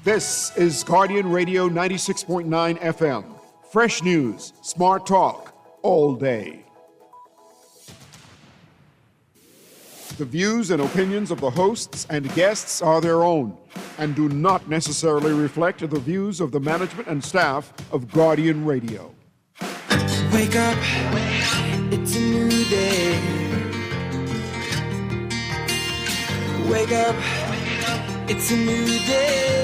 This is Guardian Radio 96.9 FM. Fresh news, smart talk, all day. The views and opinions of the hosts and guests are their own and do not necessarily reflect the views of the management and staff of Guardian Radio. Wake up, it's a new day. Wake up, it's a new day.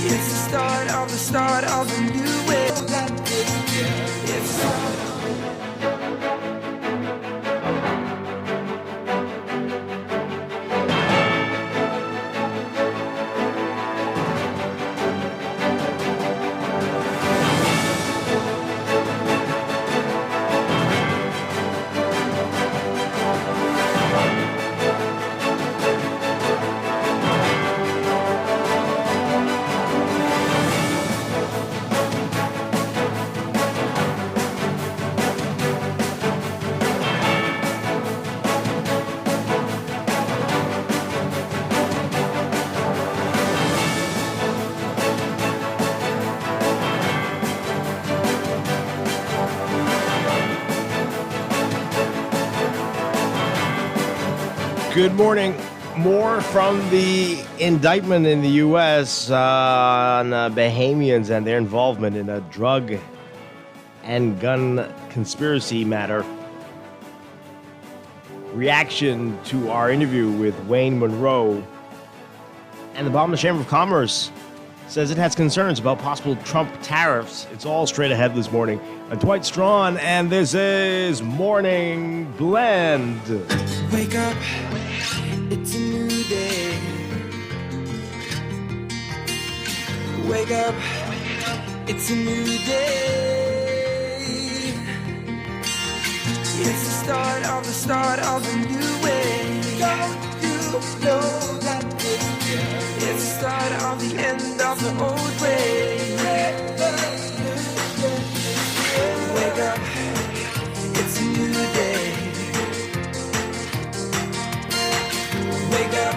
It's the start of a new way. It's Good morning. More from the indictment in the U.S. On Bahamians and their involvement in a drug and gun conspiracy matter. Reaction to our interview with Wayne Munroe. And the Bahamas Chamber of Commerce says it has concerns about possible Trump tariffs. It's all straight ahead this morning. Dwight, Strachan, and this is Morning Blend. wake up, it's a new day. Wake up, it's a new day. It's the start of a new way. Don't you know that it's the start of the end of the old way. Wake up, it's a new day. Wake up,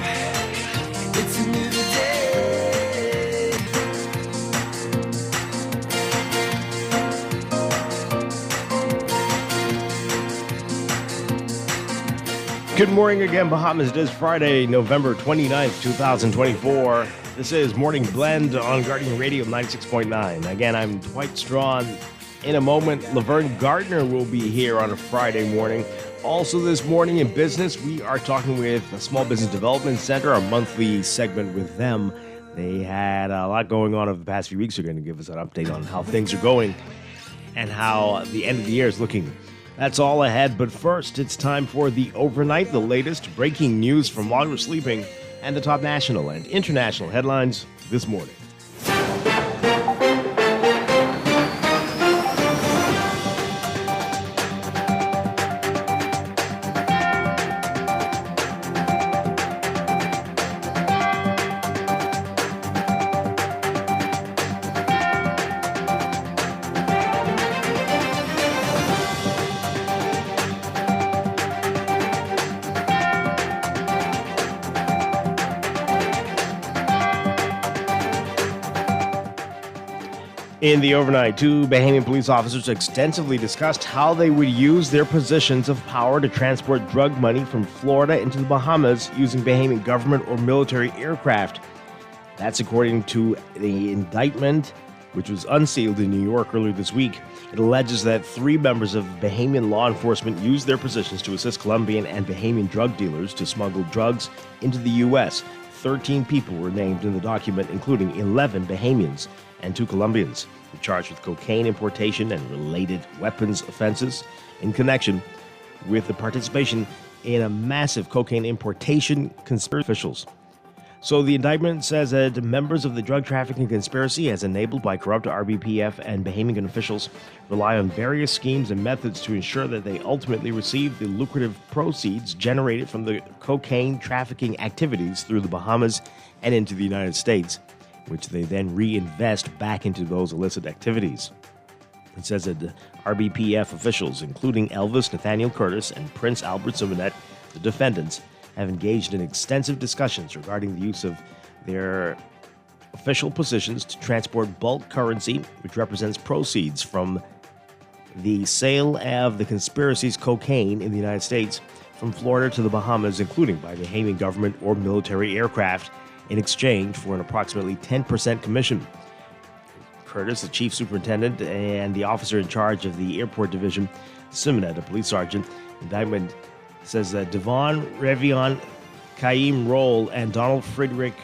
it's a new day. Good morning again, Bahamas. It is Friday, November 29th, 2024. This is Morning Blend on Guardian Radio 96.9. Again, I'm Dwight Strachan. In a moment, Laverne Gardner will be here on a Friday morning. Also this morning in business, we are talking with the Small Business Development Center, our monthly segment with them. They had a lot going on over the past few weeks. They're going to give us an update on how things are going and how the end of the year is looking. That's all ahead, but first, it's time for the overnight, the latest breaking news from while you're sleeping, and the top national and international headlines this morning. In the overnight, two Bahamian police officers extensively discussed how they would use their positions of power to transport drug money from Florida into the Bahamas using Bahamian government or military aircraft. That's according to the indictment, which was unsealed in New York earlier this week. It alleges that three members of Bahamian law enforcement used their positions to assist Colombian and Bahamian drug dealers to smuggle drugs into the U.S. 13 people were named in the document, including 11 Bahamians and 2 Colombians, were charged with cocaine importation and related weapons offenses in connection with the participation in a massive cocaine importation conspiracy. Officials. So the indictment says that members of the drug trafficking conspiracy, as enabled by corrupt RBPF and Bahamian officials, rely on various schemes and methods to ensure that they ultimately receive the lucrative proceeds generated from the cocaine trafficking activities through the Bahamas and into the United States, which they then reinvest back into those illicit activities. It says that the RBPF officials, including Elvis Nathaniel Curtis and Prince Albert Simonet, the defendants, have engaged in extensive discussions regarding the use of their official positions to transport bulk currency, which represents proceeds from the sale of the conspiracy's cocaine in the United States from Florida to the Bahamas, including by the Bahamian government or military aircraft, in exchange for an approximately 10% commission. Curtis, the chief superintendent, and the officer in charge of the airport division, Samantha, the police sergeant, indictment says that Devon Revion Kaim Rolle and Donald Frederick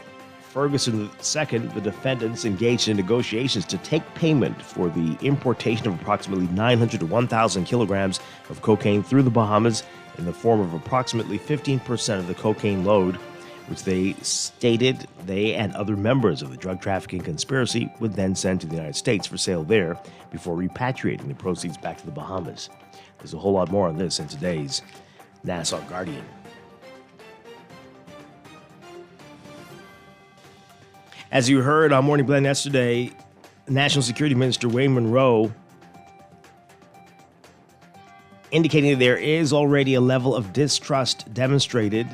Ferguson II, the defendants, engaged in negotiations to take payment for the importation of approximately 900 to 1,000 kilograms of cocaine through the Bahamas in the form of approximately 15% of the cocaine load, which they stated they and other members of the drug trafficking conspiracy would then send to the United States for sale there before repatriating the proceeds back to the Bahamas. There's a whole lot more on this in today's Nassau Guardian. As you heard on Morning Blend yesterday, National Security Minister Wayne Munroe indicating that there is already a level of distrust demonstrated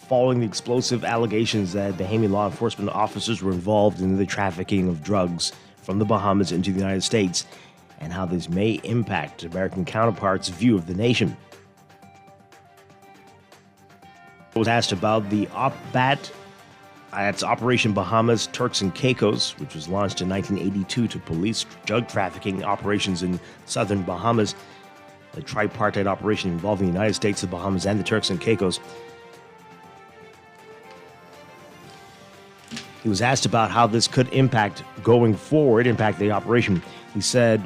following the explosive allegations that Bahamian law enforcement officers were involved in the trafficking of drugs from the Bahamas into the United States, and how this may impact American counterparts' view of the nation. I was asked about the OPBAT, that's Operation Bahamas Turks and Caicos, which was launched in 1982 to police drug trafficking operations in southern Bahamas, a tripartite operation involving the United States, the Bahamas, and the Turks and Caicos. He was asked about how this could impact the operation. He said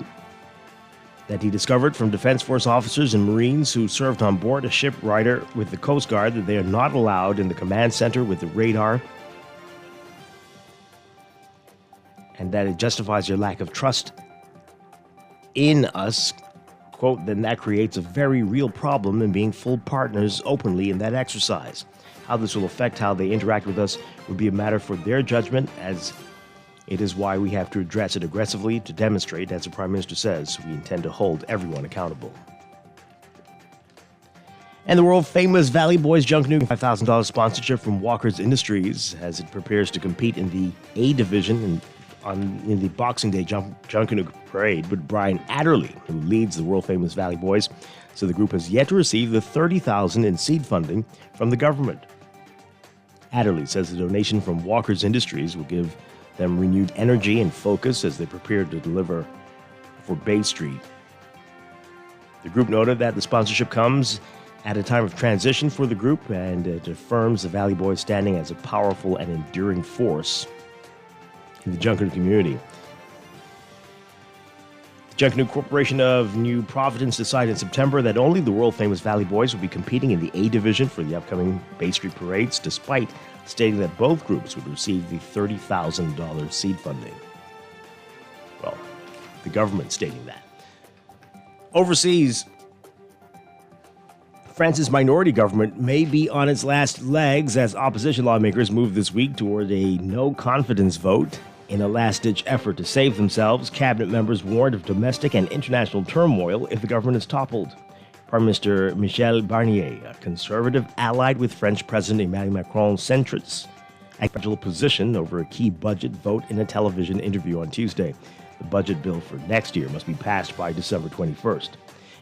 that he discovered from Defense Force officers and Marines who served on board a ship rider with the Coast Guard that they are not allowed in the command center with the radar, and that it justifies their lack of trust in us. Quote, then that creates a very real problem in being full partners openly in that exercise. How this will affect how they interact with us would be a matter for their judgment, as it is why we have to address it aggressively to demonstrate, as the Prime Minister says, we intend to hold everyone accountable. And the world-famous Valley Boys Junkanoo $5,000 sponsorship from Walker's Industries as it prepares to compete in the A Division in the Boxing Day Junkanoo Parade with Brian Adderley, who leads the world-famous Valley Boys. So the group has yet to receive the $30,000 in seed funding from the government. Adderley says the donation from Walker's Industries will give them renewed energy and focus as they prepare to deliver for Bay Street. The group noted that the sponsorship comes at a time of transition for the group, and it affirms the Valley Boys standing as a powerful and enduring force in the Junkanoo community. The Junkanoo Corporation of New Providence decided in September that only the world-famous Valley Boys will be competing in the A Division for the upcoming Bay Street parades, despite stating that both groups would receive the $30,000 seed funding. Well, the government stating that. Overseas, France's minority government may be on its last legs as opposition lawmakers move this week toward a no-confidence vote. In a last-ditch effort to save themselves, cabinet members warned of domestic and international turmoil if the government is toppled. Prime Minister Michel Barnier, a conservative allied with French President Emmanuel Macron's centrist, a fragile position over a key budget vote in a television interview on Tuesday. The budget bill for next year must be passed by December 21st.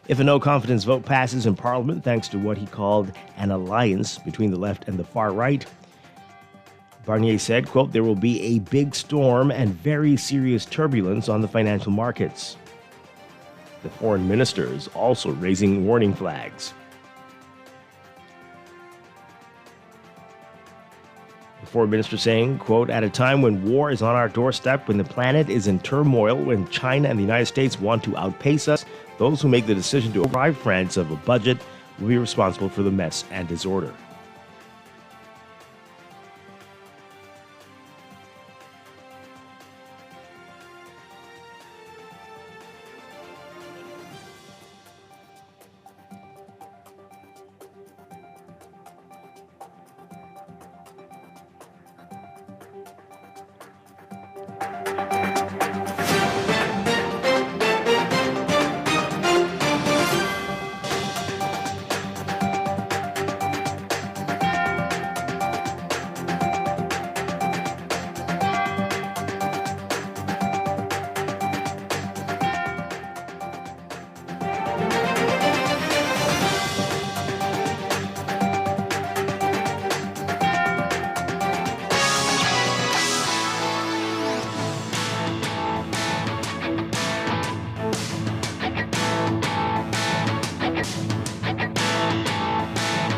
If a no-confidence vote passes in Parliament thanks to what he called an alliance between the left and the far right, Barnier said, quote, there will be a big storm and very serious turbulence on the financial markets. The foreign minister is also raising warning flags. The foreign minister saying, quote, at a time when war is on our doorstep, when the planet is in turmoil, when China and the United States want to outpace us, those who make the decision to deprive France of a budget will be responsible for the mess and disorder.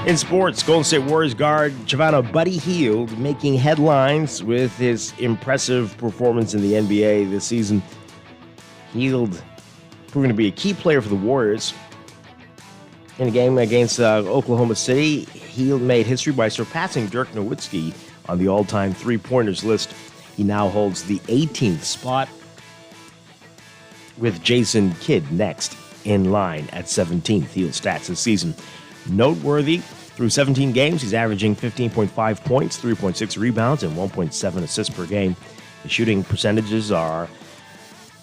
In sports, Golden State Warriors guard Javon Buddy Hield making headlines with his impressive performance in the NBA this season. Hield proving to be a key player for the Warriors. In a game against Oklahoma City, Hield made history by surpassing Dirk Nowitzki on the all-time three-pointers list. He now holds the 18th spot, with Jason Kidd next in line at 17th. Hield's stats this season noteworthy. Through 17 games, he's averaging 15.5 points, 3.6 rebounds, and 1.7 assists per game. The shooting percentages are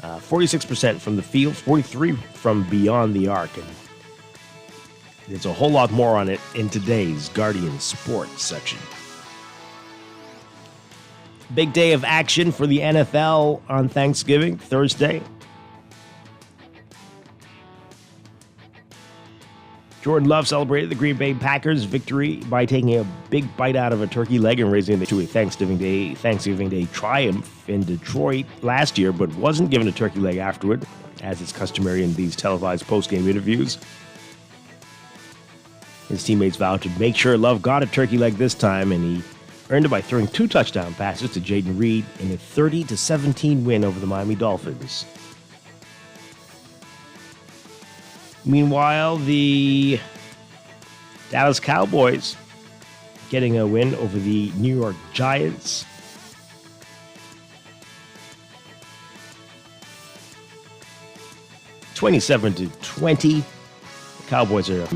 46% from the field, 43% from beyond the arc. And there's a whole lot more on it in today's Guardian Sports section. Big day of action for the NFL on Thanksgiving, Thursday. Jordan Love celebrated the Green Bay Packers' victory by taking a big bite out of a turkey leg and raising it to a Thanksgiving Day triumph in Detroit last year, but wasn't given a turkey leg afterward, as is customary in these televised post-game interviews. His teammates vowed to make sure Love got a turkey leg this time, and he earned it by throwing 2 touchdown passes to Jaden Reed in a 30-17 win over the Miami Dolphins. Meanwhile, the Dallas Cowboys getting a win over the New York Giants. (27-20). The Cowboys are up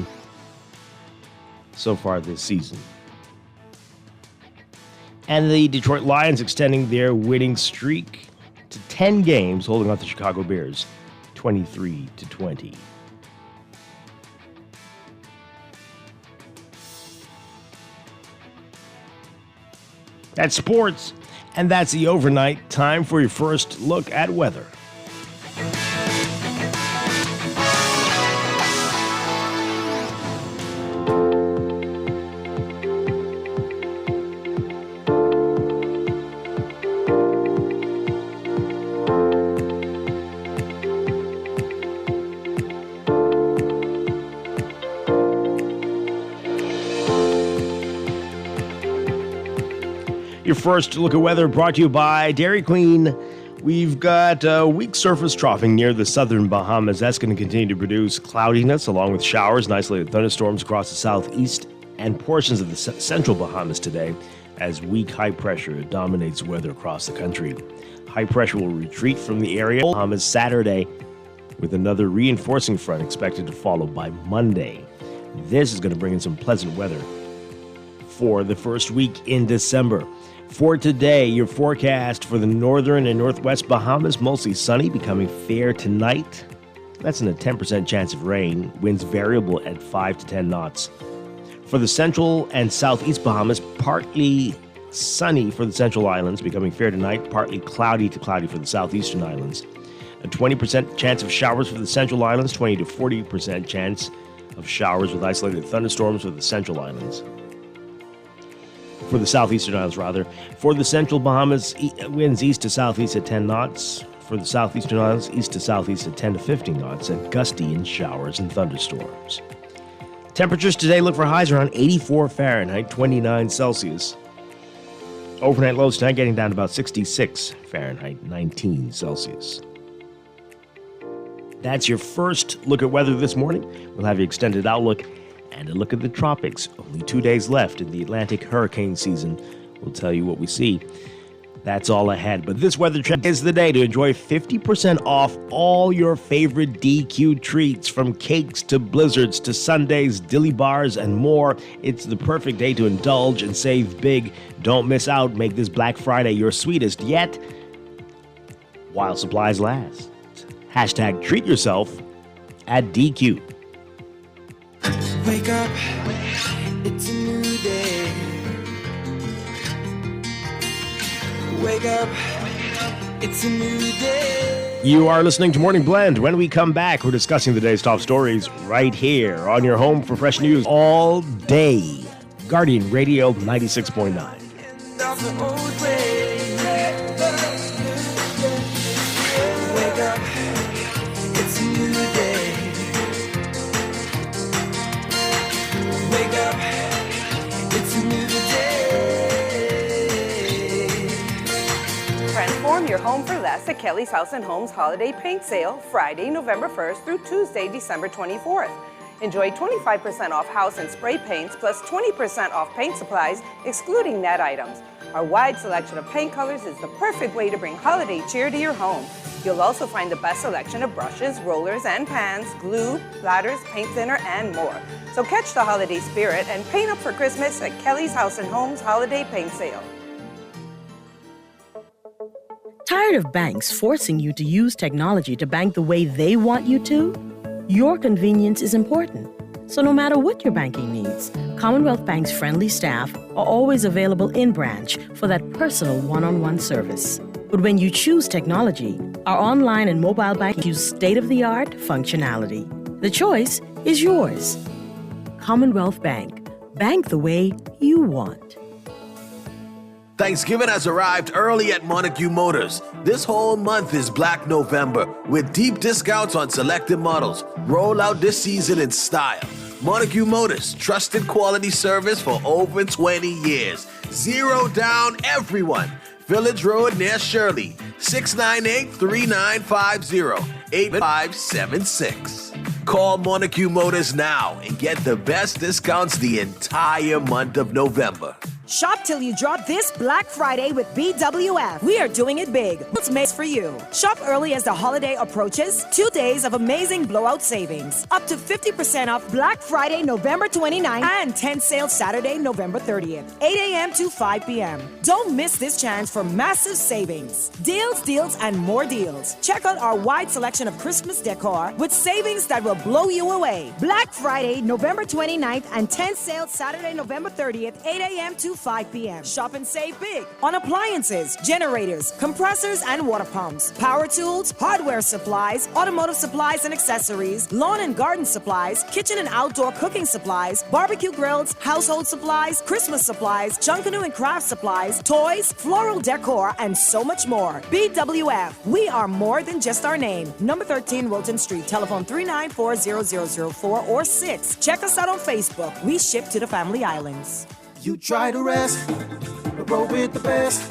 so far this season. And the Detroit Lions extending their winning streak to 10 games, holding off the Chicago Bears 23-20. That's sports, and that's the overnight. Time for your first look at weather. Your first look at weather brought to you by Dairy Queen. We've got a weak surface troughing near the southern Bahamas. That's going to continue to produce cloudiness along with showers and isolated thunderstorms across the southeast and portions of the central Bahamas today as weak high pressure dominates weather across the country. High pressure will retreat from the area Bahamas Saturday with another reinforcing front expected to follow by Monday. This is going to bring in some pleasant weather for the first week in December. For today, your forecast for the northern and northwest Bahamas, mostly sunny, becoming fair tonight. That's in a 10% chance of rain. Winds variable at 5 to 10 knots. For the central and southeast Bahamas, partly sunny for the central islands, becoming fair tonight. Partly cloudy to cloudy for the southeastern islands. A 20% chance of showers for the central islands, 20 to 40% chance of showers with isolated thunderstorms for the central islands. For the southeastern islands, rather. For the central Bahamas, winds east to southeast at 10 knots. For the southeastern islands, east to southeast at 10 to 15 knots, and gusty in showers and thunderstorms. Temperatures today look for highs around 84 Fahrenheit, 29 Celsius. Overnight lows tonight getting down to about 66 Fahrenheit, 19 Celsius. That's your first look at weather this morning. We'll have your extended outlook and a look at the tropics. Only 2 days left in the Atlantic hurricane season. We'll tell you what we see. That's all ahead. But this weather trend is the day to enjoy 50% off all your favorite DQ treats, from cakes to blizzards to sundaes, dilly bars, and more. It's the perfect day to indulge and save big. Don't miss out. Make this Black Friday your sweetest yet while supplies last. Hashtag treat yourself at DQ. Wake up, it's a new day. Wake up, it's a new day. You are listening to Morning Blend. When we come back, we're discussing the day's top stories right here on your home for fresh news all day. Guardian Radio 96.9. End of the old way. Wake up, it's a new day. Wake up. your home for less at Kelly's House and Homes Holiday Paint Sale, Friday, November 1st through Tuesday, December 24th. Enjoy 25% off house and spray paints plus 20% off paint supplies, excluding net items. Our wide selection of paint colors is the perfect way to bring holiday cheer to your home. You'll also find the best selection of brushes, rollers, and pans, glue, ladders, paint thinner, and more. So catch the holiday spirit and paint up for Christmas at Kelly's House and Homes Holiday Paint Sale. Tired of banks forcing you to use technology to bank the way they want you to? Your convenience is important. So no matter what your banking needs, Commonwealth Bank's friendly staff are always available in branch for that personal one-on-one service. But when you choose technology, our online and mobile bank use state-of-the-art functionality. The choice is yours. Commonwealth Bank. Bank the way you want. Thanksgiving has arrived early at Montague Motors. This whole month is Black November with deep discounts on selected models. Roll out this season in style. Montague Motors, trusted quality service for over 20 years. Zero down, everyone. Village Road near Shirley, 698-3950-8576. Call Montague Motors now and get the best discounts the entire month of November. Shop till you drop this Black Friday with BWF. We are doing it big. It's made for you. Shop early as the holiday approaches. 2 days of amazing blowout savings. Up to 50% off Black Friday, November 29th and 10 sale Saturday, November 30th, 8 a.m. to 5 p.m. Don't miss this chance for massive savings. Deals, deals, and more deals. Check out our wide selection of Christmas decor with savings that will blow you away. Black Friday, November 29th and 10 sale Saturday, November 30th, 8 a.m. to 5 p.m. Shop and save big on appliances, generators, compressors, and water pumps, power tools, hardware supplies, automotive supplies and accessories, lawn and garden supplies, kitchen and outdoor cooking supplies, barbecue grills, household supplies, Christmas supplies, Junkanoo and craft supplies, toys, floral decor, and so much more. BWF. We are more than just our name. Number 13 Wilton Street. Telephone 394-0004 or 6. Check us out on Facebook. We ship to the Family Islands. You try to rest, but roll with the best.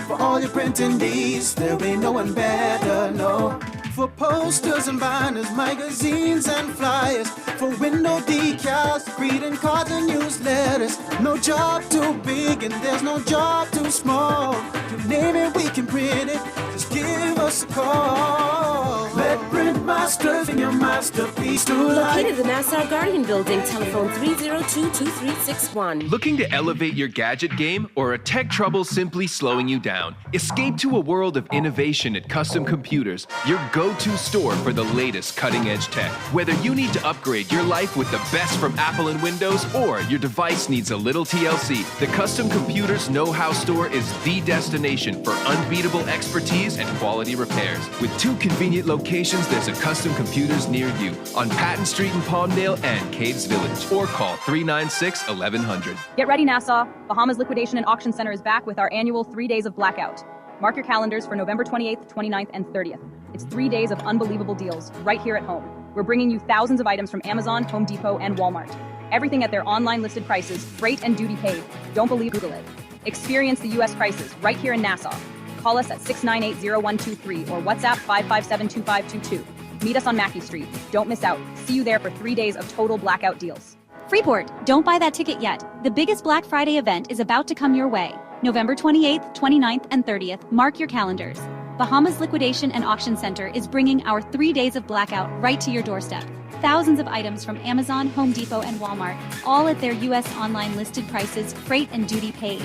For all your printing needs, there ain't no one better, no. For posters and banners, magazines and flyers. For window decals, greeting cards and newsletters. No job too big and there's no job too small. You name it, we can print it. Just give us a call. Let Print Masters bring your masterpiece to life. Located at the Nassau Guardian Building, telephone 302-2361. Looking to elevate your gadget game or a tech trouble simply slowing you down? Escape to a world of innovation at Custom Computers, your go-to store for the latest cutting-edge tech. Whether you need to upgrade your life with the best from Apple and Windows or your device needs a little TLC, the Custom Computers Know-How Store is the destination for unbeatable expertise and quality repairs. With 2 convenient locations, there's a Custom Computers near you on Patton Street in Palmdale and Cades Village, or call 396-1100. Get ready, Nassau. Bahamas Liquidation and Auction Center is back with our annual 3 days of blackout. Mark your calendars for November 28th, 29th, and 30th. It's 3 days of unbelievable deals right here at home. We're bringing you thousands of items from Amazon, Home Depot, and Walmart. Everything at their online listed prices, freight and duty paid. Don't believe, Google it. Experience the U.S. prices right here in Nassau. Call us at 698-0123 or WhatsApp 557-2522. Meet us on Mackey Street. Don't miss out. See you there for 3 days of total blackout deals. Freeport, don't buy that ticket yet. The biggest Black Friday event is about to come your way. November 28th, 29th, and 30th. Mark your calendars. Bahamas Liquidation and Auction Center is bringing our 3 days of blackout right to your doorstep. Thousands of items from Amazon, Home Depot, and Walmart, all at their U.S. online listed prices, freight and duty paid.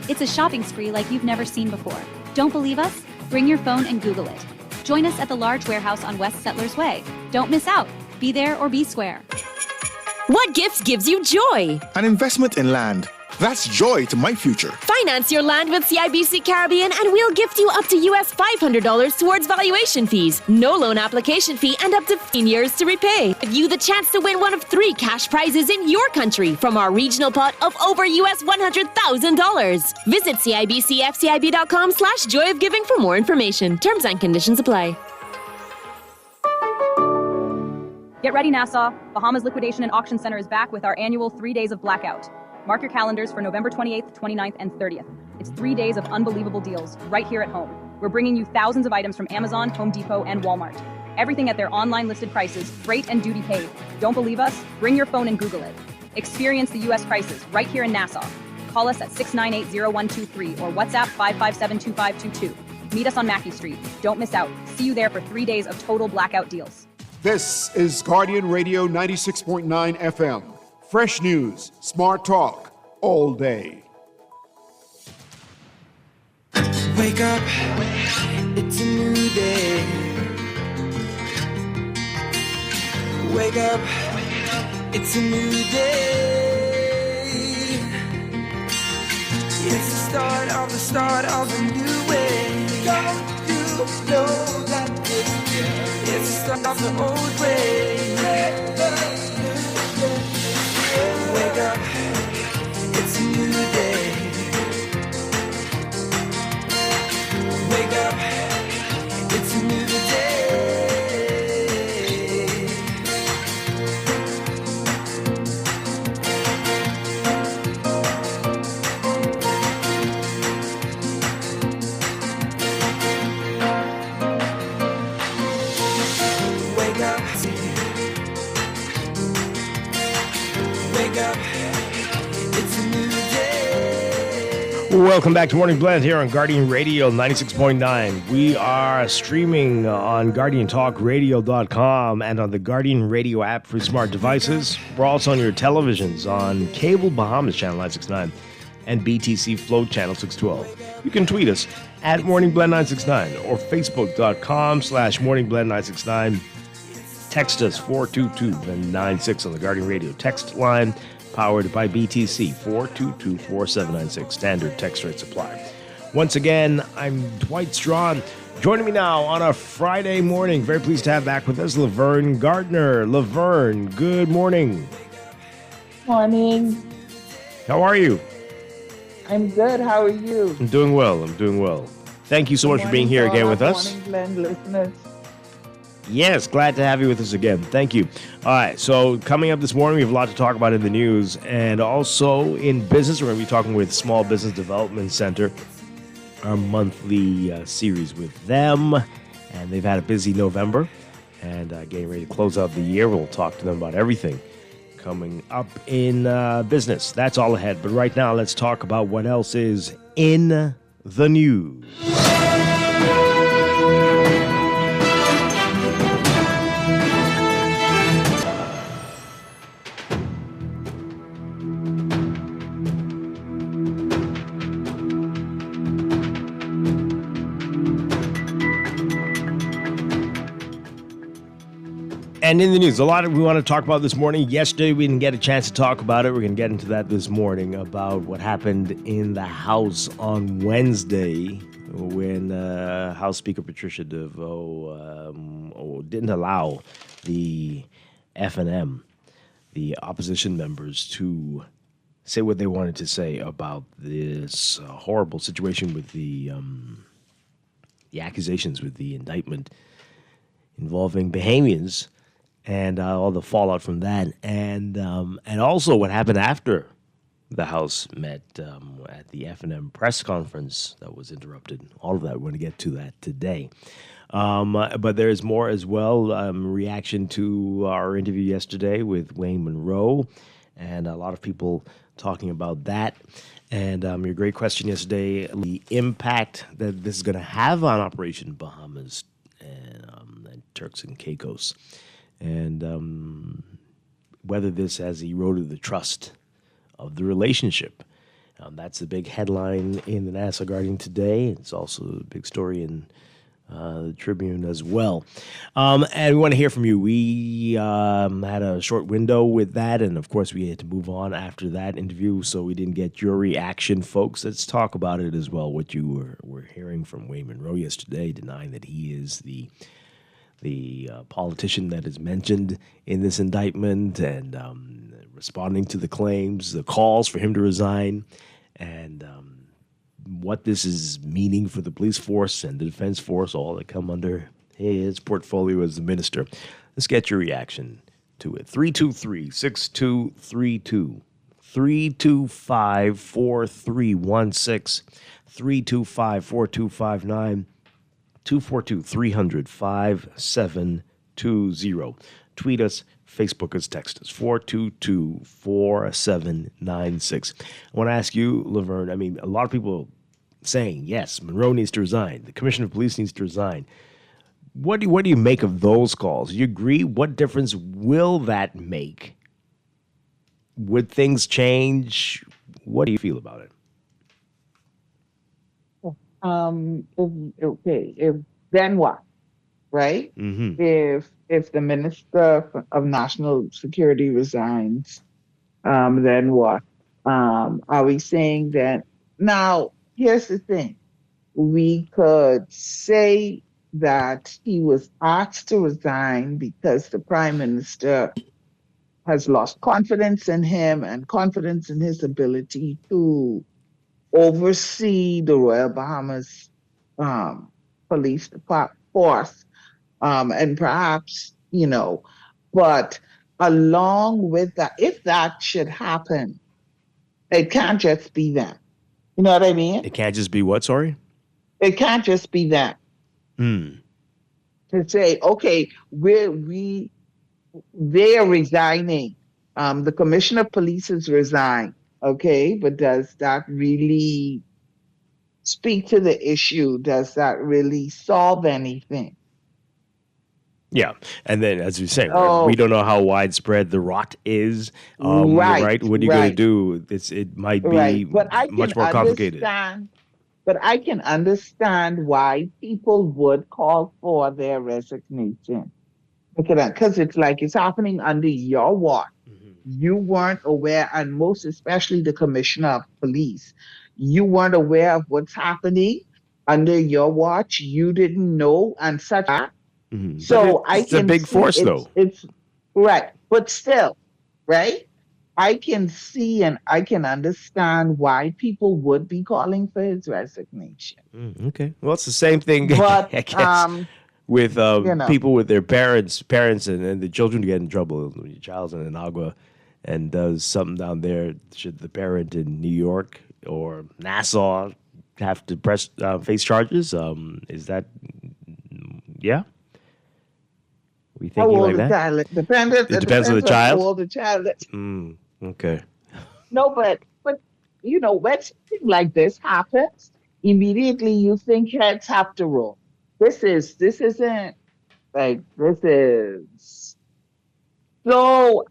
It's a shopping spree like you've never seen before. Don't believe us? Bring your phone and Google it. Join us at the large warehouse on West Settlers Way. Don't miss out. Be there or be square. What gift gives you joy? An investment in land. That's joy to my future. Finance your land with CIBC Caribbean and we'll gift you up to US $500 towards valuation fees, no loan application fee, and up to 15 years to repay. Give you the chance to win one of 3 cash prizes in your country from our regional pot of over US $100,000. Visit CIBCFCIB.com/joy of giving for more information. Terms and conditions apply. Get ready, Nassau. Bahamas Liquidation and Auction Center is back with our annual 3 days of blackout. Mark your calendars for November 28th, 29th, and 30th. It's 3 days of unbelievable deals right here at home. We're bringing you thousands of items from Amazon, Home Depot, and Walmart. Everything at their online listed prices, freight and duty paid. Don't believe us? Bring your phone and Google it. Experience the U.S. prices right here in Nassau. Call us at 698-0123 or WhatsApp 557-2522. Meet us on Mackey Street. Don't miss out. See you there for 3 days of total blackout deals. This is Guardian Radio 96.9 FM. Fresh news, smart talk, all day. Wake up, it's a new day. Wake up, it's a new day. It's the start of a new way. Don't you know that it's the start of the old way. Wake up, it's a new day. Wake up, it's a new day. Wake up, wake up, it's a new day. Welcome back to Morning Blend here on Guardian Radio 96.9. We are streaming on GuardianTalkRadio.com and on the Guardian Radio app for smart devices. We're also on your televisions on cable Bahamas Channel 969 and BTC Float Channel 612. You can tweet us at MorningBlend969 or Facebook.com/MorningBlend969. Text us 422-96 on the Guardian Radio text line, powered by BTC 422-4796. Standard text rate supply. Once again, I'm Dwight Strachan. Joining me now on a Friday morning, very pleased to have back with us Laverne Gardner. Laverne, good morning. Morning. How are you? I'm good. How are you? I'm doing well. Thank you so much for being here again with us. Morning Blend listeners. Yes, glad to have you with us again. Thank you. All right, so coming up this morning, we have a lot to talk about in the news, and also in business. We're going to be talking with Small Business Development Center, our monthly series with them, and they've had a busy November, and getting ready to close out the year. We'll talk to them about everything coming up in business. That's all ahead, but right now, let's talk about what else is in the news. And in the news, a lot we want to talk about this morning. Yesterday, we didn't get a chance to talk about it. We're going to get into that this morning about what happened in the House on Wednesday when House Speaker Patricia DeVoe didn't allow the FNM, the opposition members, to say what they wanted to say about this horrible situation with the accusations, with the indictment involving Bahamians. And all the fallout from that, and also what happened after the House met at the FNM press conference that was interrupted. All of that, we're going to get to that today. But there's more as well. Reaction to our interview yesterday with Wayne Munroe, and a lot of people talking about that. And your great question yesterday, the impact that this is going to have on Operation Bahamas and Turks and Caicos. And whether this has eroded the trust of the relationship. That's the big headline in the Nassau Guardian today. It's also a big story in the Tribune as well. And we want to hear from you. We had a short window with that, and of course we had to move on after that interview, so we didn't get your reaction, folks. Let's talk about it as well, what you were hearing from Wayne Munroe yesterday, denying that he is the politician that is mentioned in this indictment, and responding to the claims, the calls for him to resign, and what this is meaning for the police force and the defense force, all that come under his portfolio as the minister. Let's get your reaction to it. 323-6232, 325-4316, 325-4259. 242-300-5720. Tweet us, Facebook us, text us, 422-4796. I want to ask you, Laverne, I mean, a lot of people saying, yes, Munroe needs to resign. The Commissioner of Police needs to resign. What do you make of those calls? Do you agree? What difference will that make? Would things change? What do you feel about it? If then what? Right? Mm-hmm. If the Minister of National Security resigns, then what? Are we saying that now? Here's the thing: we could say that he was asked to resign because the Prime Minister has lost confidence in him and confidence in his ability to oversee the Royal Bahamas police force, and perhaps, but along with that, if that should happen, it can't just be them. You know what I mean? It can't just be what, sorry? It can't just be them. To say, okay, they are resigning. The Commissioner of Police has resigned. Okay, but does that really speak to the issue? Does that really solve anything? Yeah, and then as you say, we don't know how widespread the rot is. Right? What are you going to do? It might be much more complicated. But I can understand why people would call for their resignation. Because it's like it's happening under your watch. You weren't aware, and most especially the Commissioner of Police, you weren't aware of what's happening under your watch. You didn't know, and such. Mm-hmm. So it's a big force, though. It's right, but still, right? I can see and I can understand why people would be calling for his resignation. Okay, well, it's the same thing, but I guess, with people with their parents, and the children get in trouble. When your child's in Agua and does something down there, should the parent in New York or Nassau have to face charges? Is that, yeah? We thinking like that? It depends on the child. How old the child is. Okay. No, but when something like this happens, immediately you think heads have to roll. This is so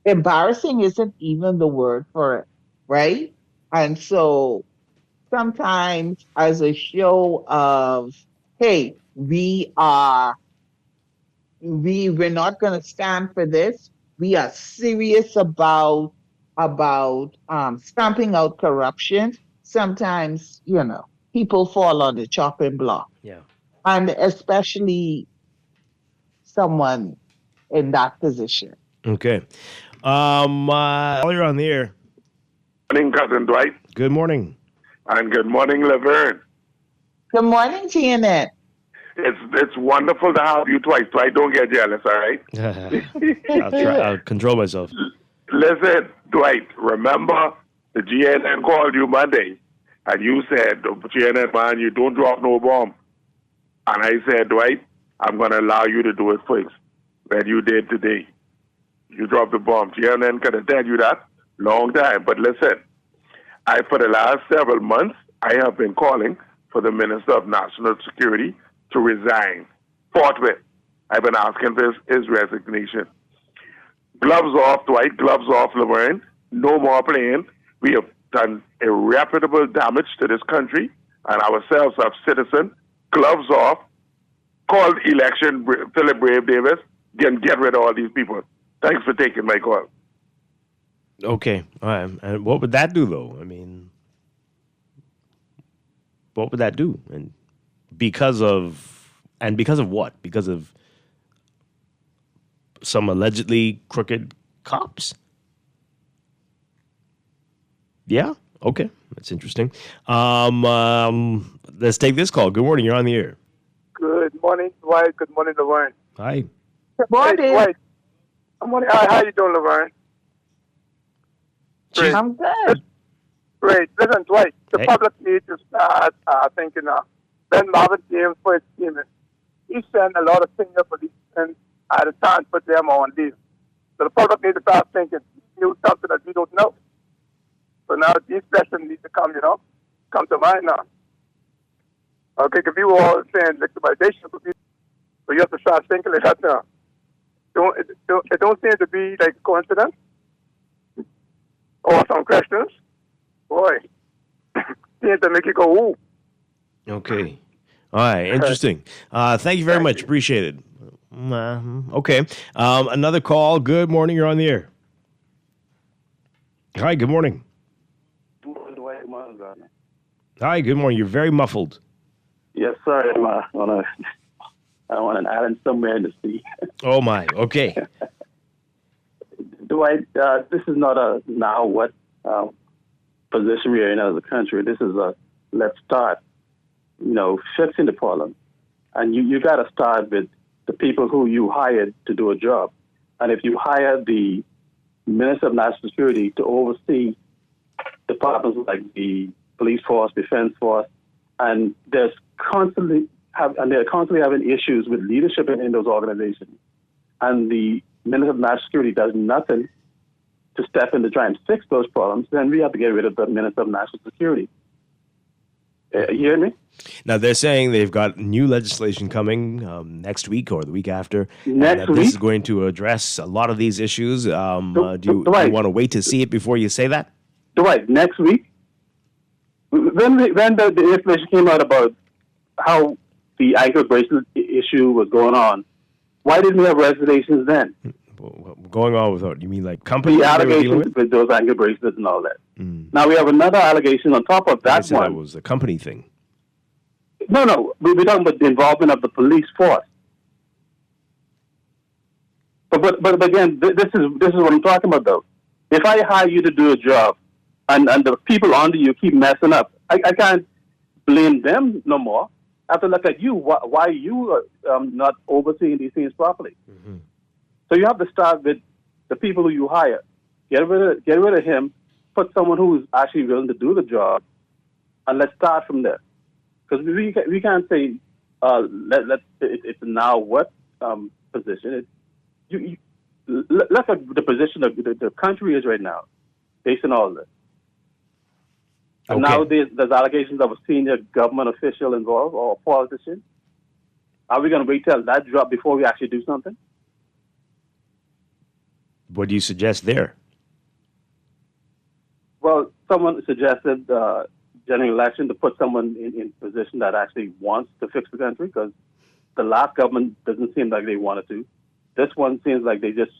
embarrassing isn't even the word for it, right? And so sometimes as a show of, hey, we're not going to stand for this. We are serious about stamping out corruption. Sometimes, people fall on the chopping block. Yeah. And especially someone in that position. Okay. While you're on the air. Morning, Cousin Dwight. Good morning. And good morning, Laverne. Good morning, Janet. It's wonderful to have you twice. Dwight, don't get jealous, all right? I'll control myself. Listen, Dwight, remember the GNN called you Monday, and you said, GNN, man, you don't drop no bomb. And I said, Dwight, I'm going to allow you to do it first. When you did today. You dropped the bomb. GNN could have tell you that long time. But listen, for the last several months, I have been calling for the Minister of National Security to resign forthwith. I've been asking for his resignation. Gloves off, Dwight. Gloves off, Laverne. No more playing. We have done irreparable damage to this country and ourselves as citizens. Gloves off. Call election, Philip Brave Davis. Get rid of all these people. Thanks for taking my call. Okay. All right. And what would that do, though? I mean, what would that do? And because of what? Because of some allegedly crooked cops? Yeah. Okay. That's interesting. Let's take this call. Good morning. You're on the air. Good morning, Dwight. Good morning, Laverne. Hi. Good morning. Hey, Dwight. Good morning. How you doing, Laverne? I'm good. Great. Listen, Dwight, the public needs to start thinking Ben Marvin James for his team. He sent a lot of senior policemen at a time to put them on leave. So the public need to start thinking, knew something that we don't know. So now these questions need to come to mind now. Okay, because we were all saying victimization for people. So you have to start thinking like that now. It don't seem to be like a coincidence. Or some questions. Boy, seems to make you go, ooh. Okay. All right. Interesting. Thank you very much. Appreciate it. Okay. Another call. Good morning. You're on the air. Hi. Good morning. Hi. Good morning. You're very muffled. Yes, sir. I'm on an island somewhere in the sea. Oh, my. Okay. Dwight, this is not a now what position we are in as a country. This is a let's start, fixing the problem. And you got to start with the people who you hired to do a job. And if you hire the Minister of National Security to oversee departments like the police force, defense force, and they're constantly having issues with leadership in those organizations, and the Minister of National Security does nothing to step in to try and fix those problems, then we have to get rid of the Minister of National Security. You hear me? Now, they're saying they've got new legislation coming next week or the week after. Next week? This is going to address a lot of these issues. Do you want to wait to see it before you say that? Dwight, next week? When the information came out about how the ankle bracelet issue was going on, why didn't we have reservations then? Going on with what? You mean like companies? The allegations with those ankle bracelets and all that. Now we have another allegation on top of that one. That was a company thing. No. We're talking about the involvement of the police force. But again, this is what I'm talking about, though. If I hire you to do a job and the people under you keep messing up, I can't blame them no more. I have to look at you. Why you are not overseeing these things properly? Mm-hmm. So you have to start with the people who you hire. Get rid of him. Put someone who's actually willing to do the job, and let's start from there. Because we can't say it's a now what position. Look at the position of the country is right now, based on all this. And now there's allegations of a senior government official involved or a politician. Are we going to wait till that drop before we actually do something? What do you suggest there? Well, someone suggested general election to put someone in position that actually wants to fix the country, because the last government doesn't seem like they wanted to. This one seems like they're just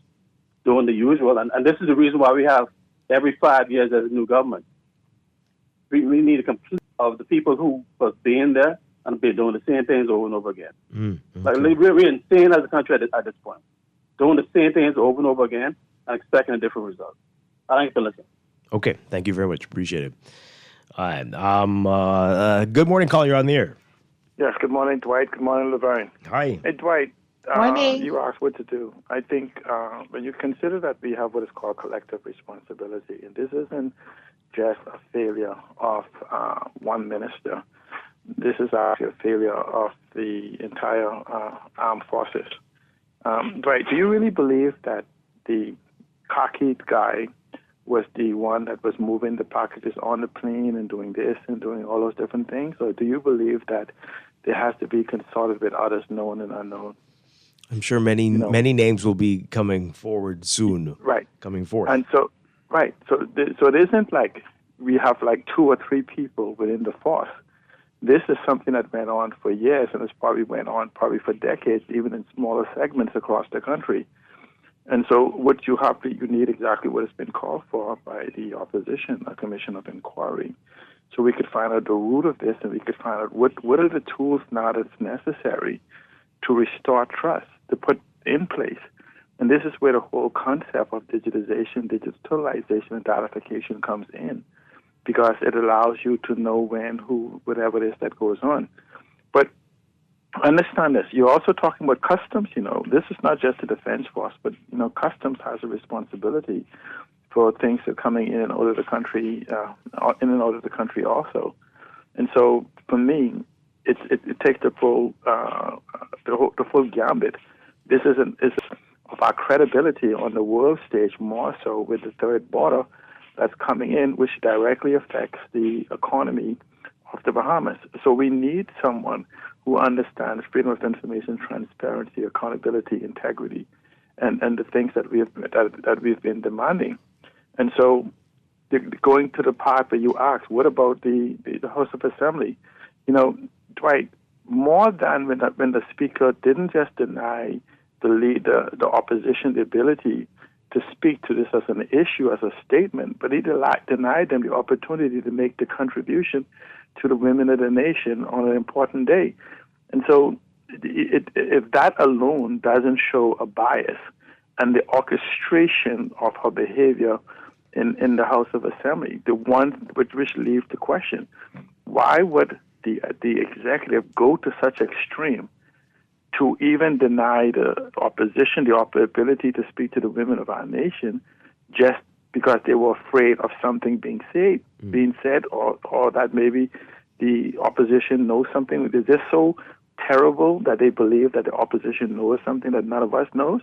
doing the usual. And this is the reason why we have every 5 years as a new government. We need a complete of the people who was being there and be doing the same things over and over again. Like we're insane as a country at this point, doing the same things over and over again and expecting a different result. I think you can listen. Okay, thank you very much. Appreciate it. All right. Good morning, caller. You're on the air. Yes, good morning, Dwight. Good morning, Laverne. Hi. Hey, Dwight. Morning. You asked what to do. I think when you consider that we have what is called collective responsibility, and this isn't just a failure of one minister. This is actually a failure of the entire armed forces. Dwight, do you really believe that the cockeyed guy was the one that was moving the packages on the plane and doing this and doing all those different things? Or do you believe that there has to be consulted with others known and unknown? I'm sure many names will be coming forward soon. Right. Coming forward. And so, right. So it isn't like we have like 2 or 3 people within the force. This is something that went on for years, and it's probably went on for decades, even in smaller segments across the country. And so what you need exactly what has been called for by the opposition, a commission of inquiry. So we could find out the root of this, and we could find out what are the tools now that's necessary to restore trust, to put in place. And this is where the whole concept of digitization, digitalization, and datification comes in, because it allows you to know when, who, whatever it is that goes on. But understand this. You're also talking about customs, This is not just the defense force, but, customs has a responsibility for things that are coming in and out of the country, also. And so, for me, it takes the full gambit. This is of our credibility on the world stage, more so with the third border that's coming in, which directly affects the economy of the Bahamas. So we need someone who understands freedom of information, transparency, accountability, integrity, and the things that we've been demanding. And so, going to the part where you asked, what about the House of Assembly? Dwight, more than when the Speaker didn't just deny the leader, the opposition, the ability to speak to this as an issue, as a statement, but he denied them the opportunity to make the contribution to the women of the nation on an important day. And so if that alone doesn't show a bias and the orchestration of her behavior in the House of Assembly, the one which leaves the question, why would the executive go to such extreme to even deny the opposition the ability to speak to the women of our nation just because they were afraid of something being said, or that maybe the opposition knows something? Is this so terrible that they believe that the opposition knows something that none of us knows?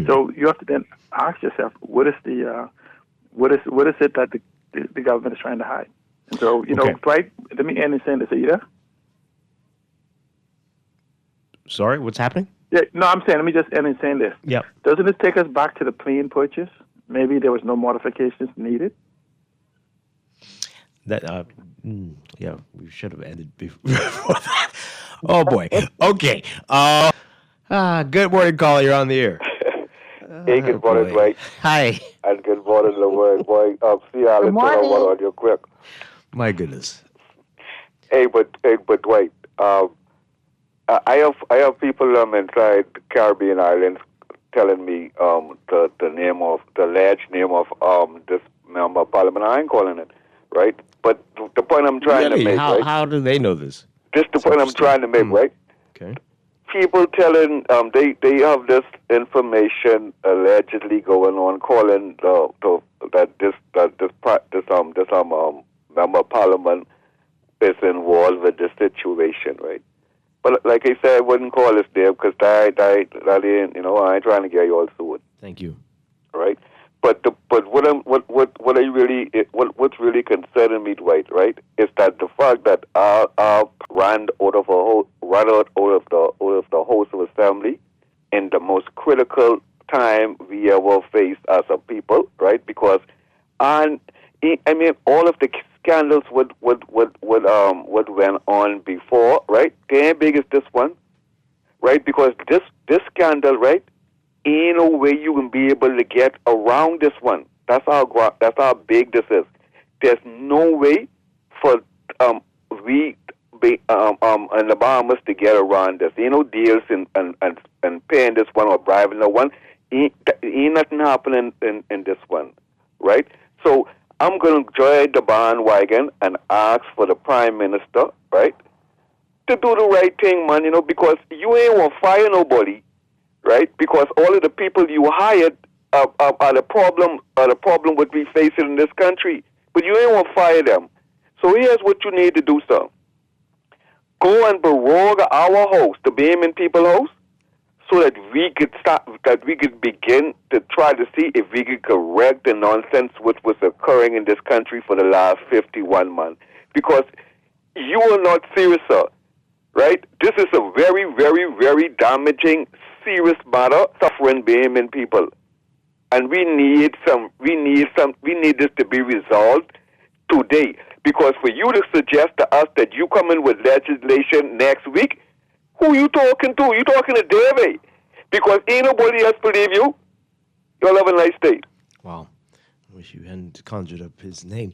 So you have to then ask yourself, what is it that the government is trying to hide? And so, Dwight, let me end in saying this. Are you there? Sorry, what's happening? Yeah, no, I'm saying, let me just end in saying this. Yeah. Doesn't it take us back to the plane purchase? Maybe there was no modifications needed? That, yeah, we should have ended before that. Oh, boy. Okay. Good morning, caller. You're on the air. Hey, good morning, Dwight. Hi. And good morning, Laverne. Boy, see y'all and turn on one audio quick. My goodness. Hey, but Dwight, I have people inside the Caribbean islands telling me the alleged name of this member of parliament. I ain't calling it, right? But the point I'm trying to make, right? How do they know this? This the point I'm trying to make, right? Okay. People telling they have this information allegedly going on, calling this member of parliament is involved with this situation, right? But like I said, I wouldn't call this there because that ain't, I ain't trying to get you all sued. Thank you. Right? But what's really concerning me, Dwight, right, is that the fact that our ran out of the House of Assembly in the most critical time we ever faced as a people, right? Because all of the scandals what went on before, right? They ain't big as this one, right? Because this scandal, right, ain't no way you can be able to get around this one. That's how big this is. There's no way for we in the Bahamas to get around this. Ain't no deals and paying this one or bribing no one. Ain't nothing happening in this one, right? So I'm going to join the bandwagon and ask for the Prime Minister, right, to do the right thing, man, because you ain't want to fire nobody, right? Because all of the people you hired are the problem what we facing in this country. But you ain't want to fire them. So here's what you need to do, sir. Go and prorogue our house, the Bahamian People House, so that we could begin to try to see if we could correct the nonsense which was occurring in this country for the last 51 months. Because you are not serious, sir, right? This is a very, very, very damaging, serious matter suffering Bahamian people. And we need this to be resolved today. Because for you to suggest to us that you come in with legislation next week, who you talking to? You talking to David. Because ain't nobody else believe you. You'll have a nice day. Wow. I wish you hadn't conjured up his name.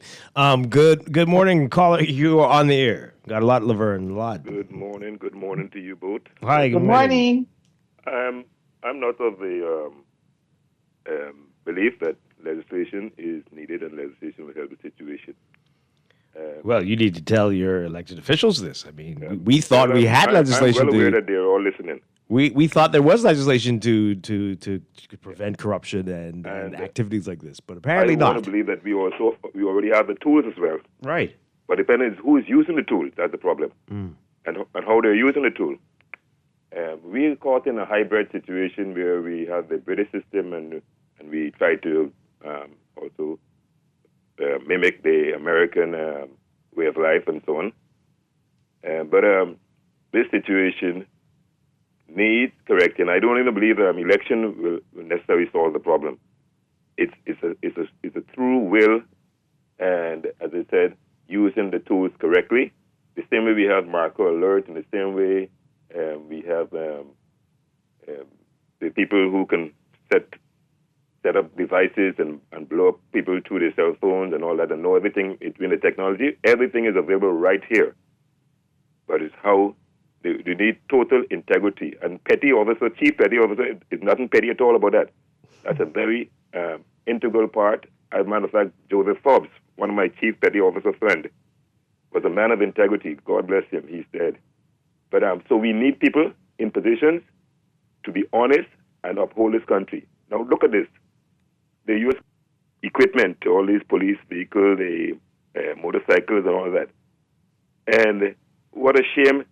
Good morning, caller. You are on the air. Got a lot, Laverne, a lot. Good morning to you both. Hi, good morning. I'm not of the belief that legislation is needed and legislation will help the situation. Well, you need to tell your elected officials this. I mean, we thought we had legislation. I'm well aware that they're all listening. We thought there was legislation to prevent corruption and activities like this, but apparently not. I want to believe that we already have the tools as well. Right. But depending on who is using the tools, that's the problem. and how they're using the tool. We're caught in a hybrid situation where we have the British system and we try to also mimic the American way of life and so on. But this situation needs correcting. I don't even believe that election will necessarily solve the problem. It's a true will, and as I said, using the tools correctly. The same way we have Marco Alert, in the same way we have the people who can set up devices and blow up people through their cell phones and all that, and know everything between the technology. Everything is available right here. But it's how they need total integrity. And petty officer, chief petty officer, is nothing petty at all about that. That's a very integral part. As a matter of fact, Joseph Forbes, one of my chief petty officer friends, was a man of integrity. God bless him. He's dead. But so we need people in positions to be honest and uphold this country. Now look at this. They use equipment, all these police vehicles, the motorcycles and all that. And what a shame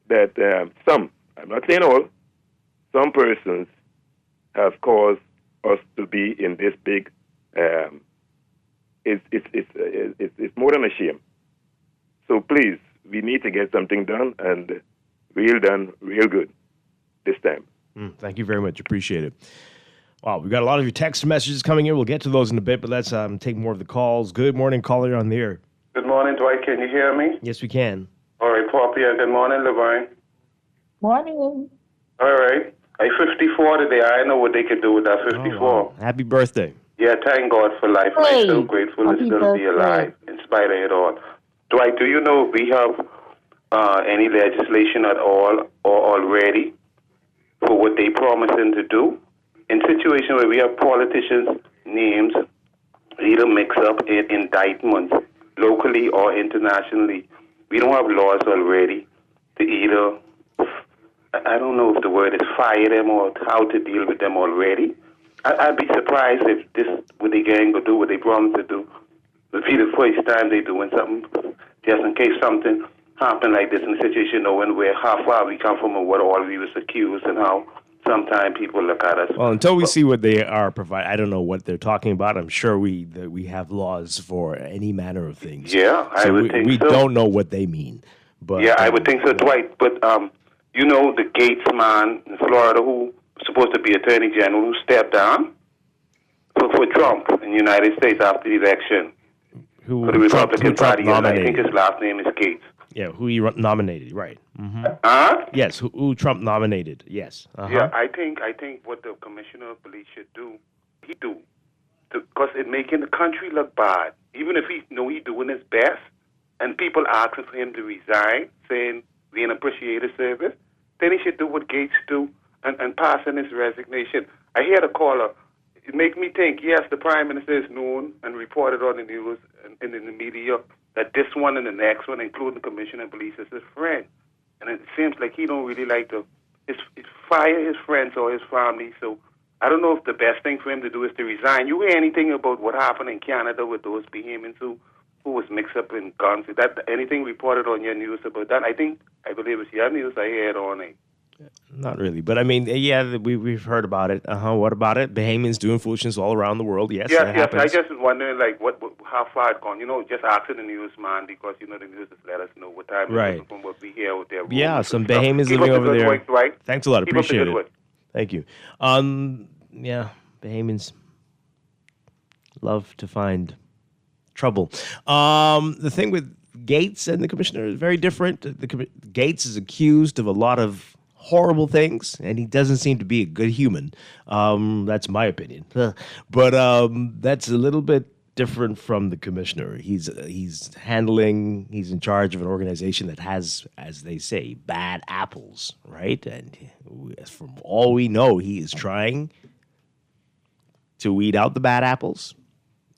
that some, I'm not saying all, some persons have caused us to be in this big, it's more than a shame. So please, we need to get something done, and real good this time. Thank you very much. Appreciate it. Wow, we've got a lot of your text messages coming in. We'll get to those in a bit, but let's take more of the calls. Good morning, caller on the air. Good morning, Dwight. Can you hear me? Yes, we can. All right, Poppy. Good morning, Levine. Morning. All right. I'm 54 today. I know what they could do with that 54. Oh, wow. Happy birthday. Yeah, thank God for life. Hey, I'm so grateful to still be alive in spite of it all. Dwight, do you know if we have any legislation at all or already for what they promising to do? In situations where we have politicians' names either mix up in indictments locally or internationally, we don't have laws already to either, I don't know if the word is fire them or how to deal with them already. I'd be surprised if this, what they going to do, what they promise to do, would be the first time they doing something, just in case something happen like this in a situation knowing where how far we come from and what all we was accused and how sometimes people look at us. Well, until we see what they are providing, I don't know what they're talking about. I'm sure we have laws for any manner of things. Yeah, I would think so. We don't know what they mean. But yeah, I would think so, Dwight. But you know the Gates man in Florida who was supposed to be Attorney General who stepped down for Trump in the United States after the election for the Republican Party. And I think his last name is Gates. Yeah, who he nominated, right? Mm-hmm. Yes, who Trump nominated. Yes. Yeah, I think what the Commissioner of Police should do, because it's making the country look bad. Even if he know he's doing his best, and people asking for him to resign, saying we didn't appreciate his service, then he should do what Gates do and pass in his resignation. I hear the caller. It makes me think, yes, the Prime Minister is known and reported on the news and in the media that this one and the next one, including the Commissioner of Police, is his friend. And it seems like he don't really like to fire his friends or his family. So I don't know if the best thing for him to do is to resign. You hear anything about what happened in Canada with those Bahamians who was mixed up in guns? Is that anything reported on your news about that? I believe it's your news I heard on it. Not really, but I mean, yeah, we've heard about it. What about it? Bahamians doing foolishness all around the world. Yes, that happens. I just was wondering, like, how far it's gone. Just asking the news man because the news just let us know what time it is from what we hear out there. Yeah, some Bahamians living over there. Work, right? Thanks a lot, Keep appreciate up the it. good work. Thank you. Yeah, Bahamians love to find trouble. The thing with Gates and the commissioner is very different. Gates is accused of a lot of horrible things, and he doesn't seem to be a good human. That's my opinion. But that's a little bit different from the commissioner. He's in charge of an organization that has, as they say, bad apples, right? And from all we know, he is trying to weed out the bad apples.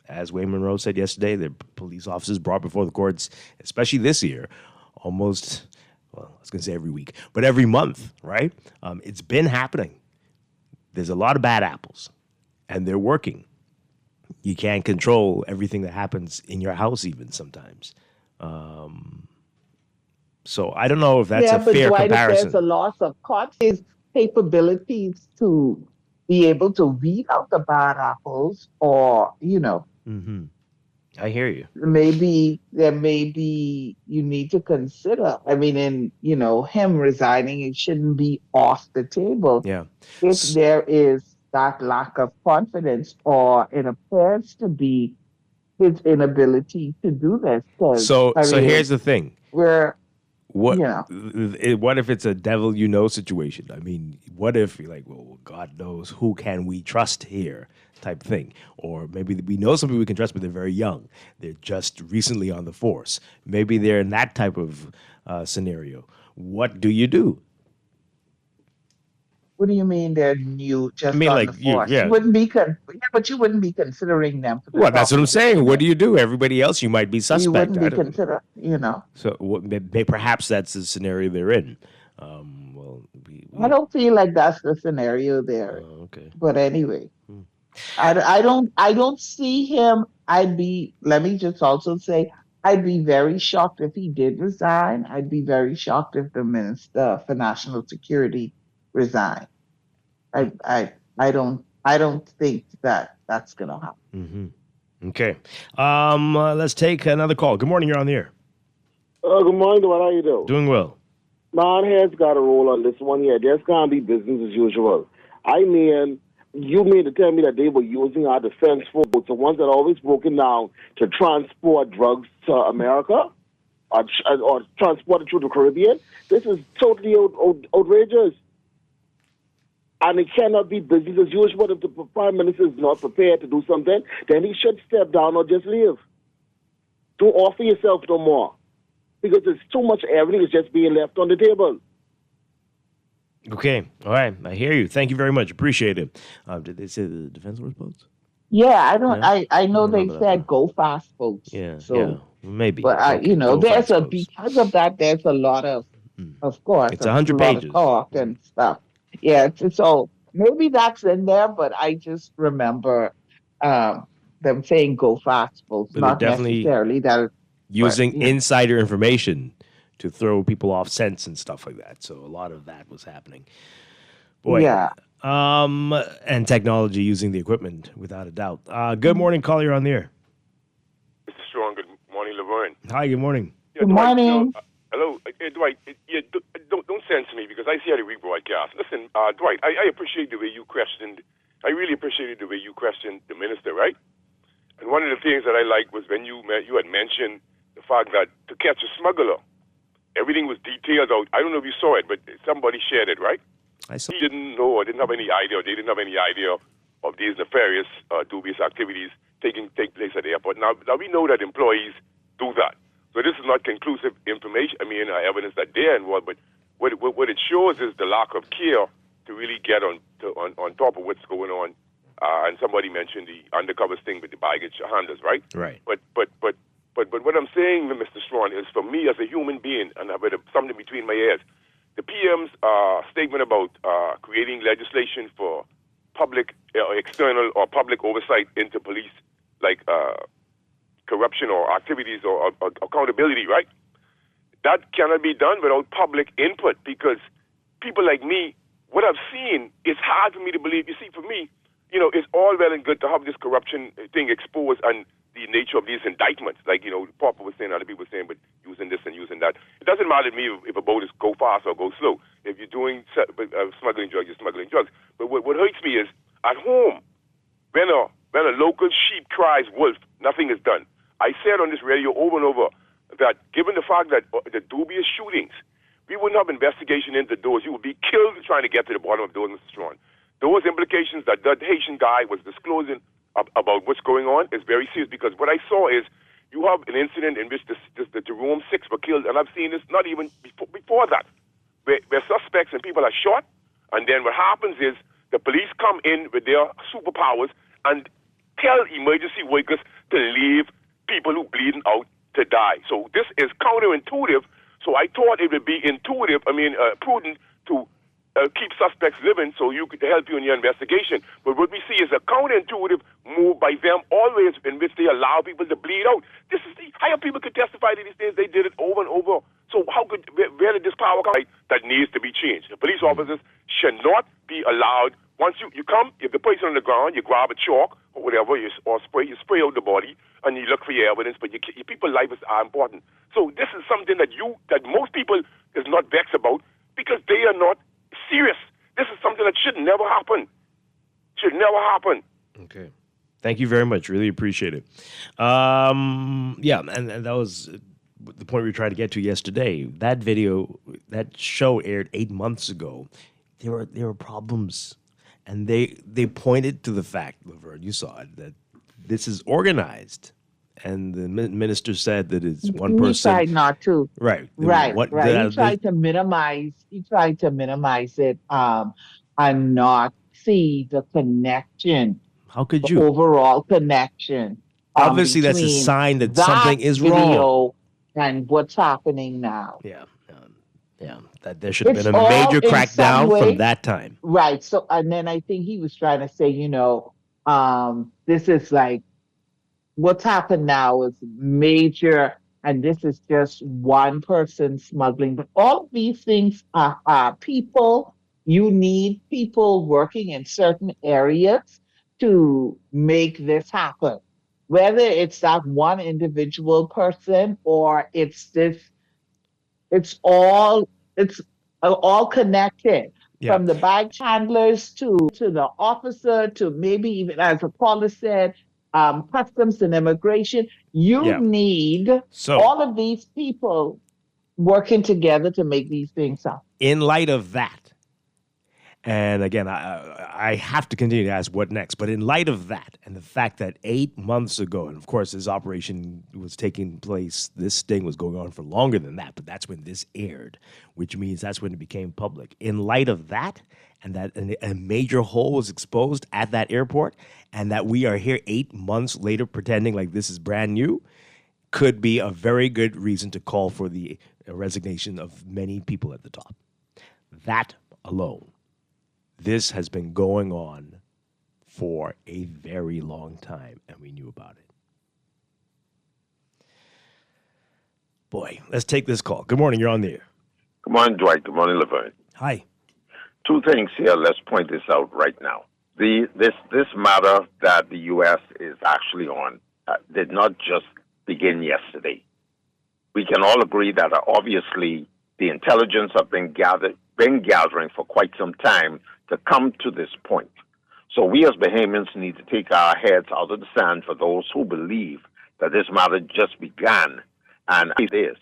As Wayne Munroe said yesterday, the police officers brought before the courts, especially this year, almost, well, I was going to say every week, but every month, right? It's been happening. There's a lot of bad apples, and they're working. You can't control everything that happens in your house even sometimes. So I don't know if that's a but fair Dwight, comparison. If there's a loss of confidence, capabilities to be able to weed out the bad apples, or Mm-hmm. I hear you. maybe you need to consider. I mean, in him resigning, it shouldn't be off the table. Yeah. If there is that lack of confidence, or it appears to be his inability to do this. So here's the thing. What if it's a devil you know situation? I mean, what if you're like, well, God knows, who can we trust here type thing? Or maybe we know some people we can trust, but they're very young. They're just recently on the force. Maybe they're in that type of scenario. What do you do? What do you mean they're new? Just I mean, on the force? You wouldn't be but you wouldn't be considering them. Well, that's what I'm saying. What do you do? Everybody else, you might be suspect. You wouldn't be considered, So perhaps that's the scenario they're in. I don't feel like that's the scenario there. Okay. But anyway, I don't see him. Let me just also say, I'd be very shocked if he did resign. I'd be very shocked if the Minister for National Security resigned. I don't think that's gonna happen. Mm-hmm. Okay. Let's take another call. Good morning. You're on the air. Good morning, Dwight. How you doing? Doing well. Man has got a roll on this one here. There's gonna be business as usual. I mean, you mean to tell me that they were using our defense force, the ones that are always broken down, to transport drugs to America, or transport it through the Caribbean? This is totally outrageous. And it cannot be business as usual. If the Prime Minister is not prepared to do something, then he should step down or just leave. Don't offer yourself no more. Because there's too much, everything is just being left on the table. Okay. All right. I hear you. Thank you very much. Appreciate it. Did they say the defense force boats? Yeah, I don't. Yeah. I know they said go fast boats. Yeah. So, yeah. Maybe. But because of that, there's a lot of course, it's 100 pages. Talk and stuff. Yeah, so maybe that's in there, but I just remember them saying go fast boats, not necessarily that. Using insider information to throw people off scents and stuff like that. So a lot of that was happening. Boy. Yeah. And technology using the equipment, without a doubt. Good morning, caller. You're on the air. Mr. Strong, good morning, Laverne. Hi, good morning. Good morning. Hello, Dwight. Don't censor me because I see how the rebroadcast. Listen, Dwight, I appreciate the way you questioned. I really appreciated the way you questioned the minister, right? And one of the things that I liked was when you had mentioned the fact that to catch a smuggler, everything was detailed out. I don't know if you saw it, but somebody shared it, right? I saw. He didn't know or didn't have any idea, or they didn't have any idea of these nefarious, dubious activities take place at the airport. Now we know that employees do that. So this is not conclusive information. I mean, evidence that they're involved, but what it shows is the lack of care to really get on top of what's going on. And somebody mentioned the undercover sting with the baggage handlers, right? Right. But what I'm saying, Mr. Strawn, is for me as a human being, and I've had something between my ears, the PM's statement about creating legislation for public, external or public oversight into police, like corruption or activities or accountability, right? That cannot be done without public input, because people like me, what I've seen, it's hard for me to believe. You see, for me, it's all well and good to have this corruption thing exposed and the nature of these indictments. Like, Papa was saying, other people were saying, but using this and using that. It doesn't matter to me if a boat is go fast or go slow. If you're doing smuggling drugs, you're smuggling drugs. But what hurts me is, at home, when a local sheep cries wolf, nothing is done. I said on this radio over and over that given the fact that the dubious shootings, we wouldn't have investigation into those. You would be killed trying to get to the bottom of those, Mr. Strawn. Those implications that the Haitian guy was disclosing about what's going on is very serious, because what I saw is you have an incident in which the Jerome 6 were killed, and I've seen this not even before that, where suspects and people are shot, and then what happens is the police come in with their superpowers and tell emergency workers to leave people who bleeding out to die. So this is counterintuitive. So I thought it would be prudent to keep suspects living so you could help you in your investigation. But what we see is a counterintuitive move by them always, in which they allow people to bleed out. This is higher people could testify to these days. They did it over and over. So how could where did this power come? That needs to be changed. The police officers should not be allowed. Once you come, if the person on the ground, you grab a chalk or whatever, you spray out the body, and you look for your evidence. But your people's lives are important. So this is something that most people is not vexed about because they are not serious. This is something that should never happen. Should never happen. Okay. Thank you very much. Really appreciate it. Yeah, and that was the point we were trying to get to yesterday. That video, that show aired 8 months ago. There were problems, and they pointed to the fact, Laverne, you saw it, that this is organized. And the minister said that it's one person. He tried not to. Right. Right. He tried to minimize. He tried to minimize it, and not see the connection. How could the you? Overall connection. Obviously, that's a sign that something is wrong. And what's happening now? Yeah. That there should have been a major crackdown from that time. Right. So, and then I think he was trying to say, this is like. What's happened now is major, and this is just one person smuggling. But all of these things are people. You need people working in certain areas to make this happen. Whether it's that one individual person or it's all connected. Yeah. From the bag handlers to the officer to maybe even, as a caller said, customs and immigration. You need all of these people working together to make these things happen. In light of that, and again, I have to continue to ask what next, but in light of that and the fact that 8 months ago, and of course this operation was taking place, this sting was going on for longer than that, but that's when this aired, which means that's when it became public. In light of that, and that a major hole was exposed at that airport, and that we are here 8 months later pretending like this is brand new, could be a very good reason to call for the resignation of many people at the top. That alone. This has been going on for a very long time, and we knew about it. Boy, let's take this call. Good morning, you're on the air. Good morning, Dwight. Good morning, Laverne. Hi. Two things here. Let's point this out right now. This matter that the U.S. is actually on did not just begin yesterday. We can all agree that obviously the intelligence have been gathering for quite some time to come to this point. So we as Bahamians need to take our heads out of the sand for those who believe that this matter just began, and it is.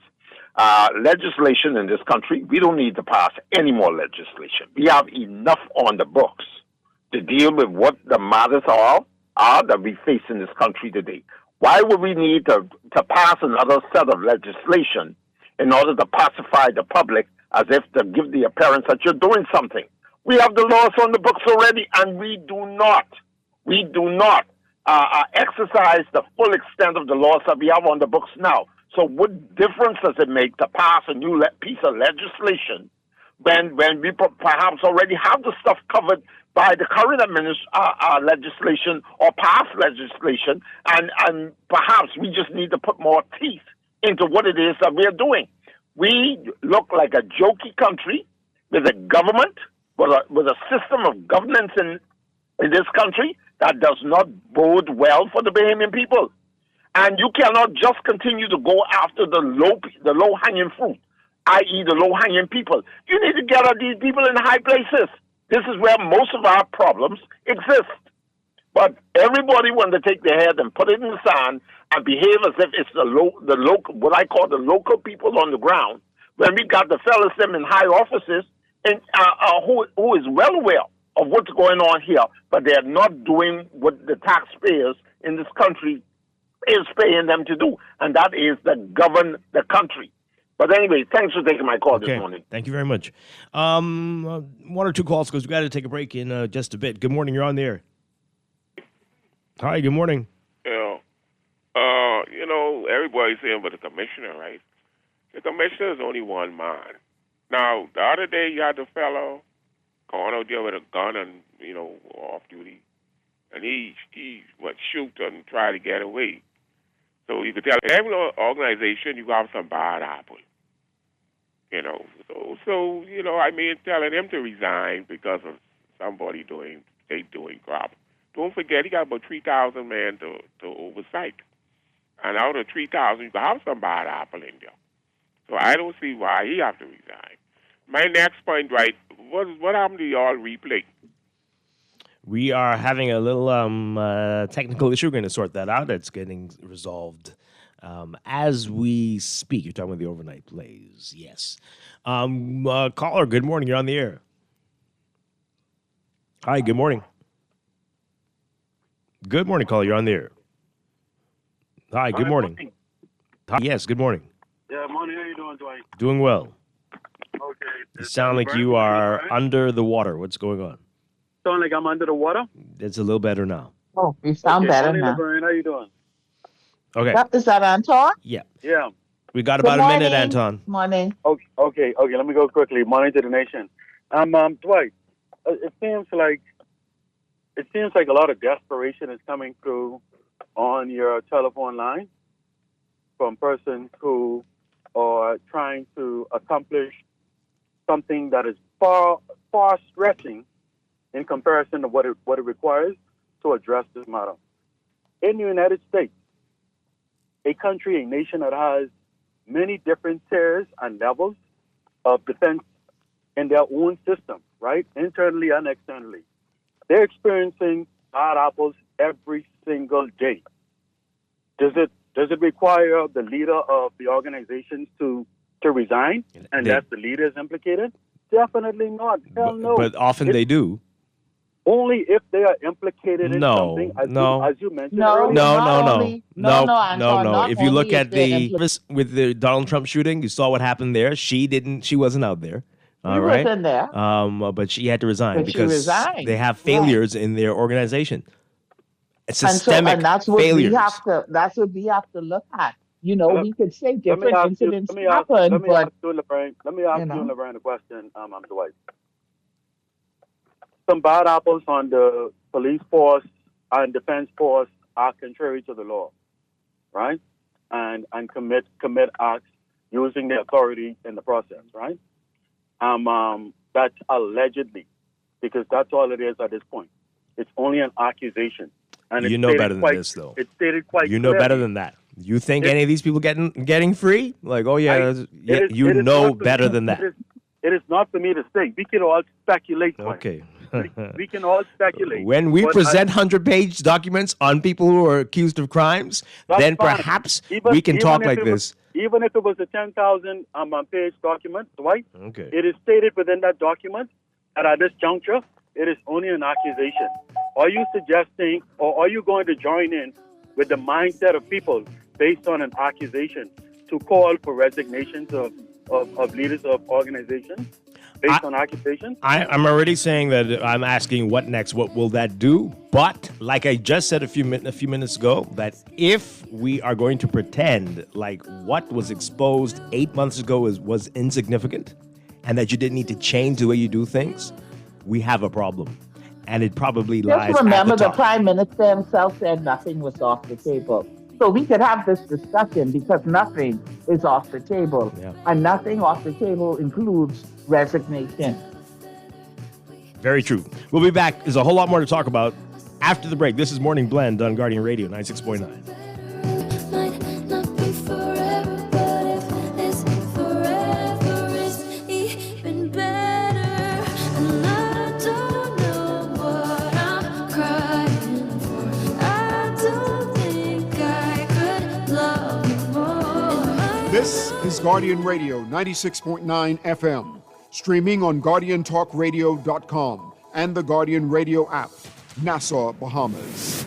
Legislation in this country, we don't need to pass any more legislation. We have enough on the books to deal with what the matters are that we face in this country today. Why would we need to pass another set of legislation in order to pacify the public as if to give the appearance that you're doing something? We have the laws on the books already, and we do not exercise the full extent of the laws that we have on the books now. So what difference does it make to pass a new piece of legislation when we perhaps already have the stuff covered by the current legislation or past legislation, and perhaps we just need to put more teeth into what it is that we are doing? We look like a jokey country with a government, with a system of governance in this country that does not bode well for the Bahamian people. And you cannot just continue to go after the low-hanging fruit, i.e. the low-hanging people. You need to get at these people in high places. This is where most of our problems exist. But everybody wants to take their head and put it in the sand and behave as if it's the local, what I call the local people on the ground, when we got the fellas them in high offices and who is well aware of what's going on here, but they're not doing what the taxpayers in this country is paying them to do, and that is to govern the country. But anyway, thanks for taking my call this morning. Thank you very much. One or two calls because we've got to take a break in just a bit. Good morning, you're on the air. Hi, good morning. Everybody's saying about the commissioner, right? The commissioner is only one man. Now, the other day you had the fellow going out there with a gun and, off duty, and he went shoot and try to get away. So you could tell every organization you have some bad apple. So I mean, telling him to resign because of somebody doing crap. Don't forget, he got about 3,000 men to oversight. And out of 3,000, you can have some bad apple in there. So I don't see why he have to resign. My next point, right, what happened to y'all replay? We are having a little technical issue. We're going to sort that out. It's getting resolved as we speak. You're talking about the overnight plays. Yes. Caller, good morning. You're on the air. Hi, good morning. Good morning, caller. You're on the air. Hi, good morning. Hi, yes, good morning. Yeah, morning. How you doing, Dwight? Doing well. Okay. You sound like you are under the water. What's going on? Sound like I'm under the water? It's a little better now. Oh, you sound better morning, now. Laverne. How you doing? Okay. Yep, is that Anton? Yeah. Yeah. We got about a minute, Anton. Morning. Okay. Let me go quickly. Morning to the nation. Dwight, it seems like a lot of desperation is coming through on your telephone line from persons who are trying to accomplish something that is far stretching in comparison to what it requires to address this matter. In the United States, a country, a nation that has many different tiers and levels of defense in their own system, right? Internally and externally. They're experiencing bad apples every single day. Does it require the leader of the organizations to resign unless the leader is implicated? Definitely not. Hell no. But often they do. Only if they are implicated in something, as you mentioned earlier. No. If you look at with the Donald Trump shooting, you saw what happened there. She wasn't out there. All right. Wasn't there. But she had to resign because they have failures in their organization. It's systemic failures. That's what we have to look at. We could say different incidents happen, Let me but ask you, Laverne, a question, Dwight. Some bad apples on the police force and defense force are contrary to the law, right? And commit acts using their authority in the process, right? That's allegedly, because that's all it is at this point. It's only an accusation. And you know better than this, though. It's stated quite You know clearly. better than that. You think any of these people getting free? Like, oh yeah, you know better than that. It is not for me to say. We can all speculate. Okay. We can all speculate. When we present 100-page documents on people who are accused of crimes, then fine. perhaps we can talk like this. Even if it was a 10,000-page document, Dwight, okay. It is stated within that document that at this juncture, it is only an accusation. Are you suggesting, or are you going to join in with the mindset of people based on an accusation to call for resignations of leaders of organizations based on accusations? I'm already saying that I'm asking what next, what will that do? But like I just said a few minutes ago, that if we are going to pretend like what was exposed 8 months ago was insignificant and that you didn't need to change the way you do things, we have a problem. And it probably lies just remember at the the top. Prime Minister himself said nothing was off the table. So we could have this discussion because nothing is off the table. Yeah. And nothing off the table includes resignation. Very true. We'll be back. There's a whole lot more to talk about after the break. This is Morning Blend on Guardian Radio 96.9. This is Guardian Radio 96.9 FM, streaming on GuardianTalkRadio.com and the Guardian Radio app, Nassau, Bahamas.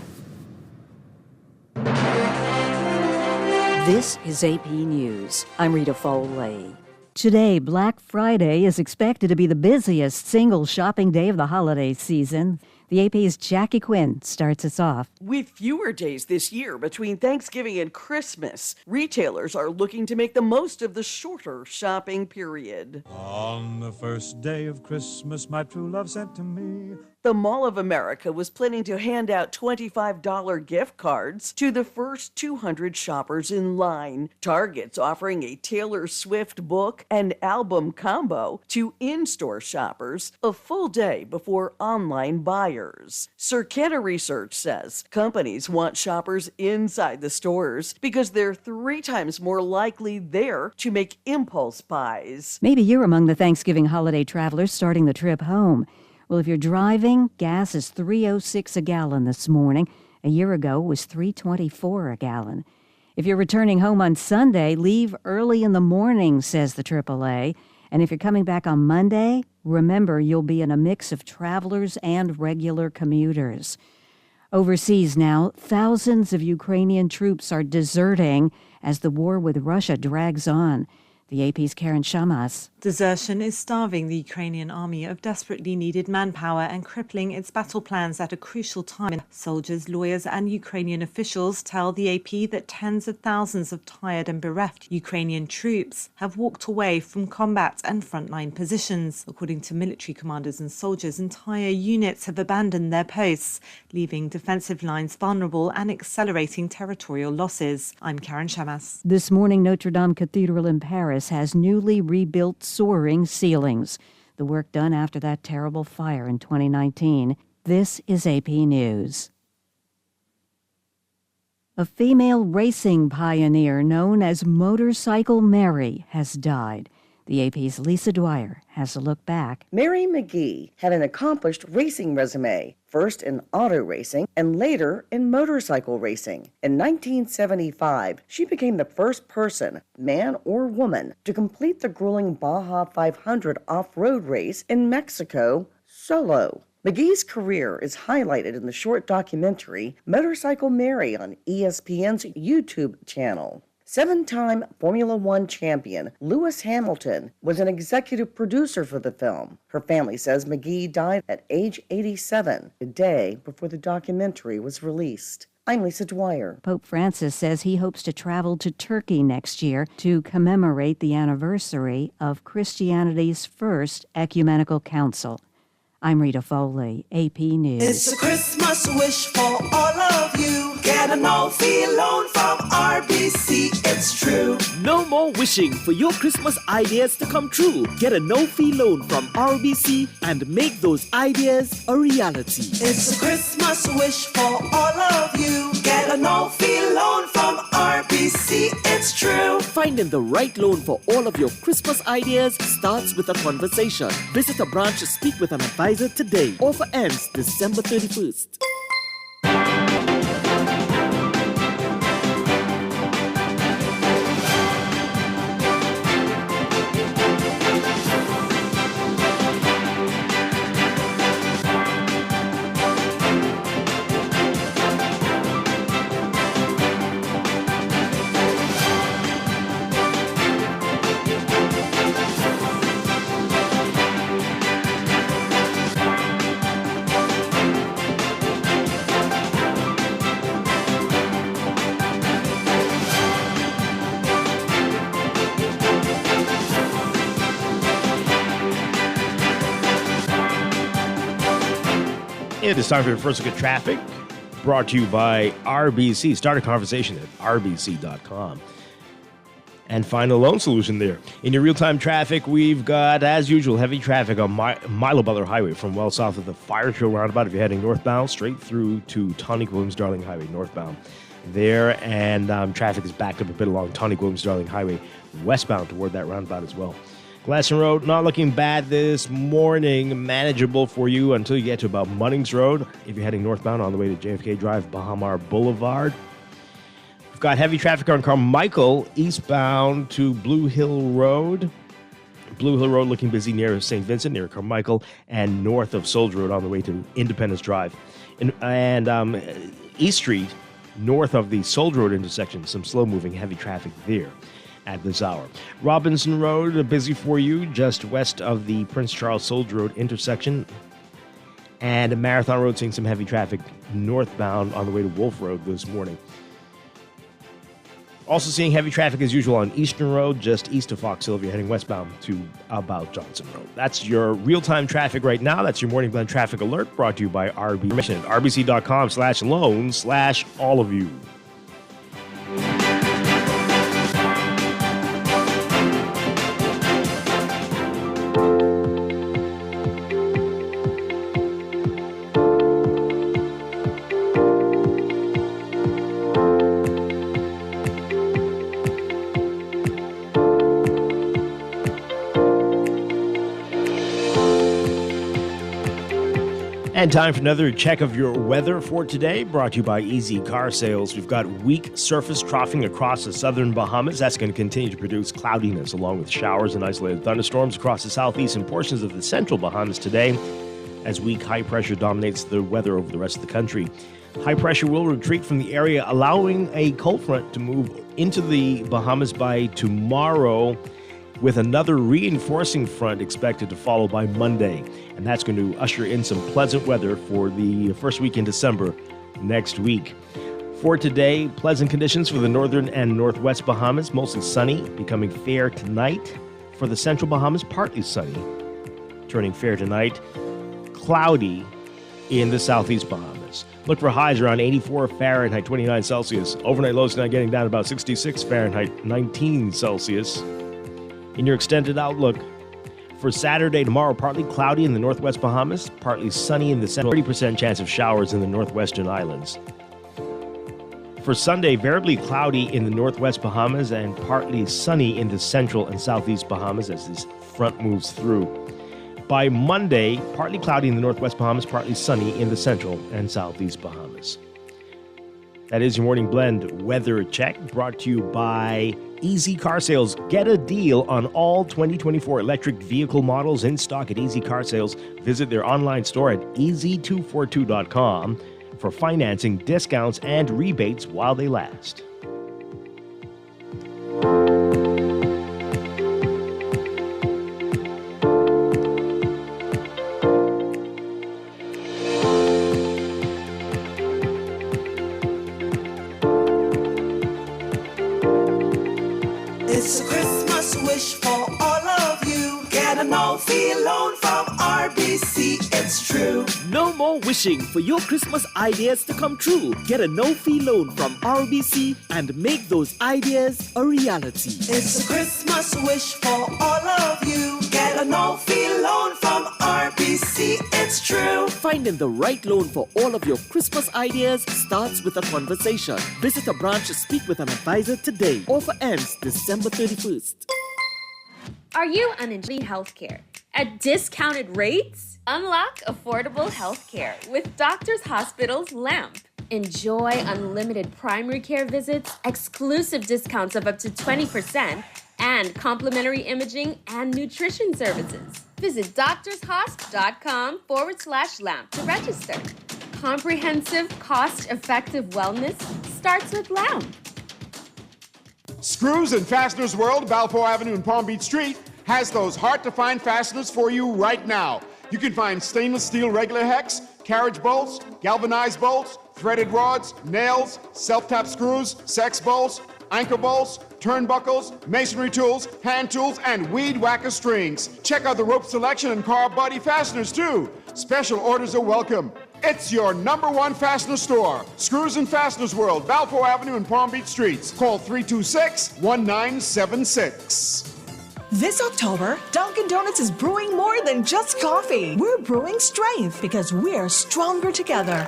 This is AP News. I'm Rita Foley. Today, Black Friday is expected to be the busiest single shopping day of the holiday season. The AP's Jackie Quinn starts us off. With fewer days this year between Thanksgiving and Christmas, retailers are looking to make the most of the shorter shopping period. On the first day of Christmas, my true love sent to me The Mall of America was planning to hand out $25 gift cards to the first 200 shoppers in line. Target's offering a Taylor Swift book and album combo to in-store shoppers a full day before online buyers. Circana Research says companies want shoppers inside the stores because they're 3 times more likely there to make impulse buys. Maybe you're among the Thanksgiving holiday travelers starting the trip home. Well, if you're driving, gas is $3.06 a gallon this morning. A year ago, it was $3.24 a gallon. If you're returning home on Sunday, leave early in the morning, says the AAA. And if you're coming back on Monday, remember you'll be in a mix of travelers and regular commuters. Overseas now, thousands of Ukrainian troops are deserting as the war with Russia drags on. The AP's Karen Shamas. Desertion is starving the Ukrainian army of desperately needed manpower and crippling its battle plans at a crucial time. Soldiers, lawyers and Ukrainian officials tell the AP that tens of thousands of tired and bereft Ukrainian troops have walked away from combat and frontline positions. According to military commanders and soldiers, entire units have abandoned their posts, leaving defensive lines vulnerable and accelerating territorial losses. I'm Karen Shamas. This morning, Notre Dame Cathedral in Paris has newly rebuilt soaring ceilings. The work done after that terrible fire in 2019. This is AP News. A female racing pioneer known as Motorcycle Mary has died. The AP's Lisa Dwyer has a look back. Mary McGee had an accomplished racing resume, first in auto racing and later in motorcycle racing. In 1975, she became the first person, man or woman, to complete the grueling Baja 500 off-road race in Mexico solo. McGee's career is highlighted in the short documentary Motorcycle Mary on ESPN's YouTube channel. 7-time Formula One champion Lewis Hamilton was an executive producer for the film. Her family says McGee died at age 87, the day before the documentary was released. I'm Lisa Dwyer. Pope Francis says he hopes to travel to Turkey next year to commemorate the anniversary of Christianity's first ecumenical council. I'm Rita Foley, AP News. It's a Christmas wish for all of you. Get a no-fee loan from RBC, it's true. No more wishing for your Christmas ideas to come true. Get a no-fee loan from RBC and make those ideas a reality. It's a Christmas wish for all of you. Get a no-fee loan from RBC, it's true. Finding the right loan for all of your Christmas ideas starts with a conversation. Visit a branch to speak with an advisor today. Offer ends December 31st. It is time for your first look at traffic, brought to you by RBC. Start a conversation at rbc.com. And find a loan solution there. In your real-time traffic, we've got, as usual, heavy traffic on Milo Butler Highway from well south of the Fire Trail roundabout if you're heading northbound, straight through to Tawny Williams-Darling Highway northbound there. And traffic is backed up a bit along Tawny Williams-Darling Highway westbound toward that roundabout as well. Glasson Road, not looking bad this morning. Manageable for you until you get to about Munnings Road. If you're heading northbound on the way to JFK Drive, Bahamas Boulevard. We've got heavy traffic on Carmichael, eastbound to Blue Hill Road. Blue Hill Road looking busy near St. Vincent, near Carmichael, and north of Soldier Road on the way to Independence Drive. And East Street, north of the Soldier Road intersection, some slow-moving heavy traffic there at this hour. Robinson Road, busy for you, just west of the Prince Charles Soldier Road intersection. And Marathon Road seeing some heavy traffic northbound on the way to Wolf Road this morning. Also seeing heavy traffic as usual on Eastern Road, just east of Fox Hill if you're heading westbound to about Johnson Road. That's your real-time traffic right now. That's your Morning Blend traffic alert brought to you by RB. rbc.com/loan/all of you. And time for another check of your weather for today, brought to you by Easy Car Sales. We've got weak surface troughing across the southern Bahamas. That's going to continue to produce cloudiness along with showers and isolated thunderstorms across the southeast and portions of the central Bahamas today, as weak high pressure dominates the weather over the rest of the country. High pressure will retreat from the area, allowing a cold front to move into the Bahamas by tomorrow, with another reinforcing front expected to follow by Monday. And that's going to usher in some pleasant weather for the first week in December next week. For today, pleasant conditions for the northern and northwest Bahamas, mostly sunny, becoming fair tonight. For the central Bahamas, partly sunny, turning fair tonight. Cloudy in the southeast Bahamas. Look for highs around 84 Fahrenheit, 29 Celsius. Overnight lows now getting down to about 66 Fahrenheit, 19 Celsius. In your extended outlook, for Saturday, tomorrow, partly cloudy in the northwest Bahamas, partly sunny in the central, 30% chance of showers in the northwestern islands. For Sunday, variably cloudy in the northwest Bahamas and partly sunny in the central and southeast Bahamas as this front moves through. By Monday, partly cloudy in the northwest Bahamas, partly sunny in the central and southeast Bahamas. That is your Morning Blend weather check, brought to you by Easy Car Sales. Get a deal on all 2024 electric vehicle models in stock at Easy Car Sales. Visit their online store at easy242.com for financing, discounts, and rebates while they last. It's a Christmas wish for all of you. Get a no-fee loan from RBC, it's true. No more wishing for your Christmas ideas to come true. Get a no-fee loan from RBC and make those ideas a reality. It's a Christmas wish for all of you. Get a no-fee loan from RBC, it's true. Finding the right loan for all of your Christmas ideas starts with a conversation. Visit a branch to speak with an advisor today. Offer ends December 31st. Are you uninsured healthcare at discounted rates? Unlock affordable healthcare with Doctors Hospital's LAMP. Enjoy unlimited primary care visits, exclusive discounts of up to 20%, and complimentary imaging and nutrition services. Visit doctorshosp.com/LAMP to register. Comprehensive, cost-effective wellness starts with LAMP. Screws and Fasteners World, Balfour Avenue and Palm Beach Street, has those hard-to-find fasteners for you right now. You can find stainless steel regular hex, carriage bolts, galvanized bolts, threaded rods, nails, self-tap screws, sex bolts, anchor bolts, turnbuckles, masonry tools, hand tools, and weed whacker strings. Check out the rope selection and car body fasteners, too. Special orders are welcome. It's your #1 fastener store. Screws and Fasteners World, Balfour Avenue and Palm Beach Streets. Call 326-1976. This October, Dunkin' Donuts is brewing more than just coffee. We're brewing strength because we're stronger together.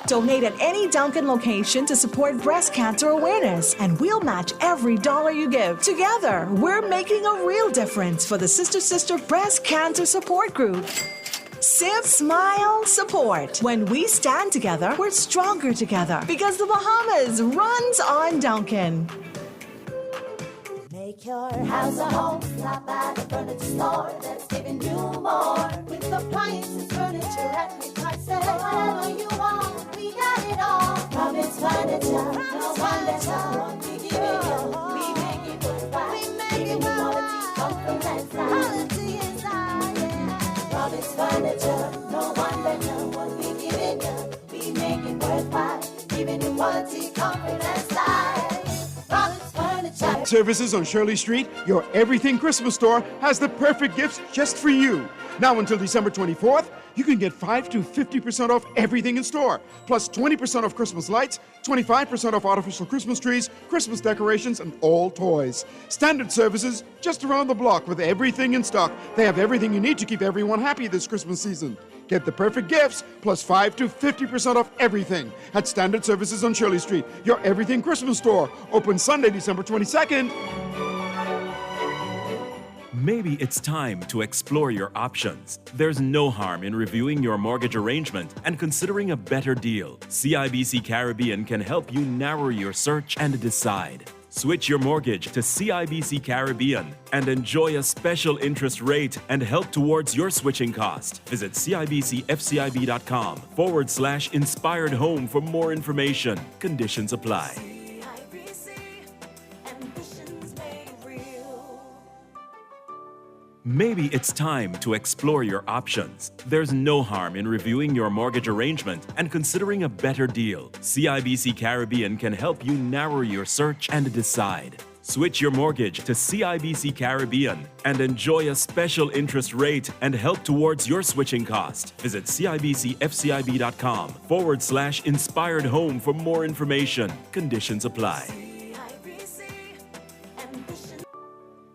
Donate at any Dunkin' location to support breast cancer awareness, and we'll match every dollar you give. Together, we're making a real difference for the Sister Breast Cancer Support Group. Sip, smile, support. When we stand together, we're stronger together because the Bahamas runs on Dunkin'. Make your house a home. Stop by the furniture store that's giving you more. With appliances, furniture, and prices. Whatever you want, we got it all. Promise Furniture, no furniture. We give it you, we make it worthwhile. We make it quality, comfort, and style. Quality and style, yeah. Promise Furniture, no wonder now what we give it you. We make it worthwhile, giving you quality, comfort, and style. Standard Services on Shirley Street, your Everything Christmas store, has the perfect gifts just for you. Now until December 24th, you can get 5 to 50% off everything in store, plus 20% off Christmas lights, 25% off artificial Christmas trees, Christmas decorations, and all toys. Standard Services, just around the block with everything in stock. They have everything you need to keep everyone happy this Christmas season. Get the perfect gifts, plus 5 to 50% off everything at Standard Services on Shirley Street, your Everything Christmas store. Open Sunday, December 22nd. Maybe it's time to explore your options. There's no harm in reviewing your mortgage arrangement and considering a better deal. CIBC Caribbean can help you narrow your search and decide. Switch your mortgage to CIBC Caribbean and enjoy a special interest rate and help towards your switching cost. Visit CIBCFCIB.com/inspired home for more information. Conditions apply. Maybe it's time to explore your options. There's no harm in reviewing your mortgage arrangement and considering a better deal. CIBC Caribbean can help you narrow your search and decide. Switch your mortgage to CIBC Caribbean and enjoy a special interest rate and help towards your switching cost. Visit CIBCFCIB.com/inspired home for more information. Conditions apply.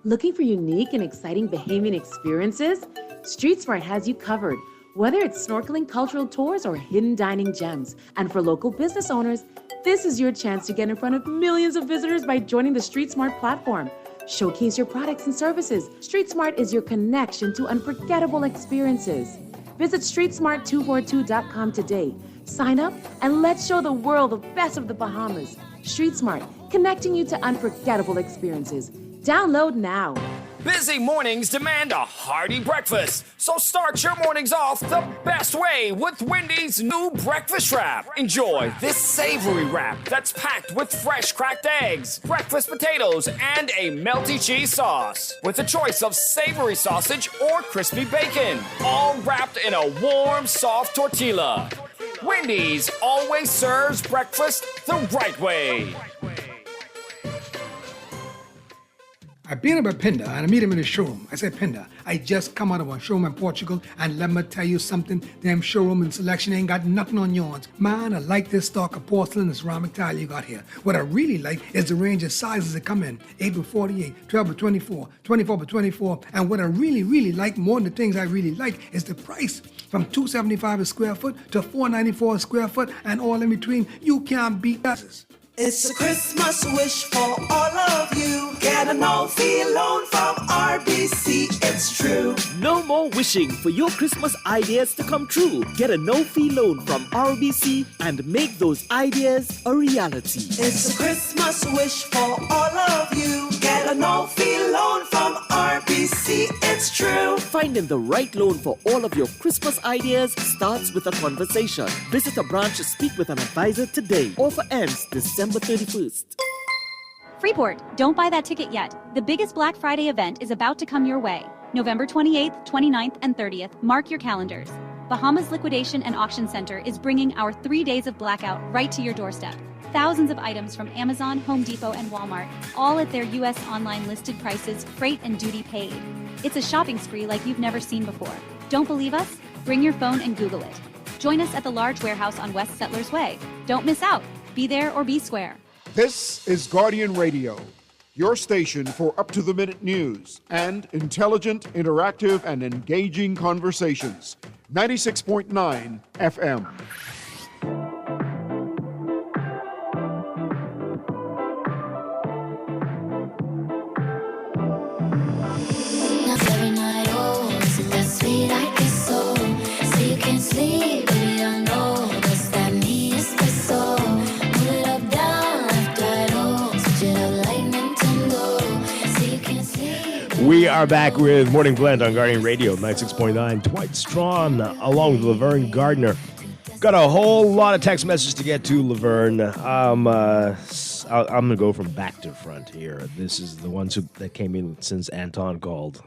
Looking for unique and exciting Bahamian experiences? Street Smart has you covered. Whether it's snorkeling, cultural tours, or hidden dining gems. And for local business owners, this is your chance to get in front of millions of visitors by joining the Street Smart platform. Showcase your products and services. Street Smart is your connection to unforgettable experiences. Visit StreetSmart242.com today. Sign up and let's show the world the best of the Bahamas. Street Smart, connecting you to unforgettable experiences. Download now. Busy mornings demand a hearty breakfast, so start your mornings off the best way with Wendy's new breakfast wrap. Enjoy this savory wrap that's packed with fresh cracked eggs, breakfast potatoes, and a melty cheese sauce, with a choice of savory sausage or crispy bacon, all wrapped in a warm, soft tortilla. Wendy's always serves breakfast the right way. I've been up at Pintard and I meet him in the showroom. I said, Pintard, I just come out of a showroom in Portugal and let me tell you something, them showroom and selection ain't got nothing on yours. Man, I like this stock of porcelain and ceramic tile you got here. What I really like is the range of sizes that come in, 8 by 48, 12 by 24, 24 by 24, and what I really like more than the things I really like is the price. From $275 a square foot to $494 a square foot and all in between, you can't beat prices. It's a Christmas wish for all of you. Get a no-fee loan from RBC, it's true. No more wishing for your Christmas ideas to come true. Get a no-fee loan from RBC and make those ideas a reality. It's a Christmas wish for all of you. Get a no-fee loan from RBC, it's true. Finding the right loan for all of your Christmas ideas starts with a conversation. Visit a branch to speak with an advisor today. Offer ends December 31st. Freeport, don't buy that ticket yet. The biggest Black Friday event is about to come your way. November 28th, 29th, and 30th. Mark your calendars. Bahamas Liquidation and Auction Center is bringing our 3 days of blackout right to your doorstep. Thousands of items from Amazon, Home Depot, and Walmart, all at their U.S. online listed prices, freight and duty paid. It's a shopping spree like you've never seen before. Don't believe us? Bring your phone and Google it. Join us at the large warehouse on West Settlers Way. Don't miss out. Be there or be square. This is Guardian Radio, your station for up-to-the-minute news and intelligent, interactive, and engaging conversations. 96.9 FM. Every night, oh, is it that sweet I kiss so? So you can't sleep, baby, I know. Does that mean it's so? Move it up, down, left, right, oh. Switch it up like Nintendo. So you can't sleep. We are back with Morning Blend on Guardian Radio, 96.9. Dwight Strachan, along with Laverne Gardner. Got a whole lot of text messages to get to, Laverne. I'm going to go from back to front here. This is the ones that came in since Anton called.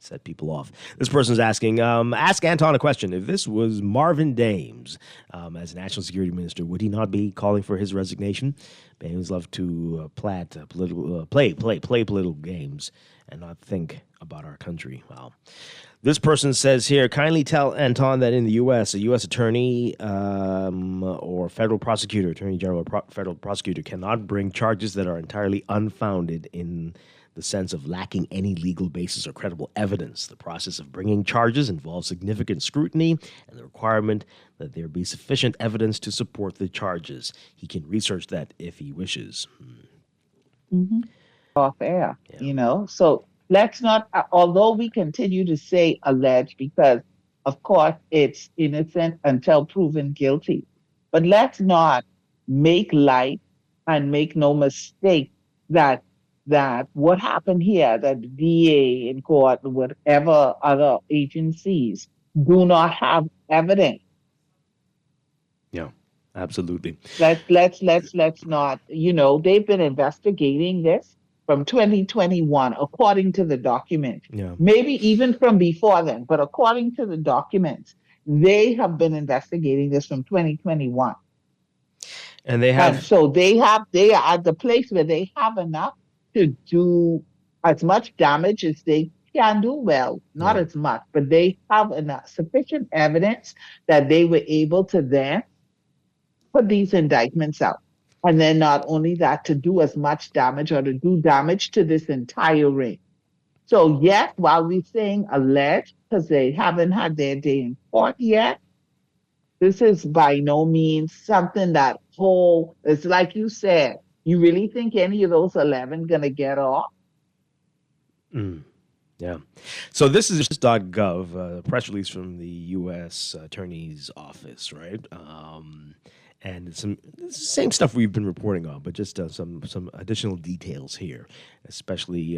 set people off. This person's asking, ask Anton a question. If this was Marvin Dames as National Security Minister, would he not be calling for his resignation? Dames love to play political games and not think about our country. Wow. This person says here, kindly tell Anton that in the U.S., a U.S. attorney or federal prosecutor, attorney general or federal prosecutor cannot bring charges that are entirely unfounded in the sense of lacking any legal basis or credible evidence. The process of bringing charges involves significant scrutiny and the requirement that there be sufficient evidence to support the charges. He can research that if he wishes. Off air, so let's not, although we continue to say alleged because, of course, it's innocent until proven guilty. But let's not make light and make no mistake that what happened here, that the DA in court, whatever other agencies do not have evidence. Yeah, absolutely. Let's not, they've been investigating this from 2021, according to the document. Yeah. Maybe even from before then, but according to the documents, they have been investigating this from 2021. And they have. And so they are at the place where they have enough to do as much damage as they can do. Well, not as much, but they have enough sufficient evidence that they were able to then put these indictments out. And then not only that, to do as much damage or to do damage to this entire ring. So yes, while we're saying alleged, because they haven't had their day in court yet, this is by no means something that it's like you said, you really think any of those 11 going to get off? Yeah. So this is just .gov, a press release from the U.S. Attorney's Office, right? And it's the same stuff we've been reporting on, but just some additional details here, especially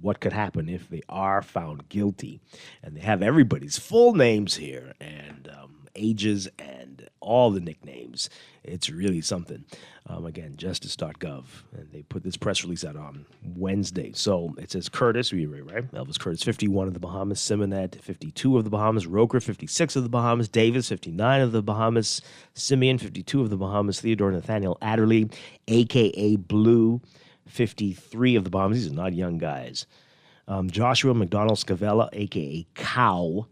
what could happen if they are found guilty. And they have everybody's full names here and ages and all the nicknames. It's really something. Again, justice.gov. And they put this press release out on Wednesday. So it says Curtis, right? Elvis Curtis, 51 of the Bahamas. Simonet, 52 of the Bahamas. Roker, 56 of the Bahamas. Davis, 59 of the Bahamas. Simeon, 52 of the Bahamas. Theodore Nathaniel Adderley, a.k.a. Blue, 53 of the Bahamas. These are not young guys. Joshua McDonald Scavella, a.k.a. Cow,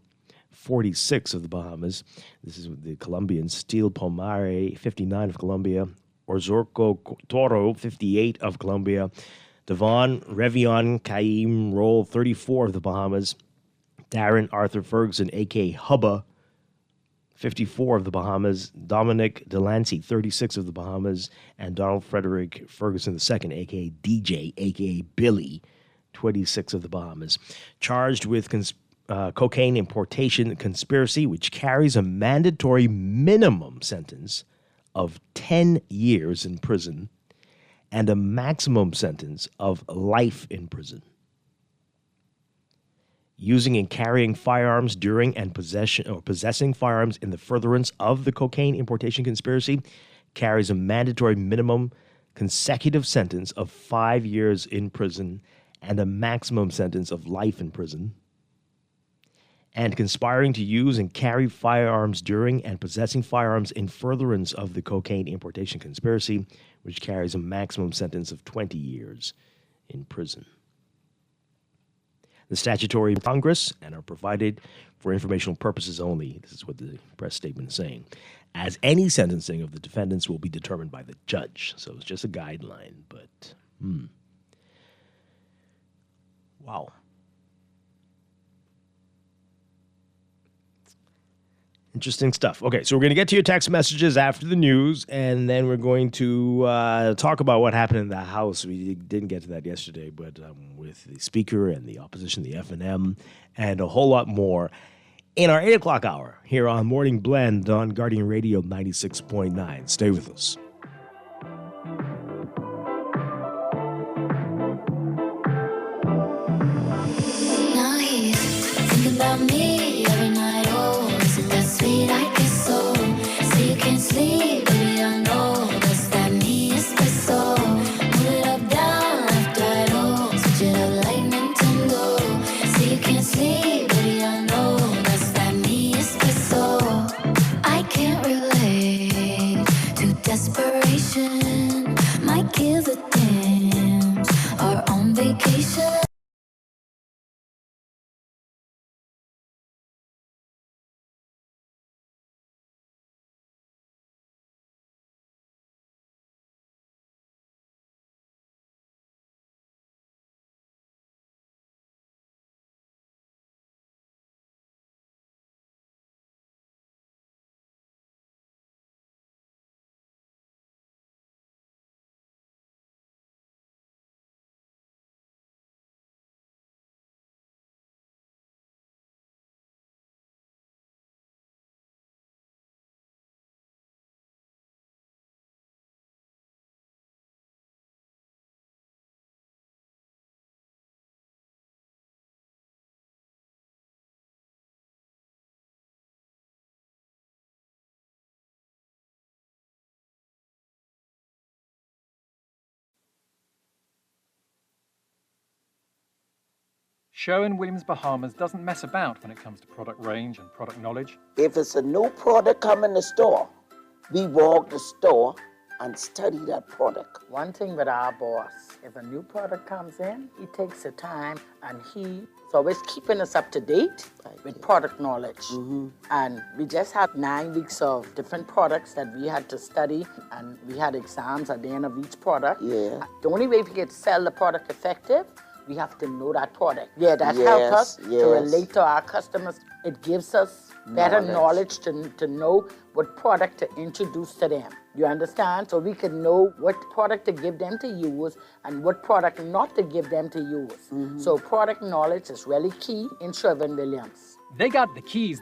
46 of the Bahamas. This is the Colombians. Steel Pomare, 59 of Colombia. Orzorco Toro, 58 of Colombia. Devon Revion Caim Rolle, 34 of the Bahamas. Darren Arthur Ferguson, a.k.a. Hubba, 54 of the Bahamas. Dominic Delancey, 36 of the Bahamas. And Donald Frederick Ferguson II, a.k.a. DJ, a.k.a. Billy, 26 of the Bahamas. Charged with cocaine importation conspiracy, which carries a mandatory minimum sentence of 10 years in prison and a maximum sentence of life in prison. Using and carrying firearms during and possessing firearms in the furtherance of the cocaine importation conspiracy carries a mandatory minimum consecutive sentence of 5 years in prison and a maximum sentence of life in prison. And conspiring to use and carry firearms during and possessing firearms in furtherance of the cocaine importation conspiracy, which carries a maximum sentence of 20 years in prison. The statutory Congress and are provided for informational purposes only. This is what the press statement is saying. As any sentencing of the defendants will be determined by the judge. So it's just a guideline, but wow. Interesting stuff. Okay, so we're going to get to your text messages after the news, and then we're going to talk about what happened in the House. We didn't get to that yesterday, but with the Speaker and the opposition, the FNM, and a whole lot more in our 8 o'clock hour here on Morning Blend on Guardian Radio 96.9. Stay with us. Now he's thinking about me every night. Oh, is it that sweet? I guess so. Say you can't sleep, baby, I know. That's that me espresso. Move it up, down, left, right, oh. Switch it up like Nintendo. Say you can't sleep. furniture. Sherwin-Williams Bahamas doesn't mess about when it comes to product range and product knowledge. If it's a new product come in the store, we walk the store and study that product. One thing with our boss, if a new product comes in, he takes the time and he's always keeping us up to date with product knowledge. And we just had 9 weeks of different products that we had to study, and we had exams at the end of each product. Yeah. The only way we could sell the product effective, we have to know that product. Yeah, that helps us to relate to our customers. It gives us better knowledge to know what product to introduce to them. You understand? So we can know what product to give them to use and what product not to give them to use. So product knowledge is really key in Sherwin-Williams. They got the keys.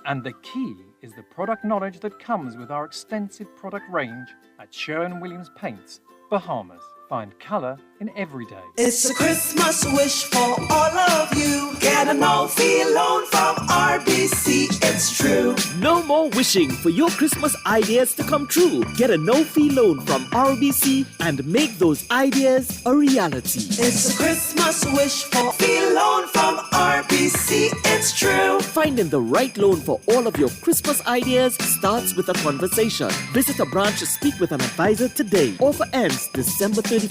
And the key is the product knowledge that comes with our extensive product range at Sherwin-Williams Paints, Bahamas. Find color in every day. It's a Christmas wish for all of you. Get a no-fee loan from RBC, it's true. No more wishing for your Christmas ideas to come true. Get a no-fee loan from RBC and make those ideas a reality. It's a Christmas wish for fee loan from RBC, it's true. Finding the right loan for all of your Christmas ideas starts with a conversation. Visit a branch to speak with an advisor today. Offer ends December 31st.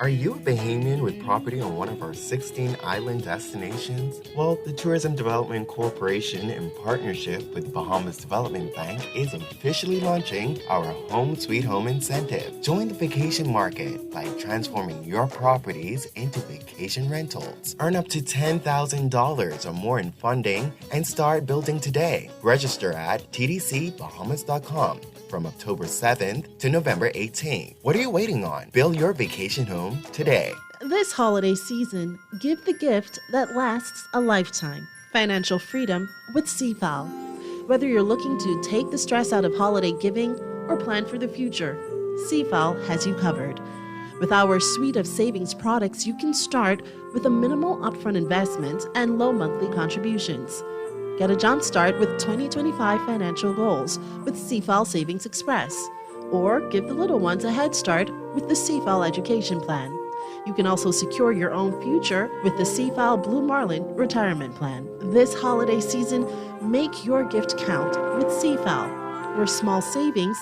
Are you a Bahamian with property on one of our 16 island destinations? Well, the Tourism Development Corporation, in partnership with Bahamas Development Bank, is officially launching our Home Sweet Home incentive. Join the vacation market by transforming your properties into vacation rentals. Earn up to $10,000 or more in funding and start building today. Register at tdcbahamas.com. from October 7th to November 18th. What are you waiting on? Build your vacation home today. This holiday season, give the gift that lasts a lifetime. Financial freedom with CFAL. Whether you're looking to take the stress out of holiday giving or plan for the future, CFAL has you covered. With our suite of savings products, you can start with a minimal upfront investment and low monthly contributions. Get a jump start with 2025 financial goals with CFAL Savings Express, or give the little ones a head start with the CFAL Education Plan. You can also secure your own future with the CFAL Blue Marlin Retirement Plan. This holiday season, make your gift count with CFAL, where small savings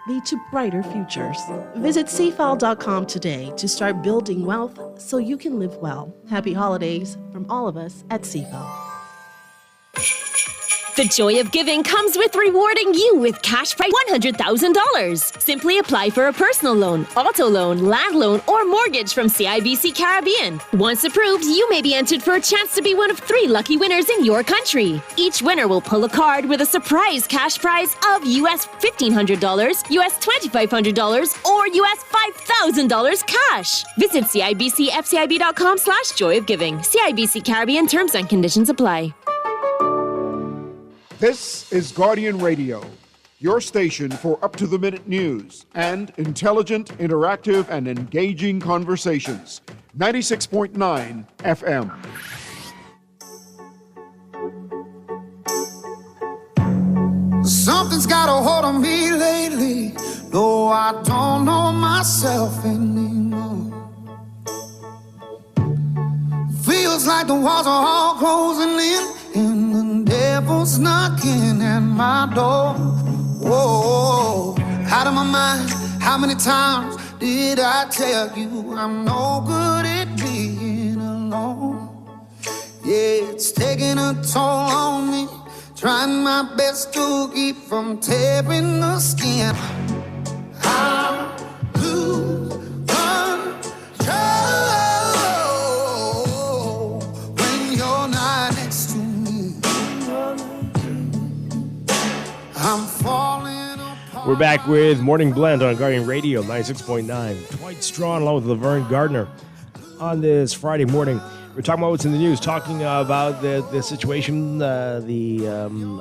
lead to brighter futures. Visit CFAL.com today to start building wealth so you can live well. Happy holidays from all of us at CFAL. The joy of giving comes with rewarding you with cash prize $100,000. Simply apply for a personal loan, auto loan, land loan, or mortgage from CIBC Caribbean. Once approved, you may be entered for a chance to be one of 3 lucky winners in your country. Each winner will pull a card with a surprise cash prize of US $1,500, US $2,500, or US $5,000 cash. Visit CIBCFCIB.com/joyofgiving. CIBC Caribbean terms and conditions apply. This is Guardian Radio, your station for up-to-the-minute news and intelligent, interactive, and engaging conversations. 96.9 FM. Something's got a hold on me lately, though I don't know myself anymore. Feels like the walls are all closing in, and the devil's knocking at my door. Whoa, out of my mind, how many times did I tell you I'm no good at being alone. Yeah, it's taking a toll on me. Trying my best to keep from tearing the skin. I lose control when you're not next to me. I'm falling. We're back with Morning Blend on Guardian Radio 96.9. Dwight Strachan along with Laverne Gardner on this Friday morning. We're talking about what's in the news, talking about the situation, the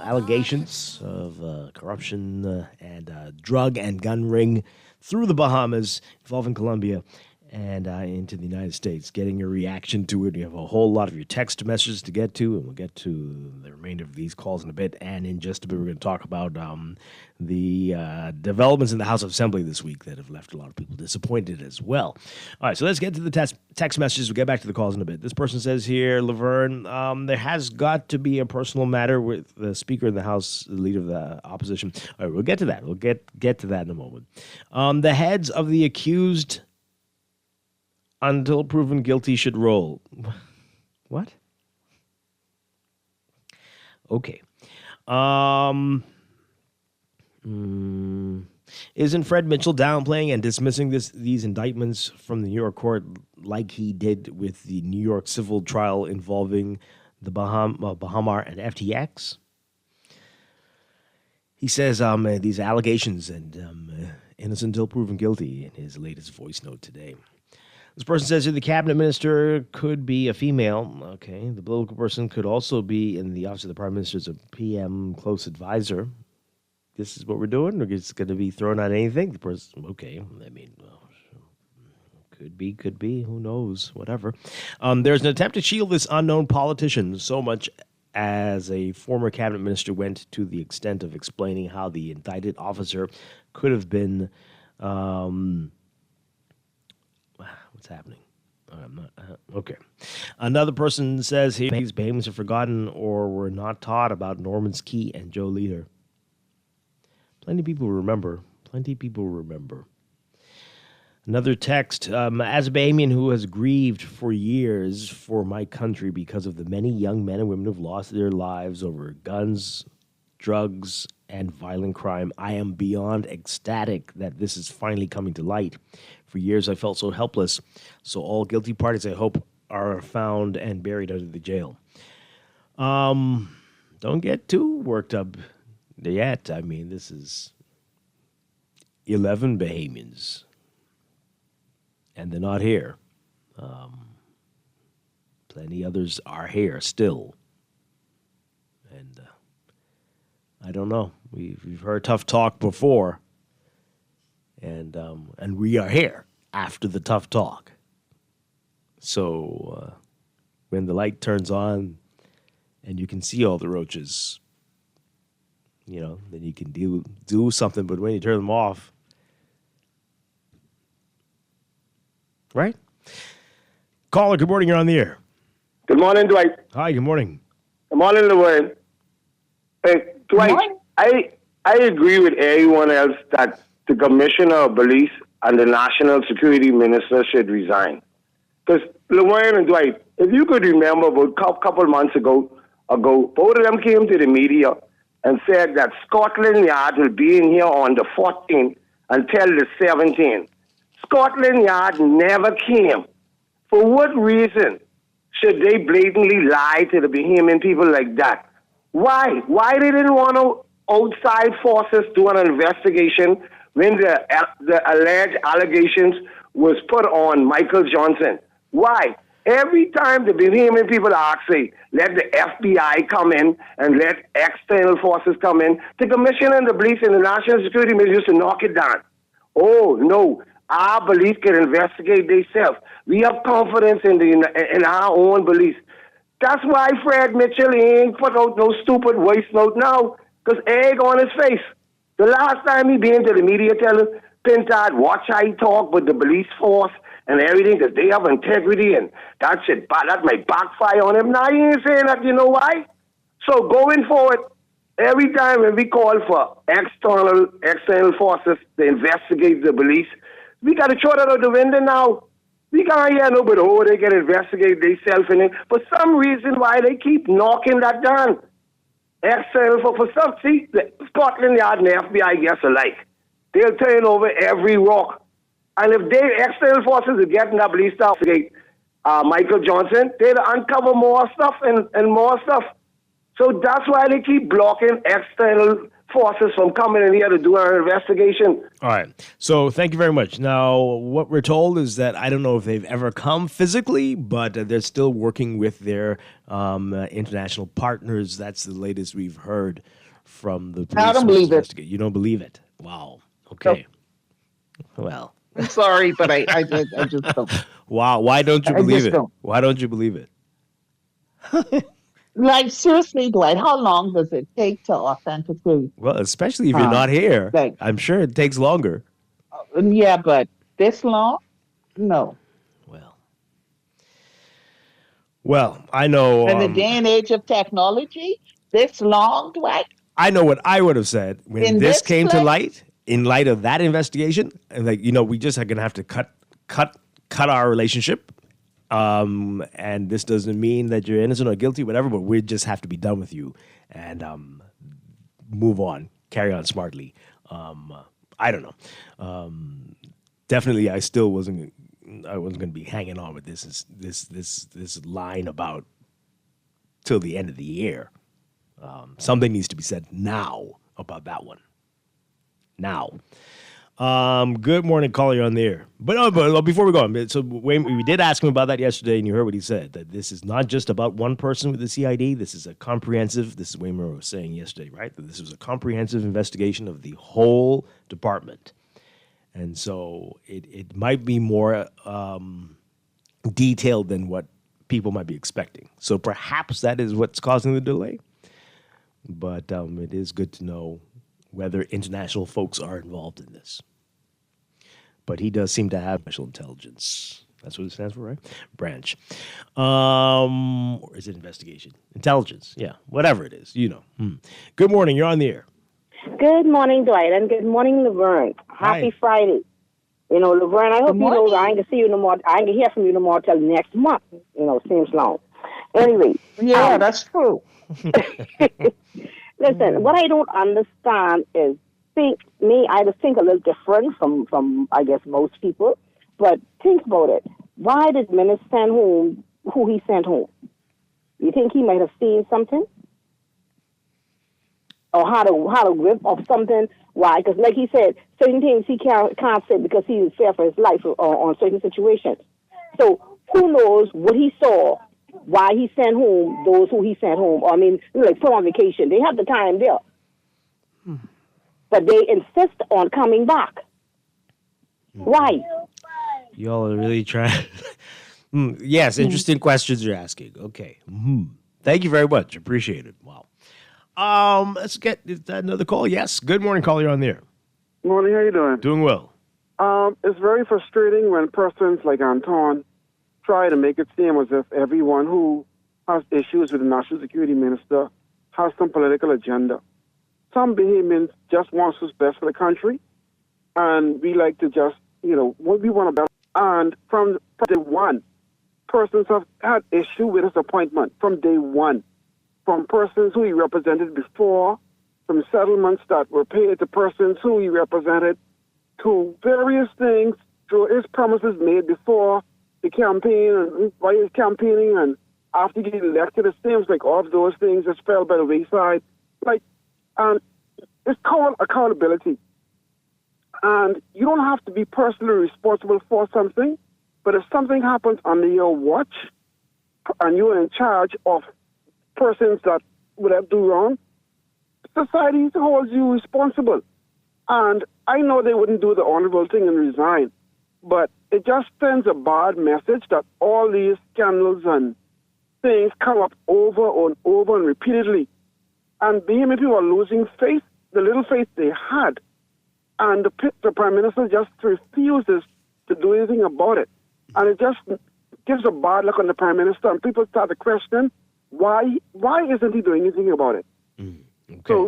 allegations of corruption and drug and gun ring through the Bahamas, involving Colombia, and into the United States. Getting your reaction to it. You have a whole lot of your text messages to get to, and we'll get to the remainder of these calls in a bit. And in just a bit, we're going to talk about the developments in the House of Assembly this week that have left a lot of people disappointed as well. All right, so let's get to the text messages. We'll get back to the calls in a bit. This person says here, Laverne, there has got to be a personal matter with the Speaker of the House, the leader of the opposition. All right, we'll get to that. We'll get to that in a moment. The heads of the accused until proven guilty should roll. What? Okay. Isn't Fred Mitchell downplaying and dismissing these indictments from the New York court like he did with the New York civil trial involving the Bahamas and FTX? He says these allegations and innocent until proven guilty in his latest voice note today. This person says here the cabinet minister could be a female. Okay. The political person could also be in the office of the prime minister as a PM close advisor. This is what we're doing? Or it's going to be thrown out anything? The person, okay. I mean, well, could be. Who knows? Whatever. There's an attempt to shield this unknown politician so much as a former cabinet minister went to the extent of explaining how the indicted officer could have been... What's happening? I'm not okay. Another person says here these Bahamians are forgotten or were not taught about Norman's Key and Joe Leader. Plenty of people remember. Another text. As a Bahamian who has grieved for years for my country because of the many young men and women who've lost their lives over guns, drugs, and violent crime, I am beyond ecstatic that this is finally coming to light. For years, I felt so helpless. So all guilty parties, I hope, are found and buried under the jail. Don't get too worked up yet. I mean, this is 11 Bahamians, and they're not here. Plenty others are here still. And I don't know. We've heard tough talk before. And we are here after the tough talk. So when the light turns on and you can see all the roaches, then you can do something. But when you turn them off, right? Caller, good morning. You're on the air. Good morning, Dwight. Hi, good morning. Good morning, Laverne. Hey, Dwight, I agree with everyone else that the Commissioner of Police and the National Security Minister should resign. Because, Laverne and Dwight, if you could remember about a couple months ago, both of them came to the media and said that Scotland Yard will be in here on the 14th until the 17th. Scotland Yard never came. For what reason should they blatantly lie to the Bahamian people like that? Why? Why they didn't want outside forces do an investigation when the alleged allegations was put on Michael Johnson? Why? Every time the Bahamian people ask, say, let the FBI come in and let external forces come in, the Commissioner and the police and the National Security Minister used to knock it down. Oh, no. Our police can investigate themselves. We have confidence in our own police. That's why Fred Mitchell ain't put out no stupid voice note now, because egg on his face. The last time he been to the media telling Pintard, watch how he talk with the police force and everything, because they have integrity, and that might backfire on him. Now he ain't saying that, you know why? So going forward, every time when we call for external forces to investigate the police, we got to throw that out the window now. We can't hear nobody, they get investigated, they self in it. For some reason, why they keep knocking that down. External for some, see, Scotland Yard and the FBI gets alike. They'll turn over every rock. And if they, external forces are getting up, at least investigate Michael Johnson, they'll uncover more stuff and more stuff. So that's why they keep blocking external forces from coming in here to do our investigation. All right. So thank you very much. Now, what we're told is that I don't know if they've ever come physically, but they're still working with their international partners. That's the latest we've heard from the police. I don't believe it. You don't believe it? Wow. Okay. No. Well. I'm sorry, but I just don't. Wow. Why don't you believe it? Why don't you believe it? Like, seriously, Dwight, how long does it take to authenticate? Well, especially if you're not here. I'm sure it takes longer. Yeah, but this long? No. Well, I know. In the day and age of technology, this long, Dwight? I know what I would have said when this came to light, in light of that investigation. And we just are going to have to cut our relationship. And this doesn't mean that you're innocent or guilty, whatever, but we just have to be done with you and move on, carry on smartly. I don't know. Definitely, I wasn't going to be hanging on with this line about till the end of the year. Something needs to be said now about that one. Now. Good morning, caller. You're on the air. But before we go on, so we did ask him about that yesterday, and you heard what he said, that this is not just about one person with the CID. This is a comprehensive, this is what Munroe was saying yesterday, right? That this was a comprehensive investigation of the whole department. And so it might be more detailed than what people might be expecting. So perhaps that is what's causing the delay. But it is good to know whether international folks are involved in this. But he does seem to have special intelligence. That's what it stands for, right? Branch. Or is it investigation? Intelligence. Yeah, whatever it is, Good morning. You're on the air. Good morning, Dwight, and good morning, Laverne. Happy Friday. Laverne, I hope you know I ain't gonna see you no more. I ain't gonna hear from you no more till next month. Seems long. Anyway. Yeah, that's true. Listen, what I don't understand is, I just think a little different from I guess, most people. But think about it. Why did Minister send home who he sent home? You think he might have seen something? Or how to grip of something? Why? Because like he said, certain things he can't say because he is fear for his life on certain situations. So who knows what he saw, why he sent home those who he sent home. I mean, like put on vacation. They have the time there. But they insist on coming back. Why? Y'all are really trying. Yes, interesting questions you're asking. Okay. Thank you very much. Appreciate it. Wow. Let's get another call. Yes. Good morning, caller. You're on the air. Morning. How you doing? Doing well. It's very frustrating when persons like Anton try to make it seem as if everyone who has issues with the National Security Minister has some political agenda. Some Bahamians just want what's best for the country, and we like to just, we want to better. And from day one, persons have had issue with his appointment from day one. From persons who he represented before, from settlements that were paid to persons who he represented, to various things, to his promises made before the campaign and while he was campaigning and after getting elected. It seems like all of those things just fell by the wayside. It's called accountability. And you don't have to be personally responsible for something, but if something happens under your watch and you're in charge of persons that would have do wrong, society holds you responsible. And I know they wouldn't do the honorable thing and resign, but it just sends a bad message that all these scandals and things come up over and over and repeatedly. And Bahamian people are losing faith, the little faith they had. And the Prime Minister just refuses to do anything about it. And it just gives a bad look on the Prime Minister, and people start to question, why isn't he doing anything about it? Okay. So,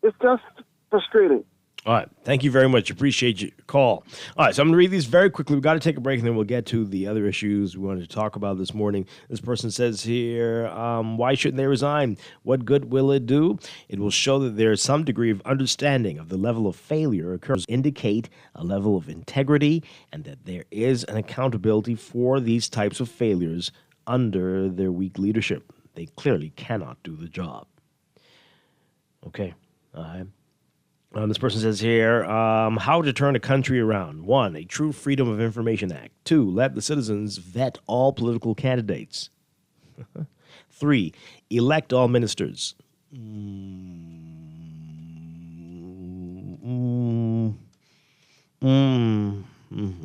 it's just frustrating. All right. Thank you very much. Appreciate your call. All right. So I'm going to read these very quickly. We've got to take a break, and then we'll get to the other issues we wanted to talk about this morning. This person says here, why shouldn't they resign? What good will it do? It will show that there is some degree of understanding of the level of failure occurs, indicate a level of integrity, and that there is an accountability for these types of failures under their weak leadership. They clearly cannot do the job. Okay. This person says here, how to turn a country around. 1, a true Freedom of Information Act. 2, let the citizens vet all political candidates. 3, elect all ministers.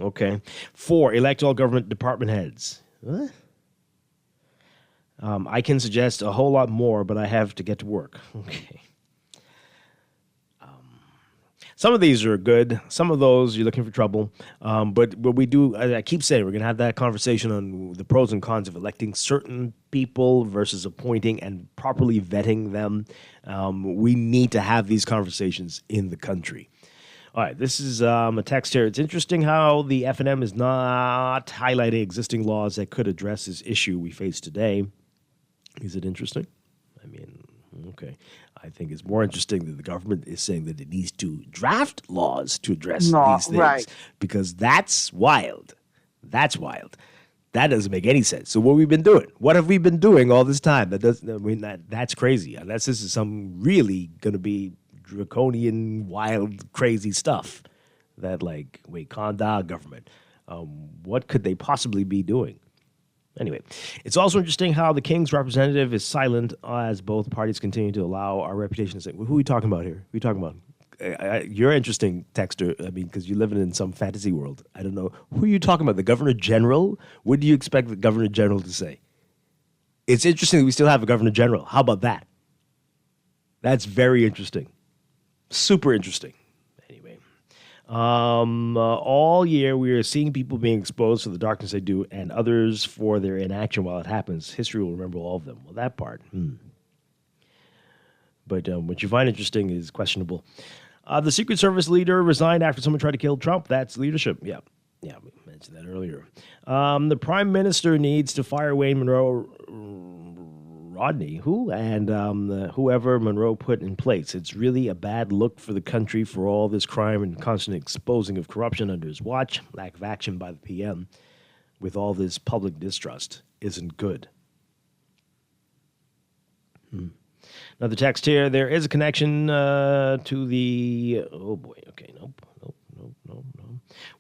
Okay. 4, elect all government department heads. What? I can suggest a whole lot more, but I have to get to work. Okay. Some of these are good. Some of those, you're looking for trouble. But we do, I keep saying, we're going to have that conversation on the pros and cons of electing certain people versus appointing and properly vetting them. We need to have these conversations in the country. All right, this is a text here. It's interesting how the FNM is not highlighting existing laws that could address this issue we face today. Is it interesting? I mean, okay. I think it's more interesting that the government is saying that it needs to draft laws to address these things. Right. Because that's wild. That's wild. That doesn't make any sense. So what we've been doing? What have we been doing all this time? That's crazy. Unless this is some really going to be draconian, wild, crazy stuff that Wakanda government. What could they possibly be doing? Anyway, it's also interesting how the King's representative is silent as both parties continue to allow our reputation to say, who are we talking about here? Who are we talking about? You're interesting, texter. I mean, because you're living in some fantasy world. I don't know. Who are you talking about? The Governor General? What do you expect the Governor General to say? It's interesting that we still have a Governor General. How about that? That's very interesting. Super interesting. All year we are seeing people being exposed to the darkness they do and others for their inaction while it happens. History will remember all of them. Well, that part. But what you find interesting is questionable. The Secret Service leader resigned after someone tried to kill Trump. That's leadership. Yeah, we mentioned that earlier. The Prime Minister needs to fire Wayne Munroe Rodney, whoever Munroe put in place. It's really a bad look for the country for all this crime and constant exposing of corruption under his watch. Lack of action by the PM with all this public distrust isn't good. Another text here. There is a connection to the... Oh, boy. Okay, nope.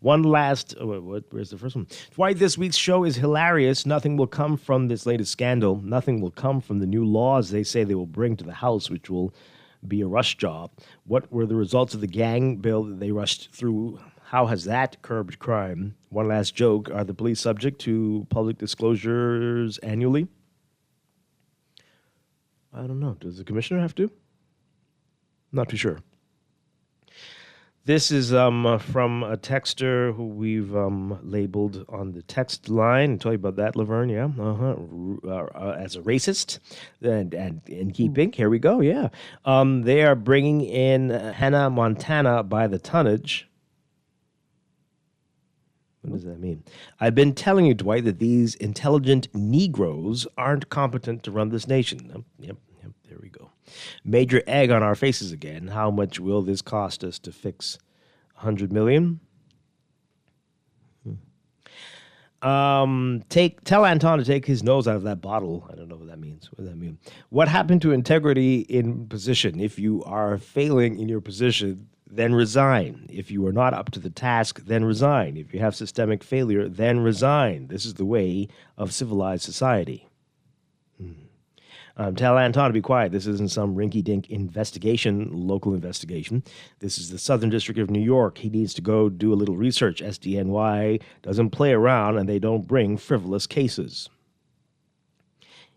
One last... where's the first one? Dwight, this week's show is hilarious. Nothing will come from this latest scandal. Nothing will come from the new laws they say they will bring to the House, which will be a rush job. What were the results of the gang bill that they rushed through? How has that curbed crime? One last joke. Are the police subject to public disclosures annually? I don't know. Does the commissioner have to? Not too sure. This is from a texter who we've labeled on the text line. I'll tell you about that, Laverne, yeah. As a racist and in keeping. Here we go, yeah. They are bringing in Hannah Montana by the tonnage. What does that mean? I've been telling you, Dwight, that these intelligent Negroes aren't competent to run this nation. Yep, there we go. Major egg on our faces again. How much will this cost us to fix? $100 million? Tell Anton to take his nose out of that bottle. I don't know what that means. What does that mean? What happened to integrity in position? If you are failing in your position, then resign. If you are not up to the task, then resign. If you have systemic failure, then resign. This is the way of civilized society. Tell Anton to be quiet. This isn't some rinky-dink local investigation. This is the Southern District of New York. He needs to go do a little research. SDNY doesn't play around, and they don't bring frivolous cases.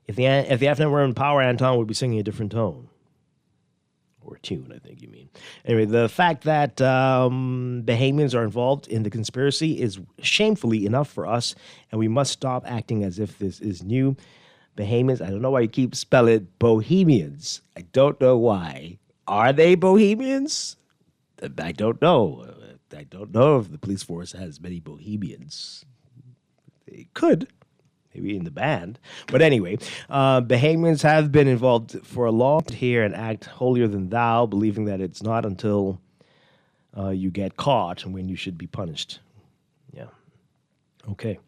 If the FNM were in power, Anton would be singing a different tone. Or tune, I think you mean. Anyway, the fact that Bahamians are involved in the conspiracy is shamefully enough for us, and we must stop acting as if this is new. Bahamians, I don't know why you keep spelling Bohemians. I don't know why. Are they Bohemians? I don't know. I don't know if the police force has many Bohemians. They could. Maybe in the band. But anyway, Bahamians have been involved for a long time here and act holier than thou, believing that it's not until you get caught when you should be punished. Yeah. Okay.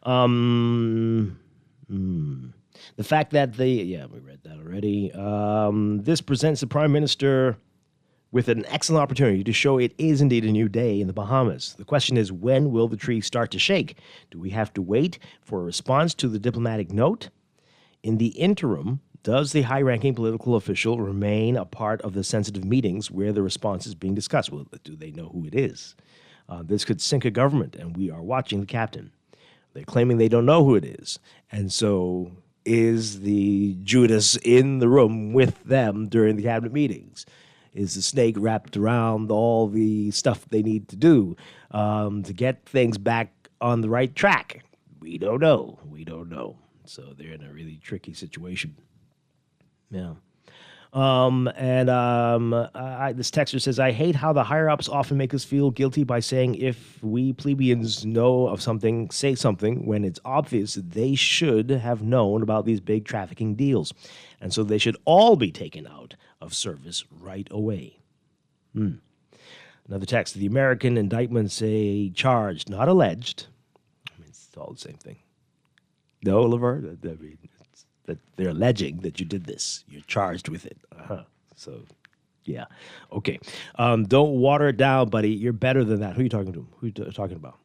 The fact that we read that already. This presents the Prime Minister with an excellent opportunity to show it is indeed a new day in the Bahamas. The question is, when will the tree start to shake? Do we have to wait for a response to the diplomatic note? In the interim, does the high-ranking political official remain a part of the sensitive meetings where the response is being discussed? Well, do they know who it is? This could sink a government, and we are watching the captain. They're claiming they don't know who it is. And so is the Judas in the room with them during the cabinet meetings? Is the snake wrapped around all the stuff they need to do to get things back on the right track? We don't know. So they're in a really tricky situation. Yeah. This texter says, I hate how the higher-ups often make us feel guilty by saying if we plebeians know of something, say something, when it's obvious that they should have known about these big trafficking deals. And so they should all be taken out of service right away. Another text. The American indictments say charged, not alleged. I mean, it's all the same thing. No, Laverne? I mean, it's that they're alleging that you did this. You're charged with it. So, yeah. Okay. Don't water it down, buddy. You're better than that. Who are you talking to? Who are you talking about?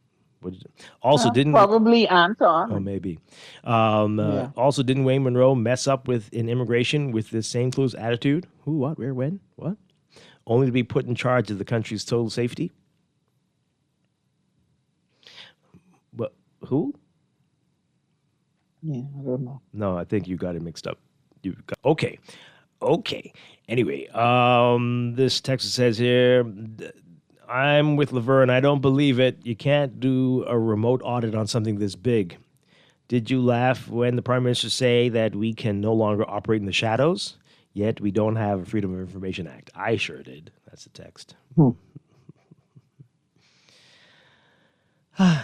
Also, didn't probably Anton? Oh, maybe. Also, didn't Wayne Munroe mess up in immigration with this same close attitude? Who? What? Where? When? What? Only to be put in charge of the country's total safety? But who? Yeah, I don't know. No, I think you got it mixed up. Okay. Anyway, this text says here, I'm with Laverne. I don't believe it. You can't do a remote audit on something this big. Did you laugh when the Prime Minister say that we can no longer operate in the shadows? Yet we don't have a Freedom of Information Act. I sure did. That's the text.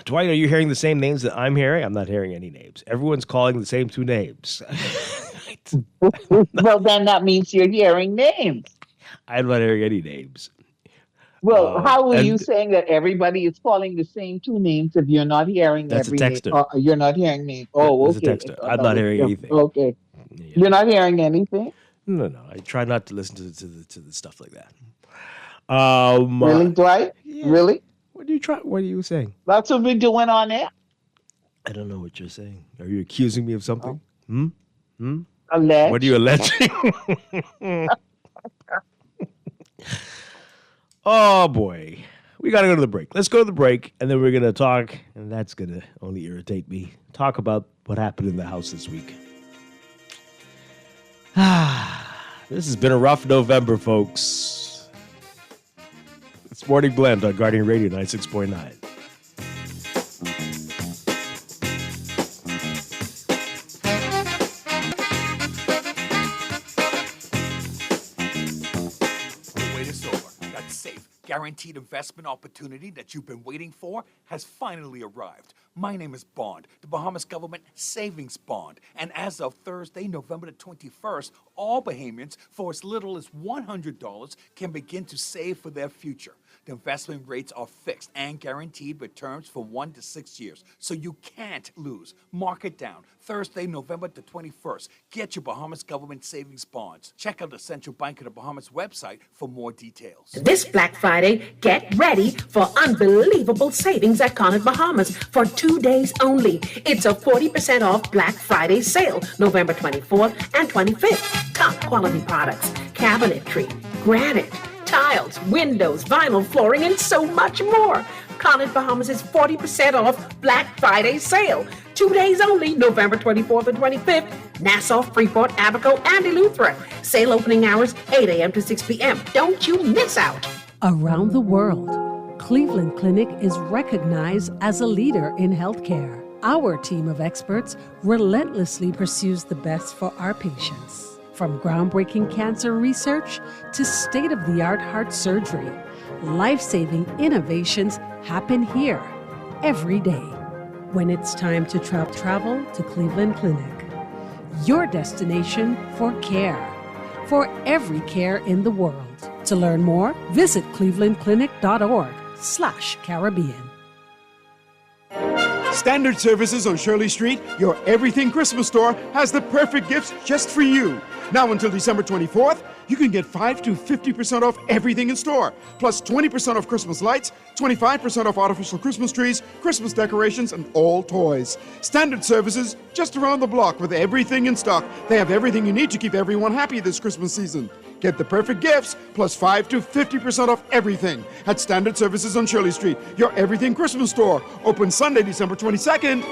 Dwight, are you hearing the same names that I'm hearing? I'm not hearing any names. Everyone's calling the same two names. Well, then that means you're hearing names. I'm not hearing any names. Well, how are you saying that everybody is calling the same two names if you're not hearing that's every a texter. name? You're not hearing me. Oh, that's okay. That's a texter. I'm not hearing anything. Okay. Yeah. You're not hearing anything? No. I try not to listen to the stuff like that. Really, Dwight? Yeah. Really? What are you saying? That's what we're doing on there. I don't know what you're saying. Are you accusing me of something? Alleged. What are you alleging? Oh, boy. We got to go to the break. Let's go to the break, and then we're going to talk, and that's going to only irritate me, talk about what happened in the house this week. This has been a rough November, folks. It's Morning Blend on Guardian Radio 96.9. Guaranteed investment opportunity that you've been waiting for has finally arrived. My name is Bond, the Bahamas Government Savings Bond. And as of Thursday, November the 21st, all Bahamians, for as little as $100, can begin to save for their future. The investment rates are fixed and guaranteed with terms for 1 to 6 years, so you can't lose. Mark it down. Thursday, November the 21st. Get your Bahamas Government Savings Bonds. Check out the Central Bank of the Bahamas website for more details. This Black Friday, get ready for unbelievable savings at Connaught Bahamas for 2 days only. It's a 40% off Black Friday sale, November 24th and 25th. Top quality products, cabinetry, granite, tiles, windows, vinyl flooring, and so much more. Connaught Bahamas is 40% off Black Friday sale. 2 days only, November 24th and 25th. Nassau, Freeport, Abaco, and Eleuthera. Sale opening hours, 8 a.m. to 6 p.m. Don't you miss out. Around the world, Cleveland Clinic is recognized as a leader in healthcare. Our team of experts relentlessly pursues the best for our patients. From groundbreaking cancer research to state-of-the-art heart surgery, Life-saving innovations happen here every day. When it's time to travel to Cleveland Clinic, your destination for care, for every care in the world. To learn more, visit clevelandclinic.org/Caribbean. Standard Services on Shirley Street, your everything Christmas store, has the perfect gifts just for you. Now until December 24th, you can get 5 to 50% off everything in store, plus 20% off Christmas lights, 25% off artificial Christmas trees, Christmas decorations, and all toys. Standard Services, just around the block with everything in stock. They have everything you need to keep everyone happy this Christmas season. Get the perfect gifts, plus 5 to 50% off everything at Standard Services on Shirley Street, your everything Christmas store. Open Sunday, December 22nd.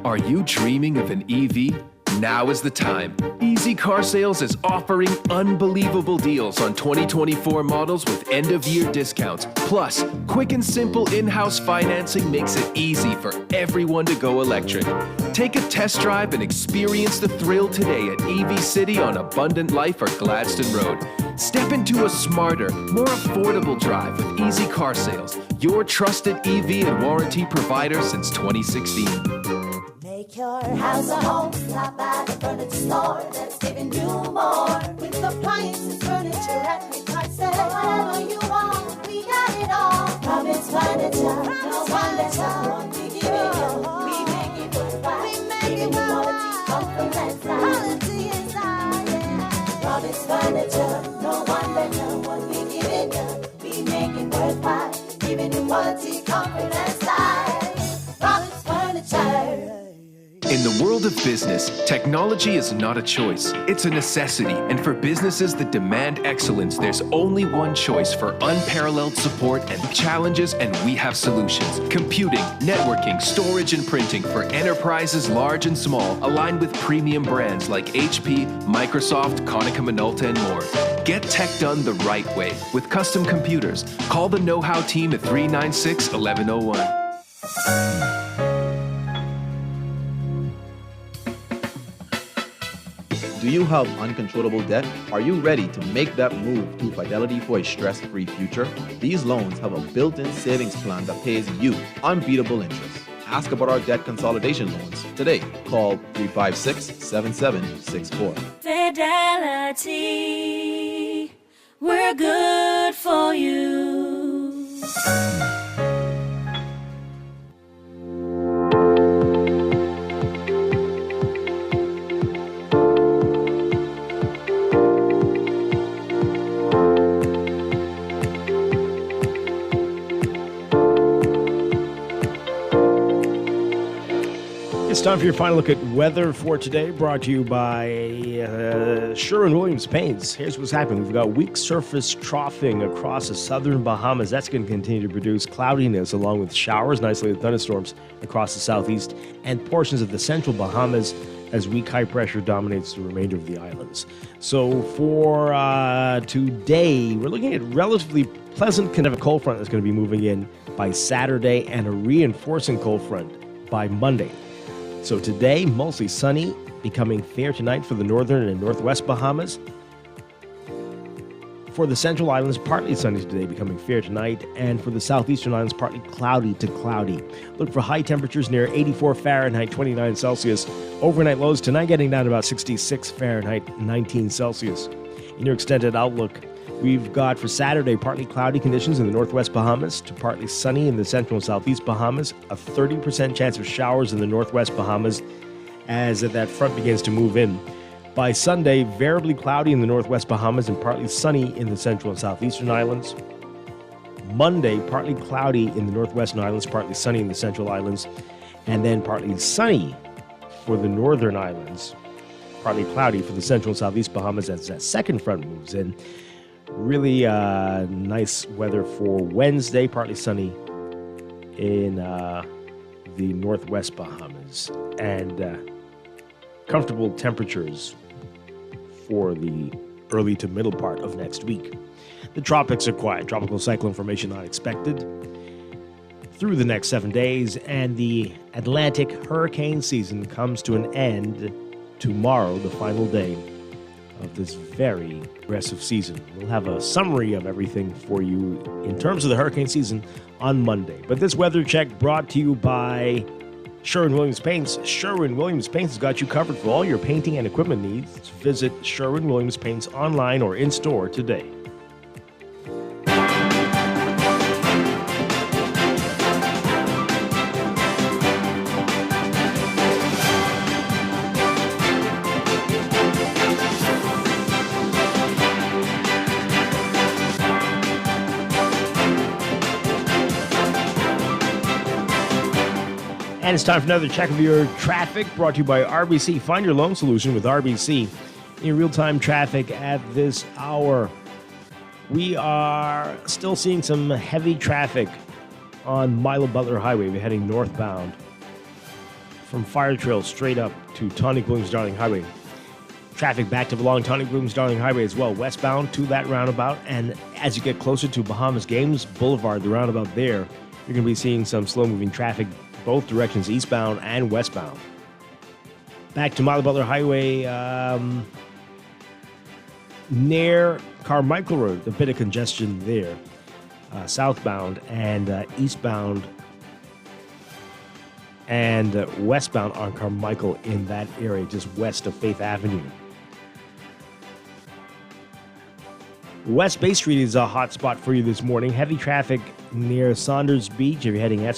Are you dreaming of an EV? Now is the time. Easy Car Sales is offering unbelievable deals on 2024 models with end-of-year discounts. Plus, quick and simple in-house financing makes it easy for everyone to go electric. Take a test drive and experience the thrill today at EV City on Abundant Life or Gladstone Road. Step into a smarter, more affordable drive with Easy Car Sales, your trusted EV and warranty provider since 2016. Make your house a home, stop by the furniture store that's giving you more. With appliances, furniture, and prices. Whatever you want, we got it all. Promise Furniture, no one less one. We give it you, we make it worthwhile. We make it quality, comfort, and style. Quality and style, yeah. Promise Furniture, no one less one. We give it you, we make it worthwhile. Giving you quality, comfort, and style. Promise Furniture. In the world of business, technology is not a choice, it's a necessity. And for businesses that demand excellence, there's only one choice for unparalleled support and challenges, and we have solutions. Computing, networking, storage, and printing for enterprises large and small, aligned with premium brands like HP, Microsoft, Konica Minolta, and more. Get tech done the right way with custom computers. Call the Know-How team at 396-1101. Do you have uncontrollable debt? Are you ready to make that move to Fidelity for a stress-free future? These loans have a built-in savings plan that pays you unbeatable interest. Ask about our debt consolidation loans today. Call 356-7764. Fidelity, we're good for you. It's time for your final look at weather for today, brought to you by Sherwin-Williams Paints. Here's what's happening. We've got weak surface troughing across the southern Bahamas. That's going to continue to produce cloudiness along with showers and isolated thunderstorms across the southeast and portions of the central Bahamas as weak high pressure dominates the remainder of the islands. So for today, we're looking at relatively pleasant kind of a cold front that's going to be moving in by Saturday and a reinforcing cold front by Monday. So today, mostly sunny, becoming fair tonight for the northern and northwest Bahamas. For the central islands, partly sunny today, becoming fair tonight. And for the southeastern islands, partly cloudy to cloudy. Look for high temperatures near 84 Fahrenheit, 29 Celsius. Overnight lows tonight getting down to about 66 Fahrenheit, 19 Celsius. In your extended outlook, we've got for Saturday, partly cloudy conditions in the northwest Bahamas to partly sunny in the central and southeast Bahamas. A 30% chance of showers in the northwest Bahamas as that front begins to move in. By Sunday, variably cloudy in the northwest Bahamas and partly sunny in the central and southeastern islands. Monday, partly cloudy in the northwestern islands, partly sunny in the central islands, and then partly sunny for the northern islands. Partly cloudy for the central and southeast Bahamas as that second front moves in. Really nice weather for Wednesday, partly sunny in the northwest Bahamas, and comfortable temperatures for the early to middle part of next week. The tropics are quiet. Tropical cyclone formation not expected through the next 7 days, and the Atlantic hurricane season comes to an end tomorrow, the final day of this very aggressive season. We'll have a summary of everything for you in terms of the hurricane season on Monday. But this weather check brought to you by Sherwin-Williams Paints. Sherwin-Williams Paints has got you covered for all your painting and equipment needs. Visit Sherwin-Williams Paints online or in-store today. And it's time for another check of your traffic brought to you by RBC. Find your loan solution with RBC. In real-time traffic at this hour, we are still seeing some heavy traffic on Milo Butler Highway. We're heading northbound from Fire Trail straight up to Tonic Blooms Darling Highway. Traffic backed up along Tonic Blooms Darling Highway as well, westbound to that roundabout. And as you get closer to Bahamas Games Boulevard, the roundabout there, you're going to be seeing some slow-moving traffic both directions, eastbound and westbound. Back to Milo Butler Highway, near Carmichael Road, a bit of congestion there, southbound and eastbound and westbound on Carmichael in that area, just west of Faith Avenue. West Bay Street is a hot spot for you this morning. Heavy traffic near Saunders Beach if you're heading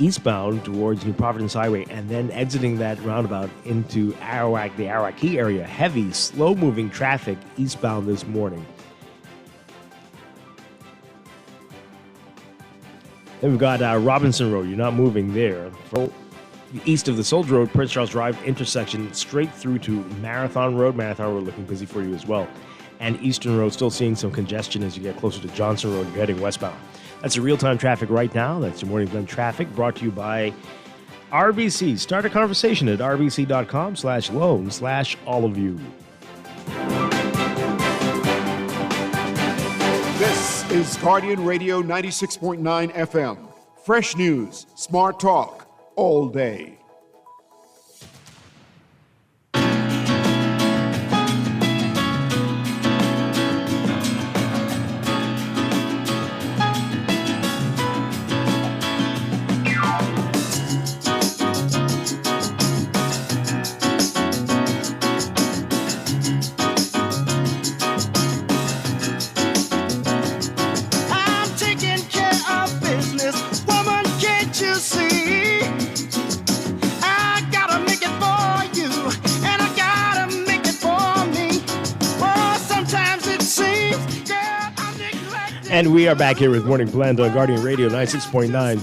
eastbound towards New Providence Highway and then exiting that roundabout into Arawak, the Arawak Key area. Heavy, slow-moving traffic eastbound this morning. Then we've got Robinson Road. You're not moving there. East of the Soldier Road, Prince Charles Drive intersection straight through to Marathon Road. Marathon Road looking busy for you as well. And Eastern Road still seeing some congestion as you get closer to Johnson Road. You're heading westbound. That's your real-time traffic right now. That's your Morning Blend traffic brought to you by RBC. Start a conversation at rbc.com/loan/all of you. This is Guardian Radio 96.9 FM. Fresh news, smart talk, all day. And we are back here with Morning Blend on Guardian Radio 96.9.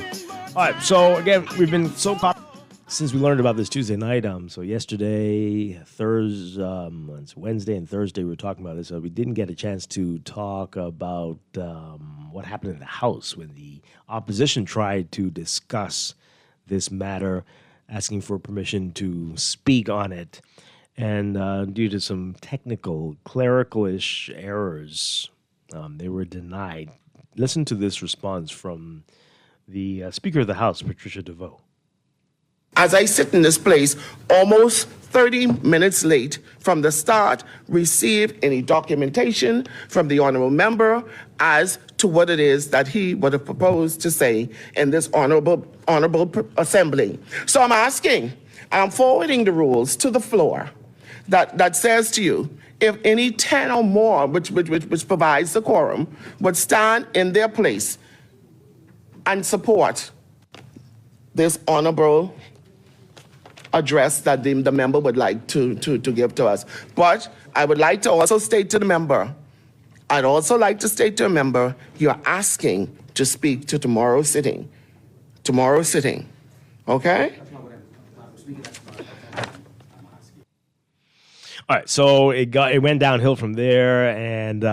All right, so again, we've been so caught since we learned about this Tuesday night. So yesterday, Thursday, it's Wednesday and Thursday, we were talking about this. So we didn't get a chance to talk about what happened in the House when the opposition tried to discuss this matter, asking for permission to speak on it. And due to some technical, clerical-ish errors, they were denied. Listen to this response from the Speaker of the House, Patricia DeVoe. As I sit in this place, almost 30 minutes late from the start, received any documentation from the honorable member as to what it is that he would have proposed to say in this honorable assembly. So I'm asking, I'm forwarding the rules to the floor that says to you, if any 10 or more, which provides the quorum, would stand in their place and support this honorable address that the member would like to give to us. But I would like to also state to the member, I'd also like to state to a member, you're asking to speak to tomorrow's sitting. Tomorrow's sitting, okay? All right, so it went downhill from there, and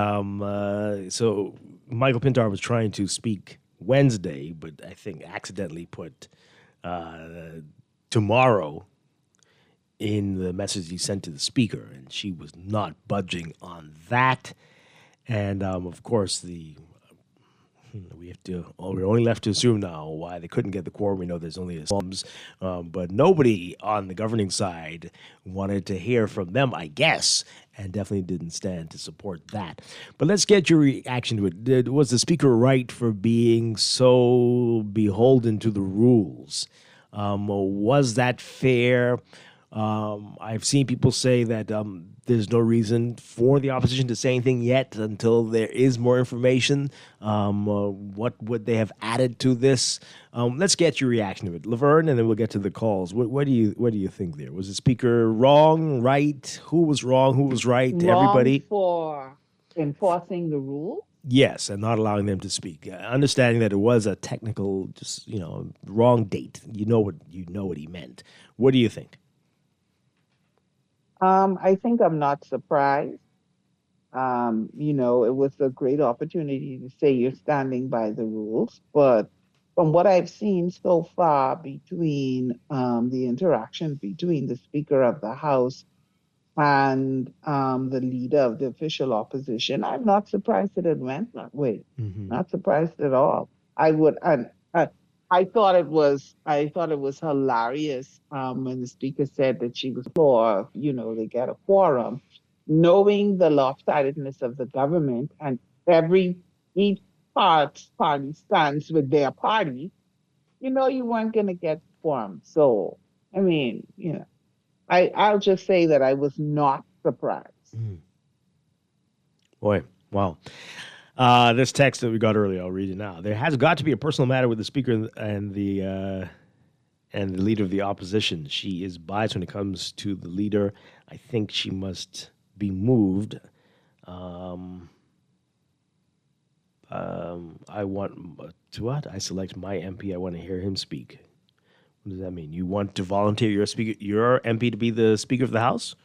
so Michael Pintard was trying to speak Wednesday, but I think accidentally put tomorrow in the message he sent to the speaker, and she was not budging on that. And of course, the We're only left to assume now why they couldn't get the quorum. We know there's only a but nobody on the governing side wanted to hear from them, I guess, and definitely didn't stand to support that. But let's get your reaction to it. Was the speaker right for being so beholden to the rules? Was that fair? I've seen people say that there's no reason for the opposition to say anything yet until there is more information. What would they have added to this? Let's get your reaction to it, Laverne, and then we'll get to the calls. What do you think there? Was the speaker wrong, right? Who was wrong? Who was right? Everybody for enforcing the rule. Yes, and not allowing them to speak. Understanding that it was a technical, wrong date. You know what he meant. What do you think? I think I'm not surprised. It was a great opportunity to say you're standing by the rules. But from what I've seen so far between the interaction between the Speaker of the House and the leader of the official opposition, I'm not surprised that it went that way. Mm-hmm. Not surprised at all. I thought it was hilarious when the speaker said that she was for, they get a quorum, knowing the lopsidedness of the government and each party stands with their party, you weren't going to get quorum. So, I'll just say that I was not surprised. Mm. Boy, wow. This text that we got earlier, I'll read it now. There has got to be a personal matter with the speaker and the leader of the opposition. She is biased when it comes to the leader. I think she must be moved. I want to what? I select my MP. I want to hear him speak. What does that mean? You want to volunteer your MP to be the Speaker of the House?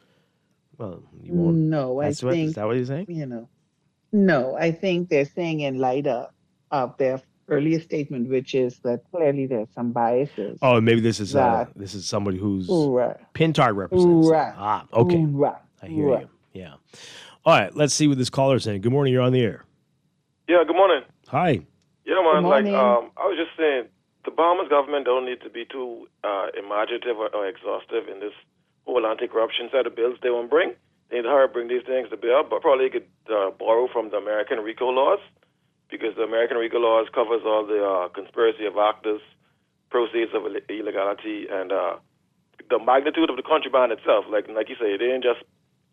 Well, you won't. No, I think. Is that what he's saying? No, I think they're saying in light of their earlier statement, which is that clearly there's some biases. Oh, maybe this is somebody who's Pintard represents. Right. Okay. Right. I hear you. Yeah. All right, let's see what this caller is saying. Good morning, you're on the air. Yeah, good morning. Hi. Yeah, man, Good morning. I was just saying, the Bahamas government don't need to be too imaginative or exhaustive in this whole anti-corruption set of bills they want to bring. They need to hurry bring these things to bear, but probably could borrow from the American RICO laws, because the American RICO laws covers all the conspiracy of actors, proceeds of illegality, and the magnitude of the contraband itself. Like you say, it ain't just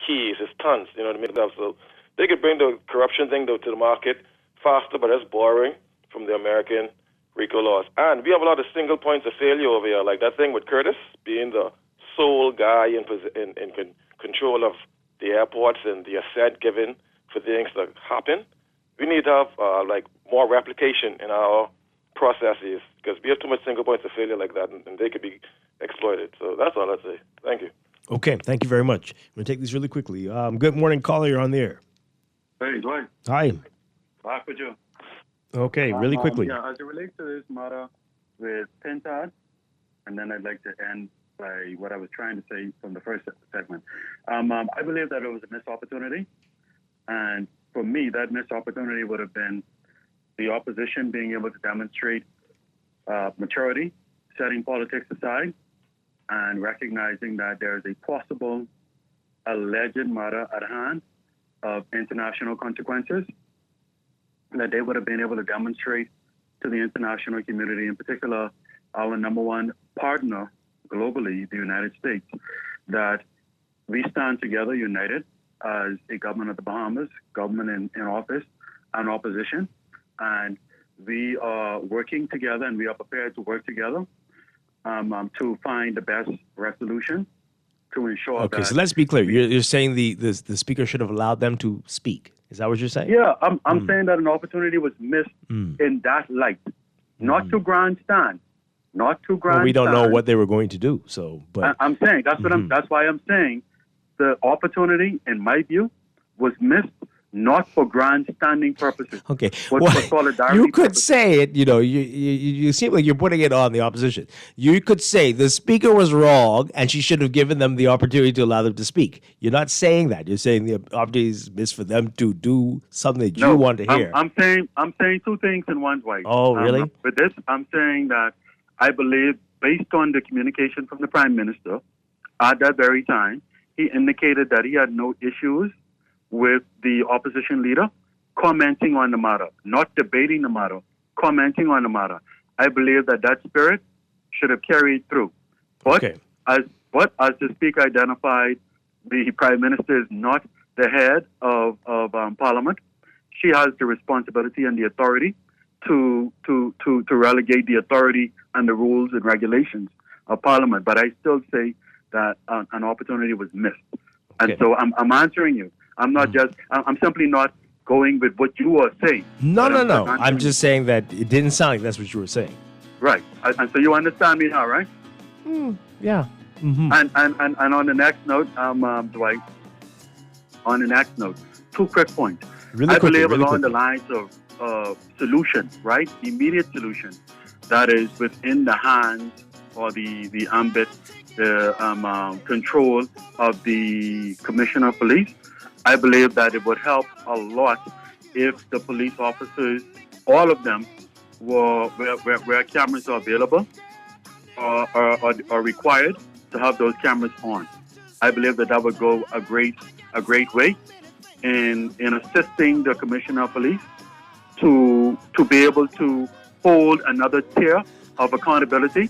keys, it's tons, you know what I mean? So they could bring the corruption thing to the market faster, but that's borrowing from the American RICO laws. And we have a lot of single points of failure over here, like that thing with Curtis being the sole guy in control of the airports and the assent given for things to happen. We need to have more replication in our processes, because we have too much single points of failure like that, and they could be exploited. So that's all I'd say. Thank you. Okay, thank you very much. I'm going to take these really quickly. Good morning, caller. You're on the air. Hey, Dwight. Hi. Back with you. Okay, really quickly. As it relates to this matter with Pintard, and then I'd like to end by what I was trying to say from the first segment. I believe that it was a missed opportunity. And for me, that missed opportunity would have been the opposition being able to demonstrate maturity, setting politics aside, and recognizing that there is a possible alleged matter at hand of international consequences, that they would have been able to demonstrate to the international community, in particular our number one partner globally, the United States, that we stand together united as a government of the Bahamas, government in office and opposition, and we are working together and we are prepared to work together to find the best resolution to ensure that... Okay, so let's be clear. You're saying the speaker should have allowed them to speak. Is that what you're saying? Yeah, I'm saying that an opportunity was missed in that light. Not to grandstand. Not to grandstand. Well, we don't know what they were going to do. So, but I'm saying that's why I'm saying the opportunity, in my view, was missed not for grandstanding purposes. Okay. But Well, for solidarity you could purposes. say it, you seem like you're putting it on the opposition. You could say the speaker was wrong and she should have given them the opportunity to allow them to speak. You're not saying that. You're saying the opportunity is missed for them to do something that you want to hear. I'm saying two things in one, Dwight. Oh, really? With this, I'm saying that I believe, based on the communication from the Prime Minister, at that very time, he indicated that he had no issues with the opposition leader commenting on the matter, not debating the matter, commenting on the matter. I believe that spirit should have carried through. But as the Speaker identified, the Prime Minister is not the head of Parliament. She has the responsibility and the authority to relegate the authority and the rules and regulations of Parliament. But I still say that an opportunity was missed. And so I'm answering you. I'm not I'm simply not going with what you are saying. No. I'm just saying that it didn't sound like that's what you were saying. Right. And so you understand me now, right? Yeah. Mm-hmm. And on the next note, Dwight, on the next note, 2 quick points. I believe along the lines of solution, right? Immediate solution that is within the hands or the ambit, the control of the Commissioner of Police. I believe that it would help a lot if the police officers, all of them, where cameras are available or required to have those cameras on. I believe that would go a great way in assisting the Commissioner of Police to be able to hold another tier of accountability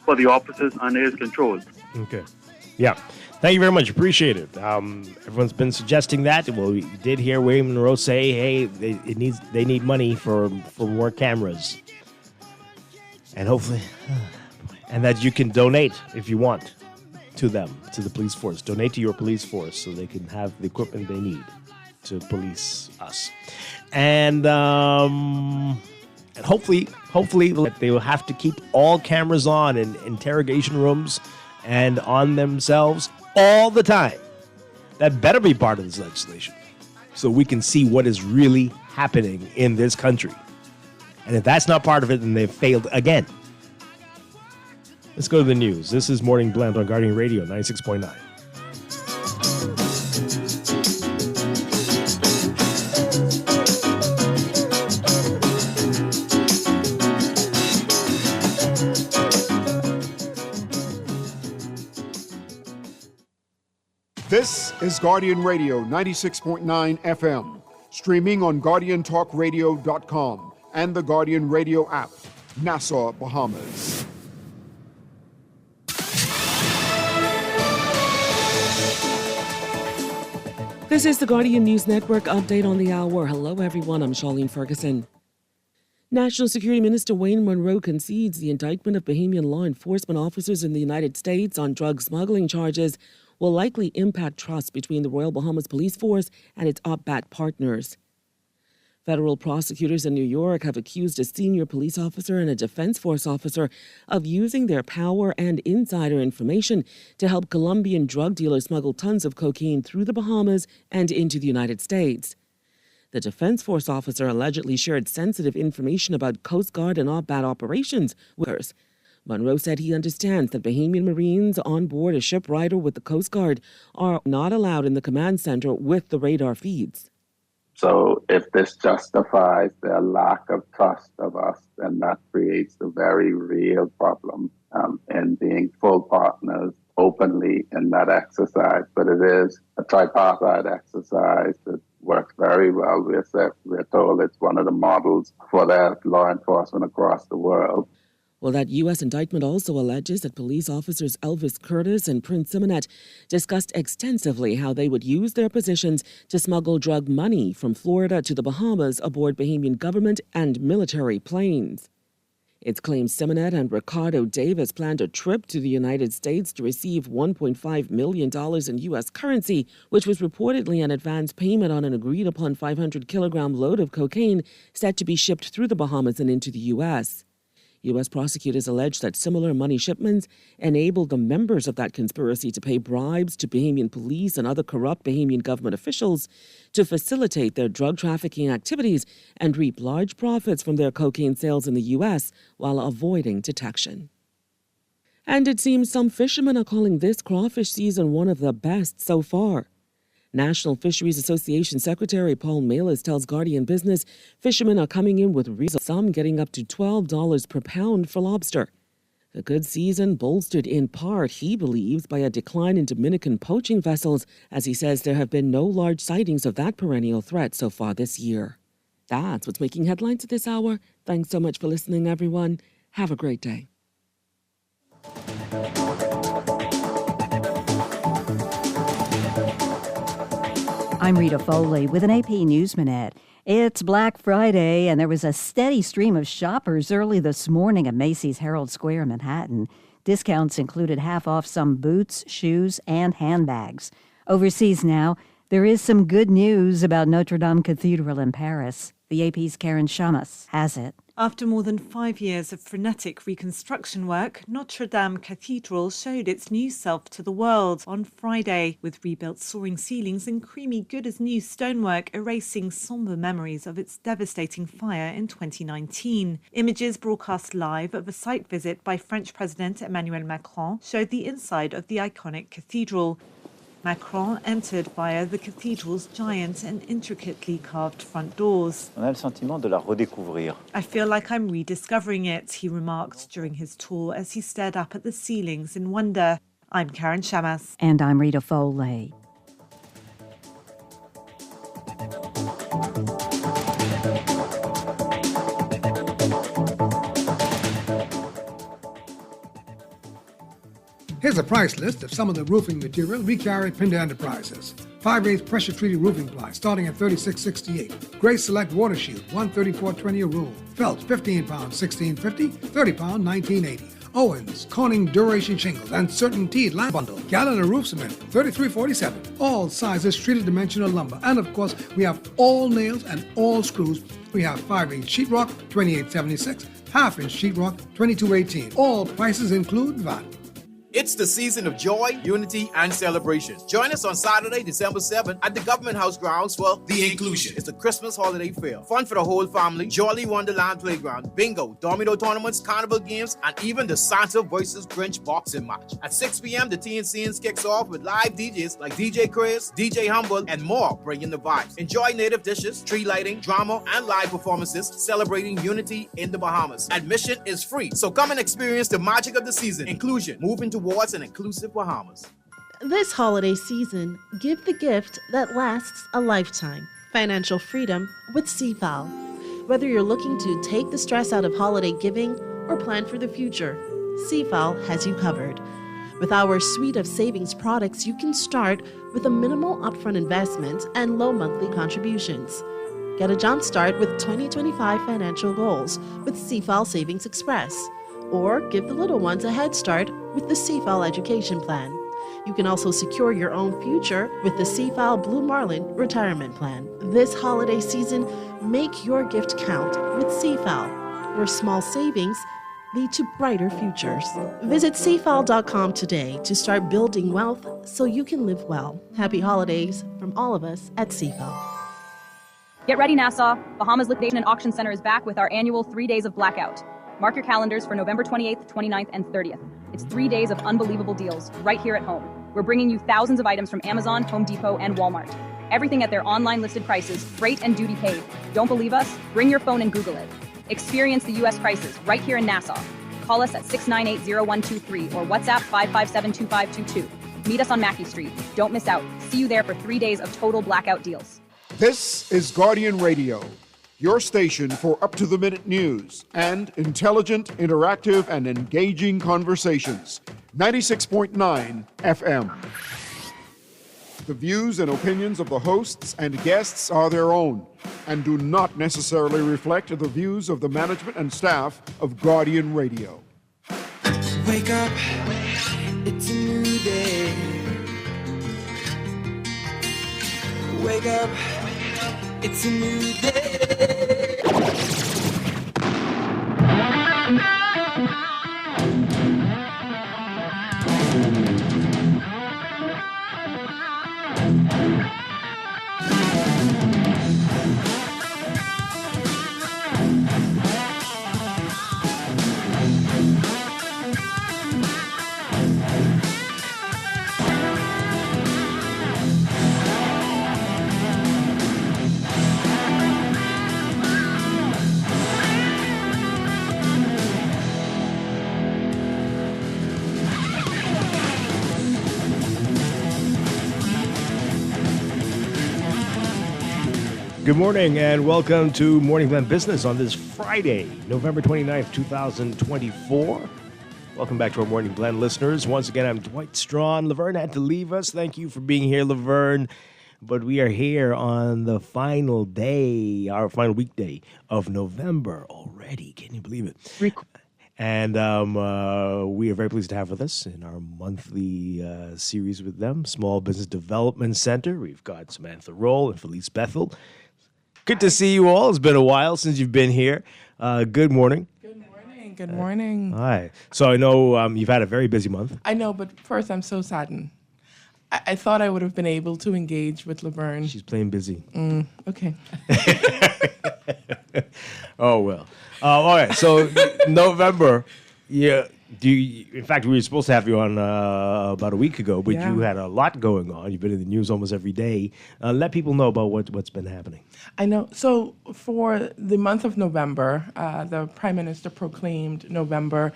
for the officers under his control. Okay. Yeah. Thank you very much. Appreciate it. Everyone's been suggesting that. Well, we did hear William Munroe say, hey, they need money for more cameras. And hopefully, and that you can donate if you want to them, to the police force. Donate to your police force so they can have the equipment they need to police us. And hopefully they will have to keep all cameras on in interrogation rooms and on themselves all the time. That better be part of this legislation so we can see what is really happening in this country. And if that's not part of it, then they've failed again. Let's go to the news. This is Morning Blend on Guardian Radio 96.9. This is Guardian Radio 96.9 FM, streaming on GuardianTalkRadio.com and the Guardian Radio app, Nassau, Bahamas. This is the Guardian News Network update on the hour. Hello, everyone. I'm Charlene Ferguson. National Security Minister Wayne Munroe concedes the indictment of Bahamian law enforcement officers in the United States on drug smuggling charges will likely impact trust between the Royal Bahamas Police Force and its OPBAT partners. Federal prosecutors in New York have accused a senior police officer and a defense force officer of using their power and insider information to help Colombian drug dealers smuggle tons of cocaine through the Bahamas and into the United States. The defense force officer allegedly shared sensitive information about Coast Guard and OPBAT operations with her. Munroe said he understands that Bahamian Marines on board a ship rider with the Coast Guard are not allowed in the command center with the radar feeds. So if this justifies their lack of trust of us, then that creates a very real problem in being full partners openly in that exercise. But it is a tripartite exercise that works very well. We're told it's one of the models for their law enforcement across the world. Well, that U.S. indictment also alleges that police officers Elvis Curtis and Prince Simonet discussed extensively how they would use their positions to smuggle drug money from Florida to the Bahamas aboard Bahamian government and military planes. It claims Simonet and Ricardo Davis planned a trip to the United States to receive $1.5 million in U.S. currency, which was reportedly an advance payment on an agreed-upon 500-kilogram load of cocaine set to be shipped through the Bahamas and into the U.S. U.S. prosecutors allege that similar money shipments enabled the members of that conspiracy to pay bribes to Bahamian police and other corrupt Bahamian government officials to facilitate their drug trafficking activities and reap large profits from their cocaine sales in the U.S. while avoiding detection. And it seems some fishermen are calling this crawfish season one of the best so far. National Fisheries Association Secretary Paul Melas tells Guardian Business fishermen are coming in with results, some getting up to $12 per pound for lobster. The good season bolstered in part, he believes, by a decline in Dominican poaching vessels, as he says there have been no large sightings of that perennial threat so far this year. That's what's making headlines at this hour. Thanks so much for listening, everyone. Have a great day. I'm Rita Foley with an AP News Minute. It's Black Friday, and there was a steady stream of shoppers early this morning at Macy's Herald Square in Manhattan. Discounts included half off some boots, shoes, and handbags. Overseas now, there is some good news about Notre Dame Cathedral in Paris. The AP's Karen Shamas has it. After more than 5 years of frenetic reconstruction work, Notre Dame Cathedral showed its new self to the world on Friday, with rebuilt soaring ceilings and creamy good-as-new stonework erasing somber memories of its devastating fire in 2019. Images broadcast live of a site visit by French President Emmanuel Macron showed the inside of the iconic cathedral. Macron entered via the cathedral's giant and intricately carved front doors. On a le sentiment de la redécouvrir. I feel like I'm rediscovering it, he remarked during his tour as he stared up at the ceilings in wonder. I'm Karen Shamas. And I'm Rita Foley. Here's a price list of some of the roofing material we carry at Pintard Enterprises. 5/8 pressure-treated roofing ply starting at $36.68. Gray Select Water Shield, $134.20 a roll. Felt, 15 pounds, $16.50. 30 pound, $19.80. Owens, Corning Duration Shingles, and Certainty Lamp Bundle. Gallon of roof cement, $33.47. All sizes treated dimensional lumber. And of course, we have all nails and all screws. We have 5/8 sheetrock, $28.76. Half-inch sheetrock, $22.18. All prices include VAT. It's the season of joy, unity, and celebration. Join us on Saturday, December 7th at the Government House grounds for The Inclusion. It's a Christmas holiday fair. Fun for the whole family, Jolly Wonderland Playground, bingo, domino tournaments, carnival games, and even the Santa vs. Grinch boxing match. At 6 p.m., the Teen Scenes kicks off with live DJs like DJ Chris, DJ Humble, and more bringing the vibes. Enjoy native dishes, tree lighting, drama, and live performances celebrating unity in the Bahamas. Admission is free, so come and experience the magic of the season. Inclusion, moving towards an inclusive Bahamas. This holiday season, give the gift that lasts a lifetime. Financial freedom with CFAL. Whether you're looking to take the stress out of holiday giving or plan for the future, CFAL has you covered. With our suite of savings products, you can start with a minimal upfront investment and low monthly contributions. Get a jump start with 2025 financial goals with CFAL Savings Express. Or give the little ones a head start with the CFAL Education Plan. You can also secure your own future with the CFAL Blue Marlin Retirement Plan. This holiday season, make your gift count with CFAL, where small savings lead to brighter futures. Visit CFAL.com today to start building wealth so you can live well. Happy holidays from all of us at CFAL. Get ready, Nassau. Bahamas Liquidation and Auction Center is back with our annual 3 days of blackout. Mark your calendars for November 28th, 29th, and 30th. It's 3 days of unbelievable deals right here at home. We're bringing you thousands of items from Amazon, Home Depot, and Walmart. Everything at their online listed prices, freight and duty paid. Don't believe us? Bring your phone and Google it. Experience the U.S. prices right here in Nassau. Call us at 698-0123 or WhatsApp 557-2522. Meet us on Mackey Street. Don't miss out. See you there for 3 days of total blackout deals. This is Guardian Radio, your station for up-to-the-minute news and intelligent, interactive, and engaging conversations. 96.9 FM. The views and opinions of the hosts and guests are their own and do not necessarily reflect the views of the management and staff of Guardian Radio. Wake up, it's a new day. Wake up, it's a new day. Good morning and welcome to Morning Blend Business on this Friday, November 29th, 2024. Welcome back to our Morning Blend listeners. Once again, I'm Dwight Strachan. Laverne had to leave us. Thank you for being here, Laverne. But we are here on the final day, our final weekday of November already. Can you believe it? And we are very pleased to have with us in our monthly series with them, Small Business Development Center. We've got Samantha Rolle and Phyllice Bethel. Good to see you all. It's been a while since you've been here. Good morning. Good morning. Hi. So I know you've had a very busy month. I know, but first I'm so saddened. I thought I would have been able to engage with Laverne. She's playing busy. Okay. Oh, well. All right. So November, yeah. In fact, we were supposed to have you on about a week ago, but you had a lot going on. You've been in the news almost every day. Let people know about what's been happening. I know. So for the month of November, the Prime Minister proclaimed November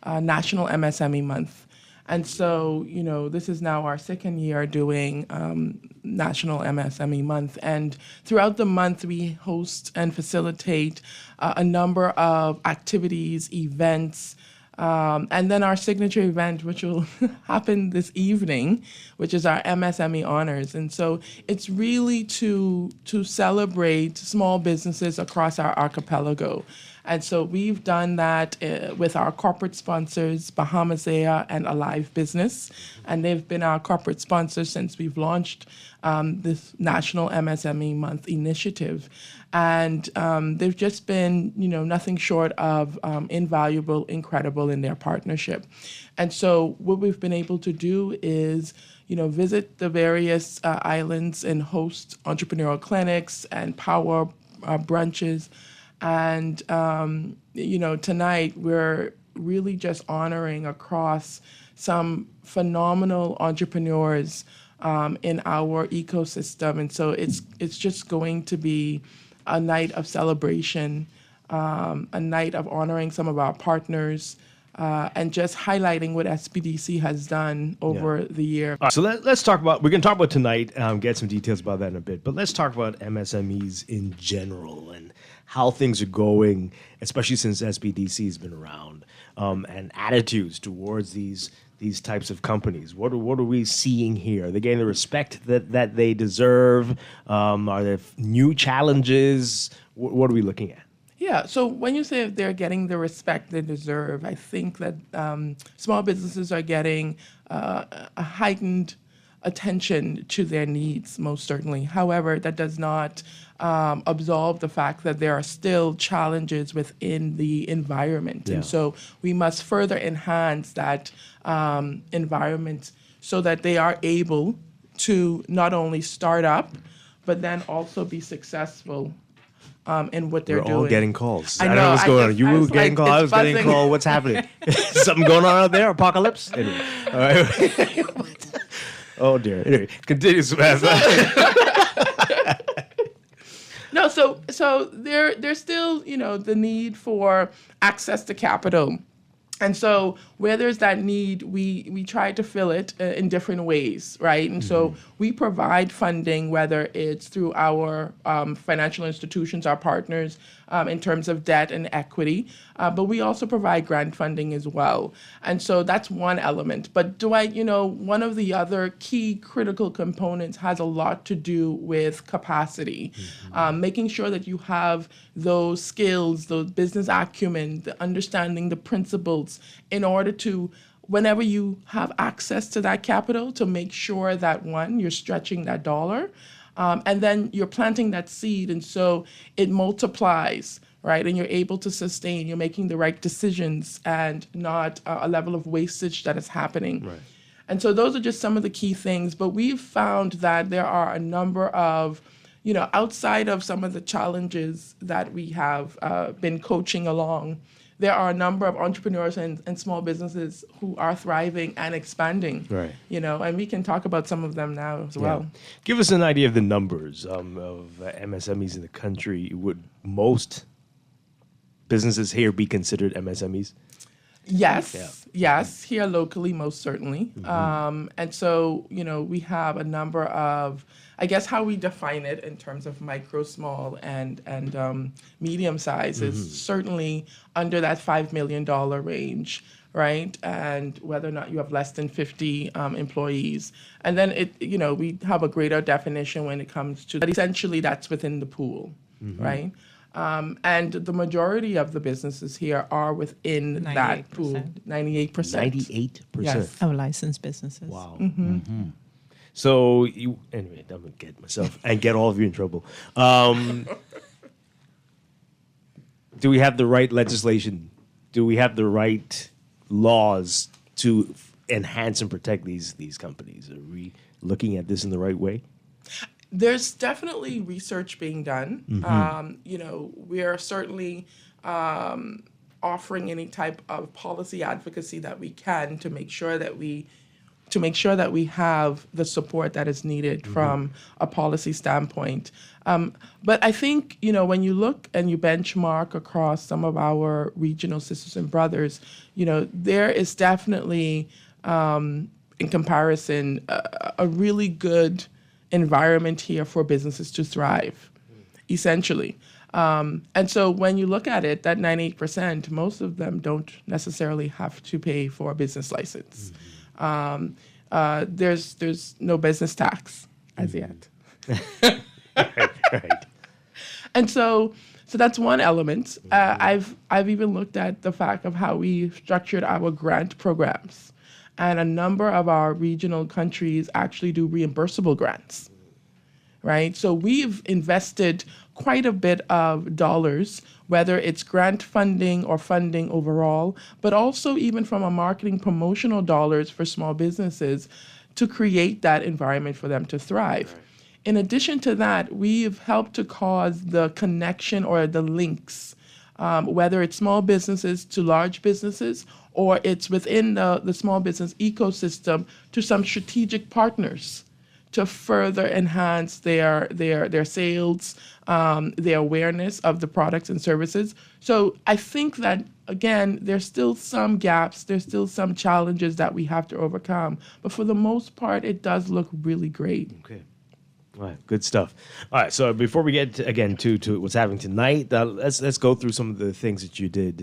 National MSME Month. And so, this is now our second year doing National MSME Month. And throughout the month, we host and facilitate a number of activities, events, and then our signature event, which will happen this evening, which is our MSME Honors. And so it's really to celebrate small businesses across our archipelago. And so we've done that with our corporate sponsors, Bahamas and Alive Business. And they've been our corporate sponsors since we've launched this National MSME Month initiative. And they've just been, nothing short of invaluable, incredible in their partnership. And so what we've been able to do is, visit the various islands and host entrepreneurial clinics and power brunches. And, tonight we're really just honoring across some phenomenal entrepreneurs in our ecosystem. And so it's just going to be a night of celebration, a night of honoring some of our partners, and just highlighting what SBDC has done over the year. So let's talk about, we're going to talk about tonight, get some details about that in a bit, but let's talk about MSMEs in general and how things are going, especially since SBDC has been around, and attitudes towards these types of companies. What are we seeing here? Are they getting the respect that they deserve? Are there new challenges? What are we looking at? Yeah, so when you say they're getting the respect they deserve, I think that small businesses are getting a heightened attention to their needs, most certainly. However, that does not absolve the fact that there are still challenges within the environment. Yeah. And so we must further enhance that environment so that they are able to not only start up, but then also be successful in what they're doing. We're all getting calls. I don't know what's going on. You were getting called. I was getting buzzing. called. What's happening? Something going on out there? Apocalypse? Anyway. All right. Oh, dear. Anyway, continue, Samantha. No, so there's still, the need for access to capital. And so where there's that need, we try to fill it in different ways, right? And so we provide funding, whether it's through our financial institutions, our partners, in terms of debt and equity, but we also provide grant funding as well. And so that's one element. But Dwight, one of the other key critical components has a lot to do with capacity, making sure that you have those skills, those business acumen, the understanding the principles in order to, whenever you have access to that capital, to make sure that, one, you're stretching that dollar, and then you're planting that seed, and so it multiplies, right? And you're able to sustain, you're making the right decisions and not a level of wastage that is happening. Right. And so those are just some of the key things. But we've found that there are a number of, outside of some of the challenges that we have been coaching along, there are a number of entrepreneurs and small businesses who are thriving and expanding. Right. And we can talk about some of them now as well. Give us an idea of the numbers of MSMEs in the country. Would most businesses here be considered MSMEs? Yes, here locally, most certainly. And so, we have a number of, I guess how we define it in terms of micro, small, and medium size is certainly under that $5 million range, right? And whether or not you have less than 50 employees. And then we have a greater definition when it comes to, but essentially that's within the pool, right? And the majority of the businesses here are within that pool. 98%. 98%. Yes. Of licensed businesses. Wow. So anyway, I'm gonna get myself and get all of you in trouble. Do we have the right legislation? Do we have the right laws to enhance and protect these companies? Are we looking at this in the right way? There's definitely research being done. We are certainly offering any type of policy advocacy that we can to make sure that we have the support that is needed from a policy standpoint. But I think, when you look and you benchmark across some of our regional sisters and brothers, there is definitely, in comparison, a really good environment here for businesses to thrive, essentially. And so when you look at it, that 98%, most of them don't necessarily have to pay for a business license. There's no business tax as yet. Right. And so that's one element. I've even looked at the fact of how we structured our grant programs. And a number of our regional countries actually do reimbursable grants, right? So we've invested quite a bit of dollars, whether it's grant funding or funding overall, but also even from a marketing promotional dollars for small businesses to create that environment for them to thrive. Right. In addition to that, we've helped to cause the connection or the links, whether it's small businesses to large businesses, or it's within the small business ecosystem to some strategic partners to further enhance their sales, their awareness of the products and services. So I think that, again, there's still some gaps, there's still some challenges that we have to overcome. But for the most part, it does look really great. Okay. All right, good stuff. All right, so before we get to what's happening tonight, let's go through some of the things that you did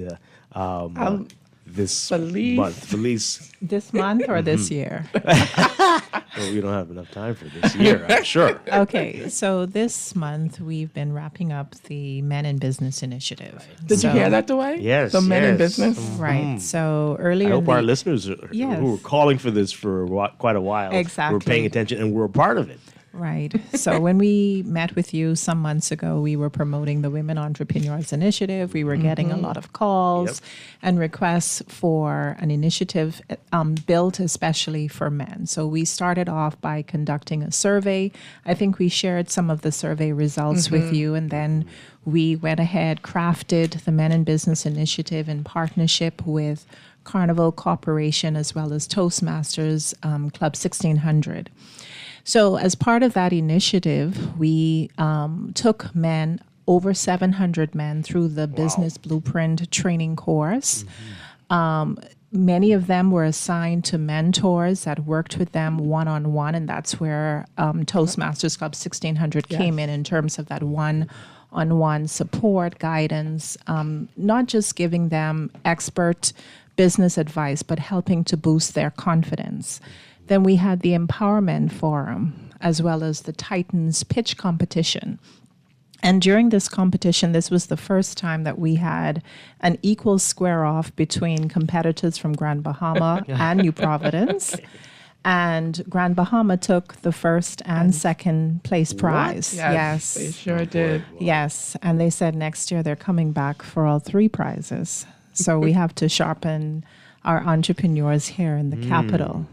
this month. Phyllice. This month or this year? Well, we don't have enough time for this year, I'm sure. Okay, so this month we've been wrapping up the Men in Business initiative. Did you hear that, Dwight? Yes. The Men in Business? Right. So earlier, I hope our listeners who were calling for this for quite a while were paying attention and were a part of it. Right. So when we met with you some months ago, we were promoting the Women Entrepreneurs Initiative. We were getting a lot of calls and requests for an initiative built especially for men. So we started off by conducting a survey. I think we shared some of the survey results with you, and then we went ahead, crafted the Men in Business Initiative in partnership with Carnival Corporation as well as Toastmasters Club 1600. So as part of that initiative, we took men, over 700 men, through the Business Blueprint training course. Many of them were assigned to mentors that worked with them one-on-one, and that's where Toastmasters Club 1600 came in terms of that one-on-one support, guidance, not just giving them expert business advice, but helping to boost their confidence. Then we had the Empowerment Forum, as well as the Titans Pitch Competition. And during this competition, this was the first time that we had an equal square-off between competitors from Grand Bahama and New Providence. And Grand Bahama took the first and second place prize. Yes, they sure did. Yes, and they said next year they're coming back for all three prizes. So we have to sharpen our entrepreneurs here in the capital.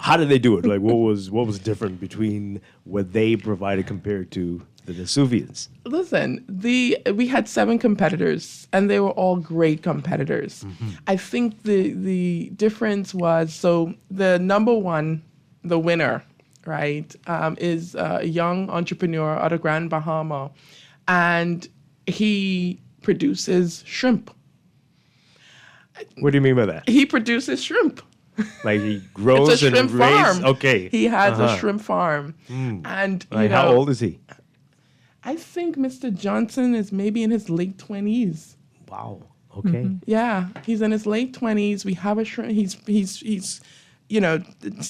How did they do it? Like, what was different between what they provided compared to the Vesuvians? Listen, we had 7 competitors, and they were all great competitors. I think the difference was, so the number one, the winner, right, is a young entrepreneur out of Grand Bahama, and he produces shrimp. What do you mean by that? He produces shrimp. Like he grows it's a shrimp and raises. farm. Okay, he has a shrimp farm, and like, how old is he? I think Mr. Johnson is maybe in his late 20s. Wow. Okay. Yeah, he's in his late 20s. We have a shrimp. He's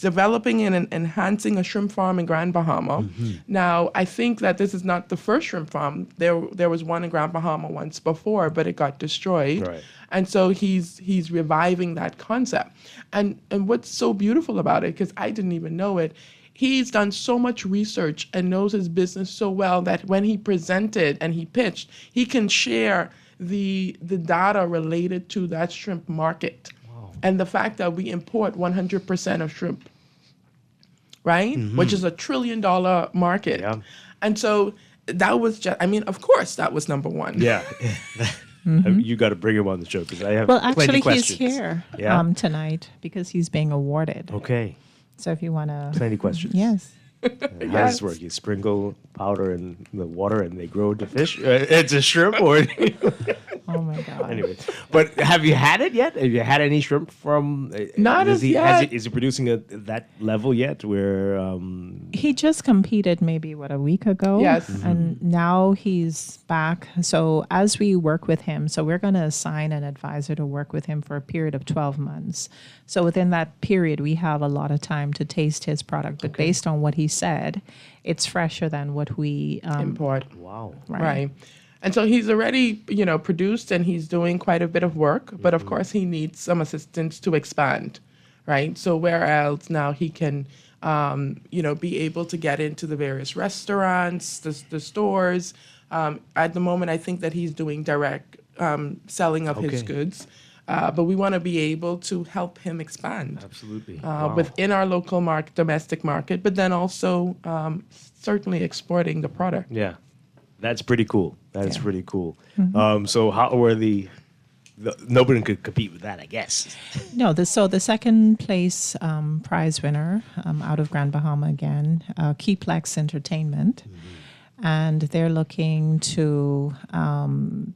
developing and enhancing a shrimp farm in Grand Bahama. Now, I think that this is not the first shrimp farm. There was one in Grand Bahama once before, but it got destroyed. Right. And so he's reviving that concept. And what's so beautiful about it, because I didn't even know it, he's done so much research and knows his business so well that when he presented and he pitched, he can share the data related to that shrimp market. And the fact that we import 100% of shrimp, right? Which is $1 trillion market. Yeah. And so that was just, of course, that was number one. Yeah. You got to bring him on the show because I have plenty actually, questions. he's here tonight because he's being awarded. Okay. So if you want to... Plenty questions. Yes. How does this work? You sprinkle powder in the water and they grow into fish? It's a shrimp or... Oh, my God. Anyway, but have you had it yet? Have you had any shrimp from... Not as yet. Is he producing at that level yet where... He just competed maybe, a week ago? Yes. And now he's back. So as we work with him, so we're going to assign an advisor to work with him for a period of 12 months. So within that period, we have a lot of time to taste his product. But based on what he said, it's fresher than what we... import. Wow. Right. And so he's already, produced and he's doing quite a bit of work, but of course he needs some assistance to expand, right? So where else now he can, be able to get into the various restaurants, the stores. At the moment, I think that he's doing direct selling of his goods. But we want to be able to help him expand. Absolutely. Within our local domestic market, but then also certainly exporting the product. Yeah. That's pretty cool. That's pretty cool. Mm-hmm. So how were nobody could compete with that, I guess. No, so the second place prize winner out of Grand Bahama again, Keyplex Entertainment. And they're looking to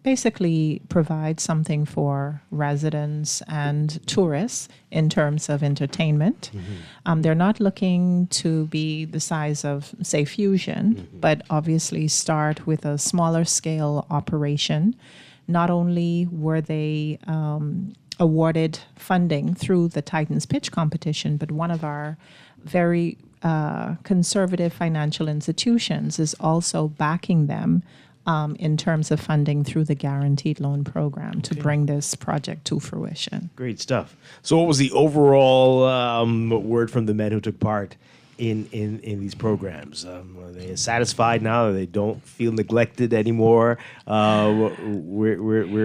basically provide something for residents and tourists in terms of entertainment. They're not looking to be the size of, say, Fusion, but obviously start with a smaller scale operation. Not only were they awarded funding through the Titans Pitch competition, but one of our very conservative financial institutions is also backing them in terms of funding through the guaranteed loan program to bring this project to fruition. Great stuff. So what was the overall word from the men who took part in these programs? Are they satisfied now? Or they don't feel neglected anymore? Where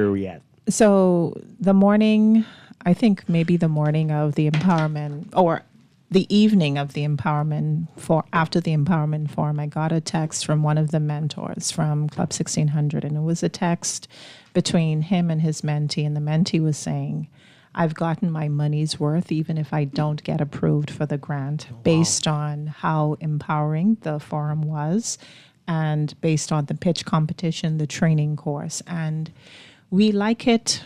are we at? So the morning, I think maybe the morning of the empowerment, or the evening of the empowerment, after the empowerment forum, I got a text from one of the mentors from Club 1600, and it was a text between him and his mentee, and the mentee was saying, I've gotten my money's worth even if I don't get approved for the grant, based on how empowering the forum was and based on the pitch competition, the training course. And we like it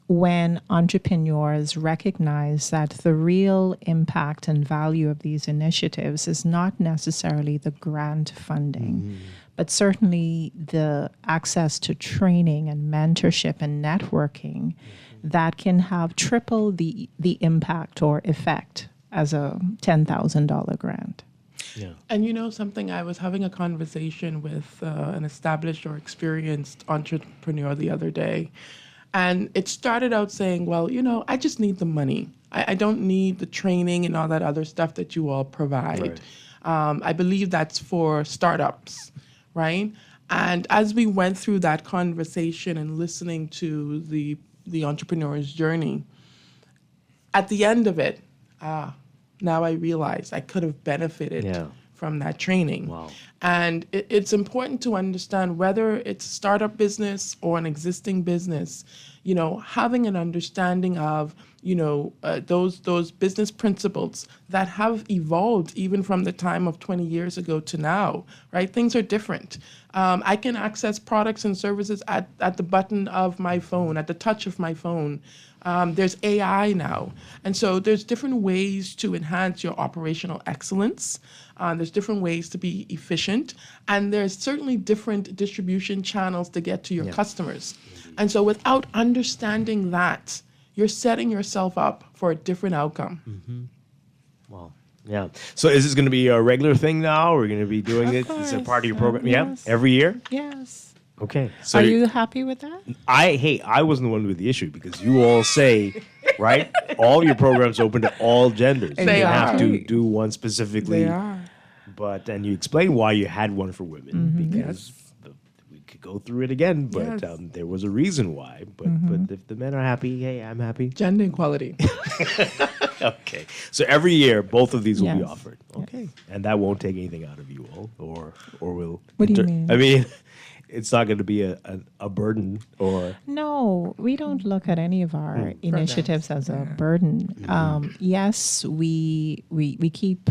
when entrepreneurs recognize that the real impact and value of these initiatives is not necessarily the grant funding, but certainly the access to training and mentorship and networking that can have triple the impact or effect as a $10,000 grant. Yeah. And something, I was having a conversation with an established or experienced entrepreneur the other day. And it started out saying, well, I just need the money. I don't need the training and all that other stuff that you all provide. Right. I believe that's for startups, right? And as we went through that conversation and listening to the entrepreneur's journey, at the end of it, now I realize I could have benefited from that training. Wow. And it's important to understand whether it's a startup business or an existing business, having an understanding of, those business principles that have evolved even from the time of 20 years ago to now, right? Things are different. I can access products and services at the button of my phone, at the touch of my phone. There's AI now. And so there's different ways to enhance your operational excellence. There's different ways to be efficient. And there's certainly different distribution channels to get to your customers. And so without understanding that, you're setting yourself up for a different outcome. Mm-hmm. Wow. Yeah. So is this going to be a regular thing now? We're going to be doing it? Is it part of your program? Yes. Yeah? Every year? Yes. Okay. So are you happy with that? I wasn't the one with the issue because you all say, right, all your programs open to all genders. They you are. have to do one specifically. They are. But, and you explain why you had one for women because we could go through it again, but there was a reason why. But if the men are happy, hey, I'm happy. Gender equality. Okay. So every year, both of these will be Yes. offered. Okay. And that won't take anything out of you all, or will. What do you mean? I mean, it's not going to be a burden or. No, we don't look at any of our initiatives as a burden. Yes, we keep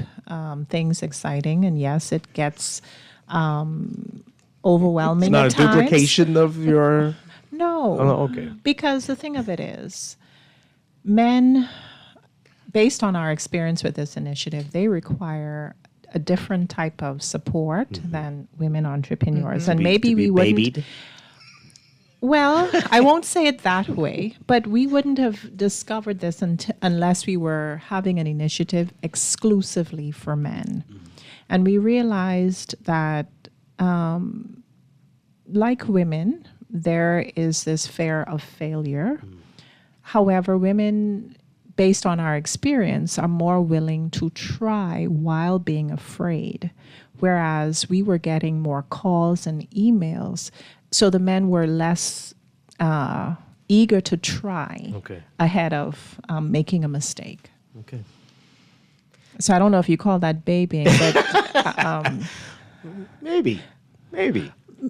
things exciting, and yes, it gets overwhelming. It's not at a times. duplication of your. No. Oh, okay. Because the thing of it is, men, based on our experience with this initiative, they require a different type of support than women entrepreneurs. And maybe we wouldn't. Babied. Well, I won't say it that way, but we wouldn't have discovered this unless we were having an initiative exclusively for men. And we realized that, like women, there is this fear of failure. However, women, based on our experience, are more willing to try while being afraid, whereas we were getting more calls and emails. So the men were less eager to try ahead of making a mistake. Okay. So I don't know if you call that babying, but Maybe.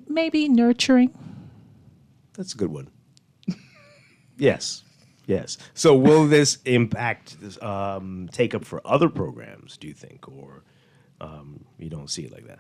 maybe nurturing. That's a good one. Yes. So will this impact take up for other programs, do you think? Or you don't see it like that?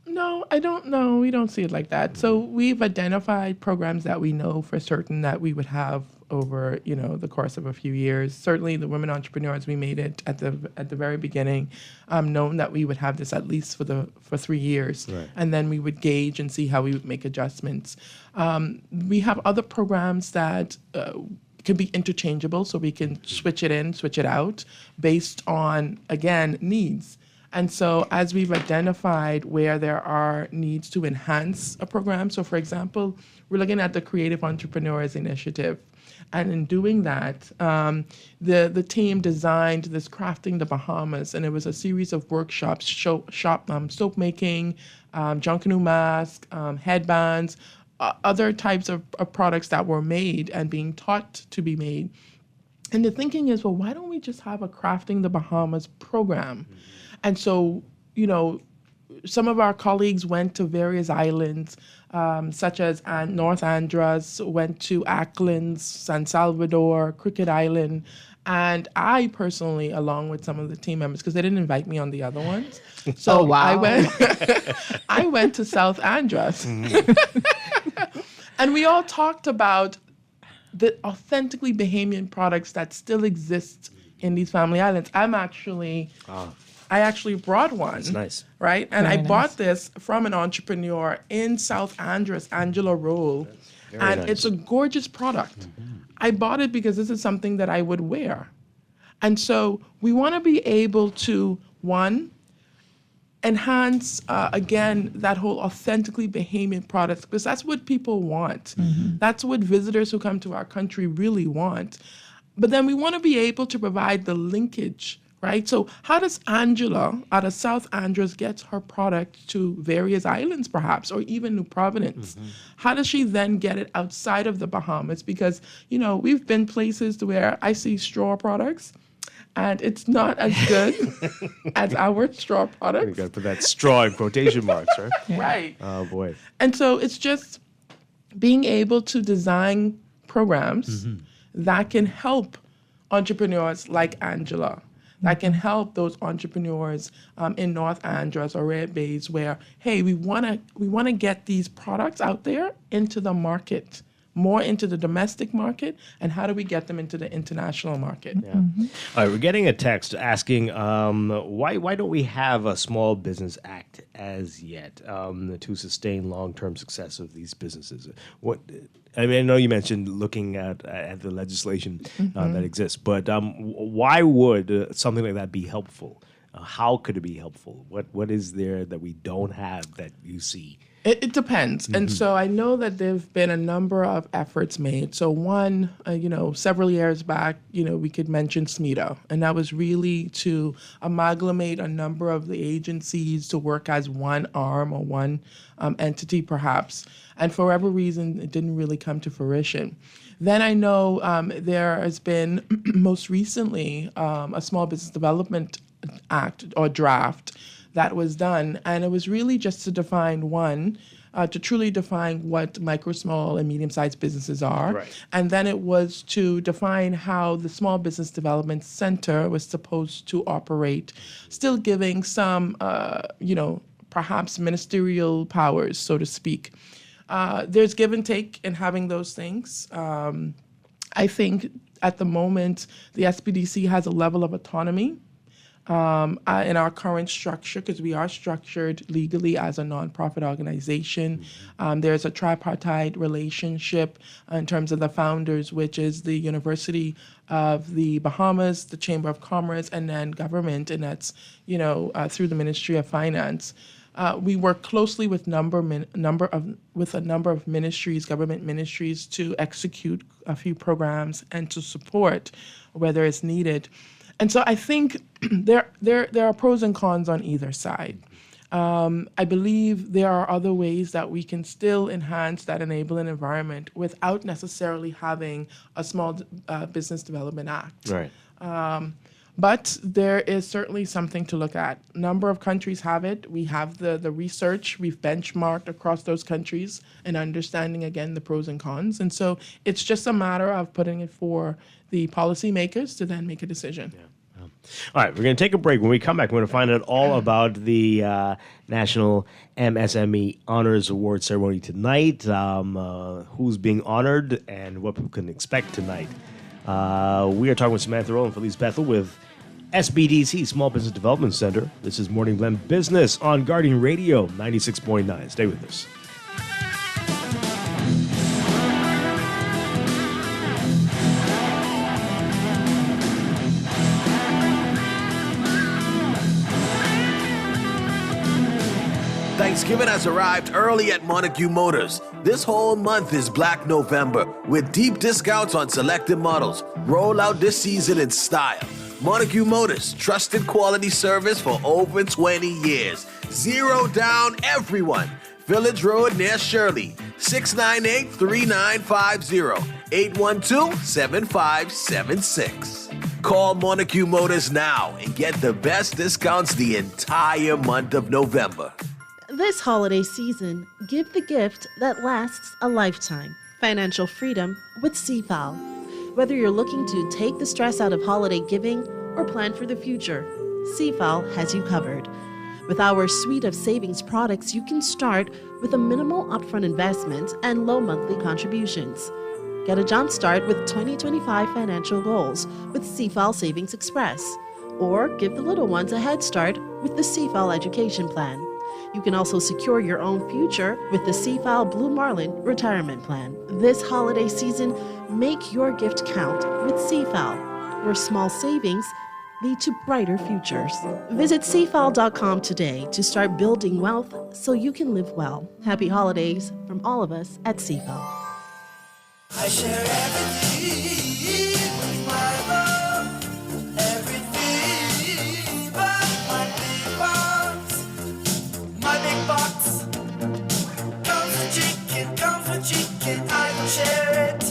No, I don't know. We don't see it like that. So we've identified programs that we know for certain that we would have over, the course of a few years. Certainly the women entrepreneurs, we made it at the very beginning, known that we would have this at least for 3 years. Right. And then we would gauge and see how we would make adjustments. We have other programs that can be interchangeable, so we can switch it in, switch it out based on, again, needs. And so as we've identified where there are needs to enhance a program, so for example, we're looking at the Creative Entrepreneurs Initiative. And in doing that, the team designed this Crafting the Bahamas, and it was a series of workshops, soap making, Junkanoo mask, headbands, other types of products that were made and being taught to be made. And the thinking is, well, why don't we just have a Crafting the Bahamas program? And so, some of our colleagues went to various islands, such as North Andros, went to Acklands, San Salvador, Cricket Island. And I personally, along with some of the team members, because they didn't invite me on the other ones. So I went to South Andros. And we all talked about the authentically Bahamian products that still exist in these family islands. I actually brought one. That's nice. Right? And Very I nice. bought this from an entrepreneur in South Andros, Angela Rolle. And nice. it's a gorgeous product. I bought it because this is something that I would wear. And so we want to be able to, one, enhance, again, that whole authentically Bahamian product, because that's what people want. That's what visitors who come to our country really want. But then we want to be able to provide the linkage, right? So how does Angela out of South Andros get her product to various islands, perhaps, or even New Providence? How does she then get it outside of the Bahamas? Because, we've been places to where I see straw products, and it's not as good as our straw products. You got to put that straw in quotation marks, right? Right. Oh, boy. And so it's just being able to design programs that can help entrepreneurs like Angela, that can help those entrepreneurs in North Andros or Red Bays where, hey, we want to get these products out there into the market, more into the domestic market, and how do we get them into the international market? Yeah. All right, we're getting a text asking why don't we have a Small Business Act as yet to sustain long-term success of these businesses? What I mean, I know you mentioned looking at the legislation that exists, but why would something like that be helpful? How could it be helpful? What is there that we don't have that you see? It depends. And so I know that there have been a number of efforts made. So one, several years back, we could mention SMETA, and that was really to amalgamate a number of the agencies to work as one arm or one entity perhaps. And for whatever reason, it didn't really come to fruition. Then I know there has been most recently a Small Business Development Act or draft that was done, and it was really just to define to truly define what micro, small, and medium-sized businesses are. Right. And then it was to define how the Small Business Development Center was supposed to operate, still giving some, perhaps ministerial powers, so to speak. There's give and take in having those things. I think at the moment, the SBDC has a level of autonomy in our current structure, because we are structured legally as a nonprofit organization. There's a tripartite relationship in terms of the founders, which is the University of the Bahamas, the Chamber of Commerce, and then government, and that's through the Ministry of Finance. We work closely with a number of ministries, government ministries, to execute a few programs and to support whether it's needed. And so I think there are pros and cons on either side. I believe there are other ways that we can still enhance that enabling environment without necessarily having a Small Business Development Act. Right. But there is certainly something to look at. A number of countries have it. We have the research. We've benchmarked across those countries and understanding, again, the pros and cons. And so it's just a matter of putting it for the policymakers to then make a decision. Yeah. All right, we're going to take a break. When we come back, we're going to find out all about the National MSME Honors Award ceremony tonight, who's being honored, and what people can expect tonight. We are talking with Samantha, Rolle, and Phyllice Bethel with SBDC, Small Business Development Center. This is Morning Blend Business on Guardian Radio 96.9. Stay with us. Thanksgiving has arrived early at Montague Motors. This whole month is Black November with deep discounts on selected models. Roll out this season in style. Montague Motors, trusted quality service for over 20 years. Zero down, everyone. Village Road near Shirley. 698-3950. 812-7576. Call Montague Motors now and get the best discounts the entire month of November. This holiday season, give the gift that lasts a lifetime. Financial freedom with CFAL. Whether you're looking to take the stress out of holiday giving or plan for the future, CFAL has you covered. With our suite of savings products, you can start with a minimal upfront investment and low monthly contributions. Get a jump start with 2025 financial goals with CFAL Savings Express. Or give the little ones a head start with the CFAL Education Plan. You can also secure your own future with the CFAL Blue Marlin Retirement Plan. This holiday season, make your gift count with CFAL, where small savings lead to brighter futures. Visit CFAL.com today to start building wealth so you can live well. Happy holidays from all of us at CFAL. I share everything with my love, everything but my big box. My big box comes with chicken, I will share it.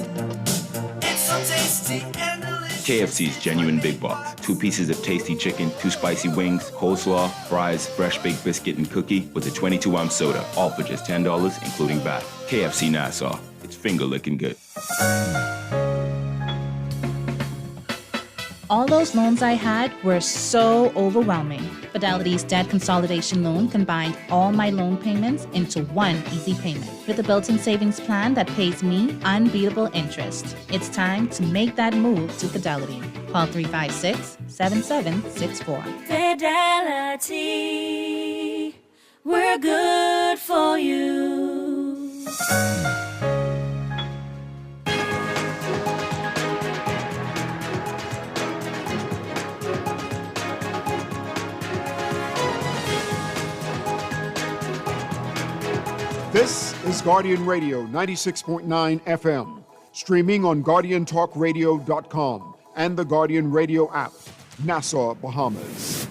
It's so tasty and delicious. KFC's Genuine Big Box. 2 pieces of tasty chicken, 2 spicy wings, coleslaw, fries, fresh baked biscuit and cookie with a 22-ounce soda, all for just $10, including VAT. KFC Nassau. It's finger-licking good. All those loans I had were so overwhelming. Fidelity's debt consolidation loan combined all my loan payments into one easy payment with a built-in savings plan that pays me unbeatable interest. It's time to make that move to Fidelity. Call 356-7764. Fidelity, we're good for you. This is Guardian Radio 96.9 FM, streaming on GuardianTalkRadio.com and the Guardian Radio app, Nassau, Bahamas.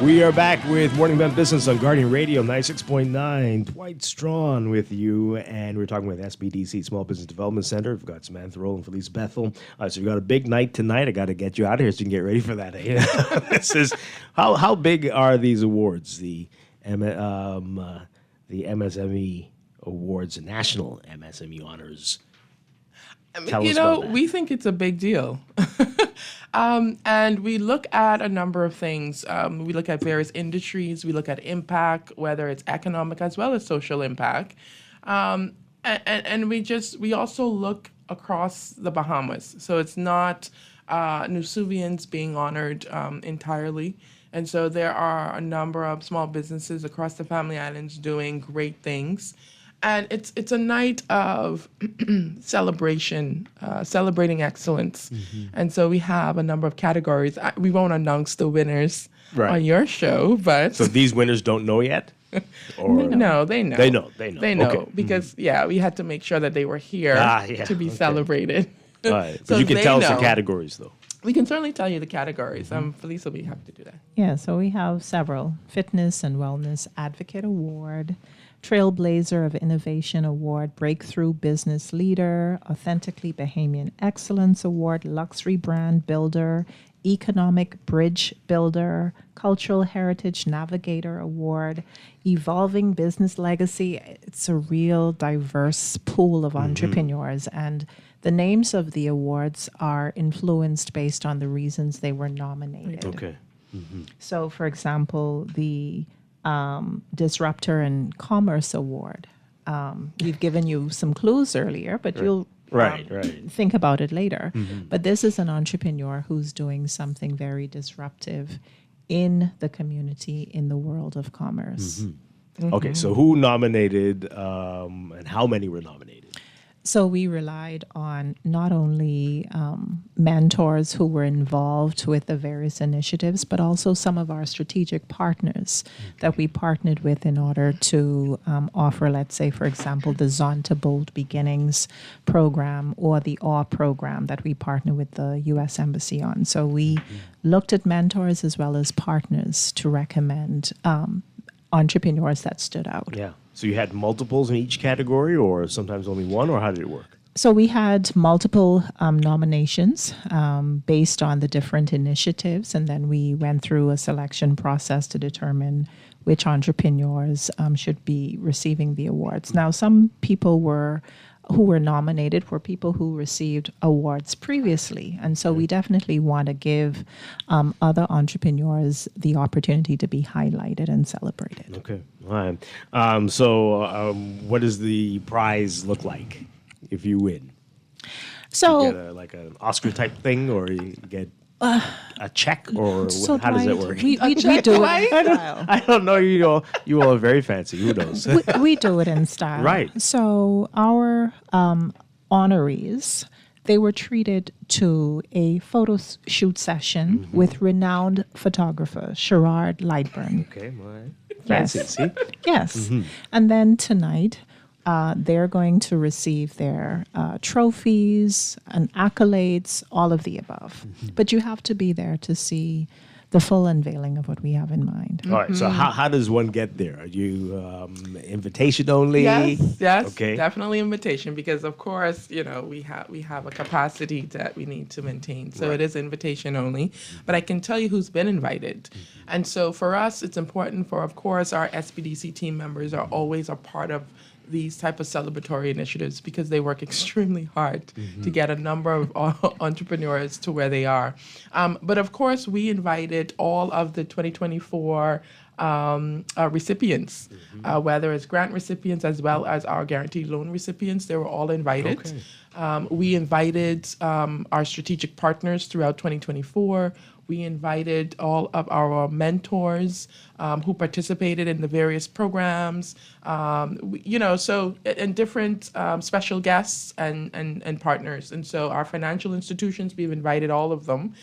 We are back with Morning Blend Business on Guardian Radio 96.9. Dwight Strachan with you, and we're talking with SBDC Small Business Development Center. We've got Samantha, Rolle, and Phyllice Bethel. So we've got a big night tonight. I got to get you out of here so you can get ready for that. This is how big are these awards? The MSME Awards, National MSME Honors. We think it's a big deal. And we look at a number of things. We look at various industries. We look at impact, whether it's economic as well as social impact. And we also look across the Bahamas. So it's not Nusuvians being honored entirely. And so there are a number of small businesses across the Family Islands doing great things. And it's a night of celebration, celebrating excellence. Mm-hmm. And so we have a number of categories. We won't announce the winners on your show, but... So these winners don't know yet? Or... No, they know. They know. They know. Okay. Because, we had to make sure that they were here to be celebrated. All right. But so you can tell us the categories, though. We can certainly tell you the categories. Phyllice will be happy to do that. Yeah, so we have several. Fitness and Wellness Advocate Award, Trailblazer of Innovation Award, Breakthrough Business Leader, Authentically Bahamian Excellence Award, Luxury Brand Builder, Economic Bridge Builder, Cultural Heritage Navigator Award, Evolving Business Legacy. It's a real diverse pool of entrepreneurs, and the names of the awards are influenced based on the reasons they were nominated. Okay. Mm-hmm. So, for example, the Disruptor and Commerce Award. We've given you some clues earlier, but you'll think about it later. Mm-hmm. But this is an entrepreneur who's doing something very disruptive in the community, in the world of commerce. Mm-hmm. Mm-hmm. Okay, so who nominated and how many were nominated? So we relied on not only mentors who were involved with the various initiatives, but also some of our strategic partners that we partnered with in order to offer, let's say, for example, the Zonta Bold Beginnings program or the AWE program that we partner with the U.S. Embassy on. So we looked at mentors as well as partners to recommend entrepreneurs that stood out. Yeah. So you had multiples in each category, or sometimes only one, or how did it work? So we had multiple nominations based on the different initiatives, and then we went through a selection process to determine which entrepreneurs should be receiving the awards. Now, some people who were nominated were people who received awards previously. And so we definitely want to give other entrepreneurs the opportunity to be highlighted and celebrated. Okay. All right. So what does the prize look like if you win? So, you get like an Oscar type thing, or you get a check, or how does that work? We do it. I don't know. You all are very fancy. Who knows? we do it in style. Right. So our honorees, they were treated to a photo shoot session with renowned photographer Sherrard Lightburn. Okay, all right. Yes. Fancy, see? Yes. And then tonight, they're going to receive their trophies and accolades, all of the above. But you have to be there to see the full unveiling of what we have in mind. All right. So how does one get there? Are you invitation only? Yes, Okay. definitely invitation, because of course, we have a capacity that we need to maintain. So it is invitation only. But I can tell you who's been invited. And so for us, it's important for, of course, our SBDC team members are always a part of these type of celebratory initiatives, because they work extremely hard to get a number of entrepreneurs to where they are. But of course, we invited all of the 2024 recipients, whether it's grant recipients as well as our guaranteed loan recipients. They were all invited. Okay. We invited our strategic partners throughout 2024. We invited all of our mentors who participated in the various programs, and different special guests and partners. And so our financial institutions, we've invited all of them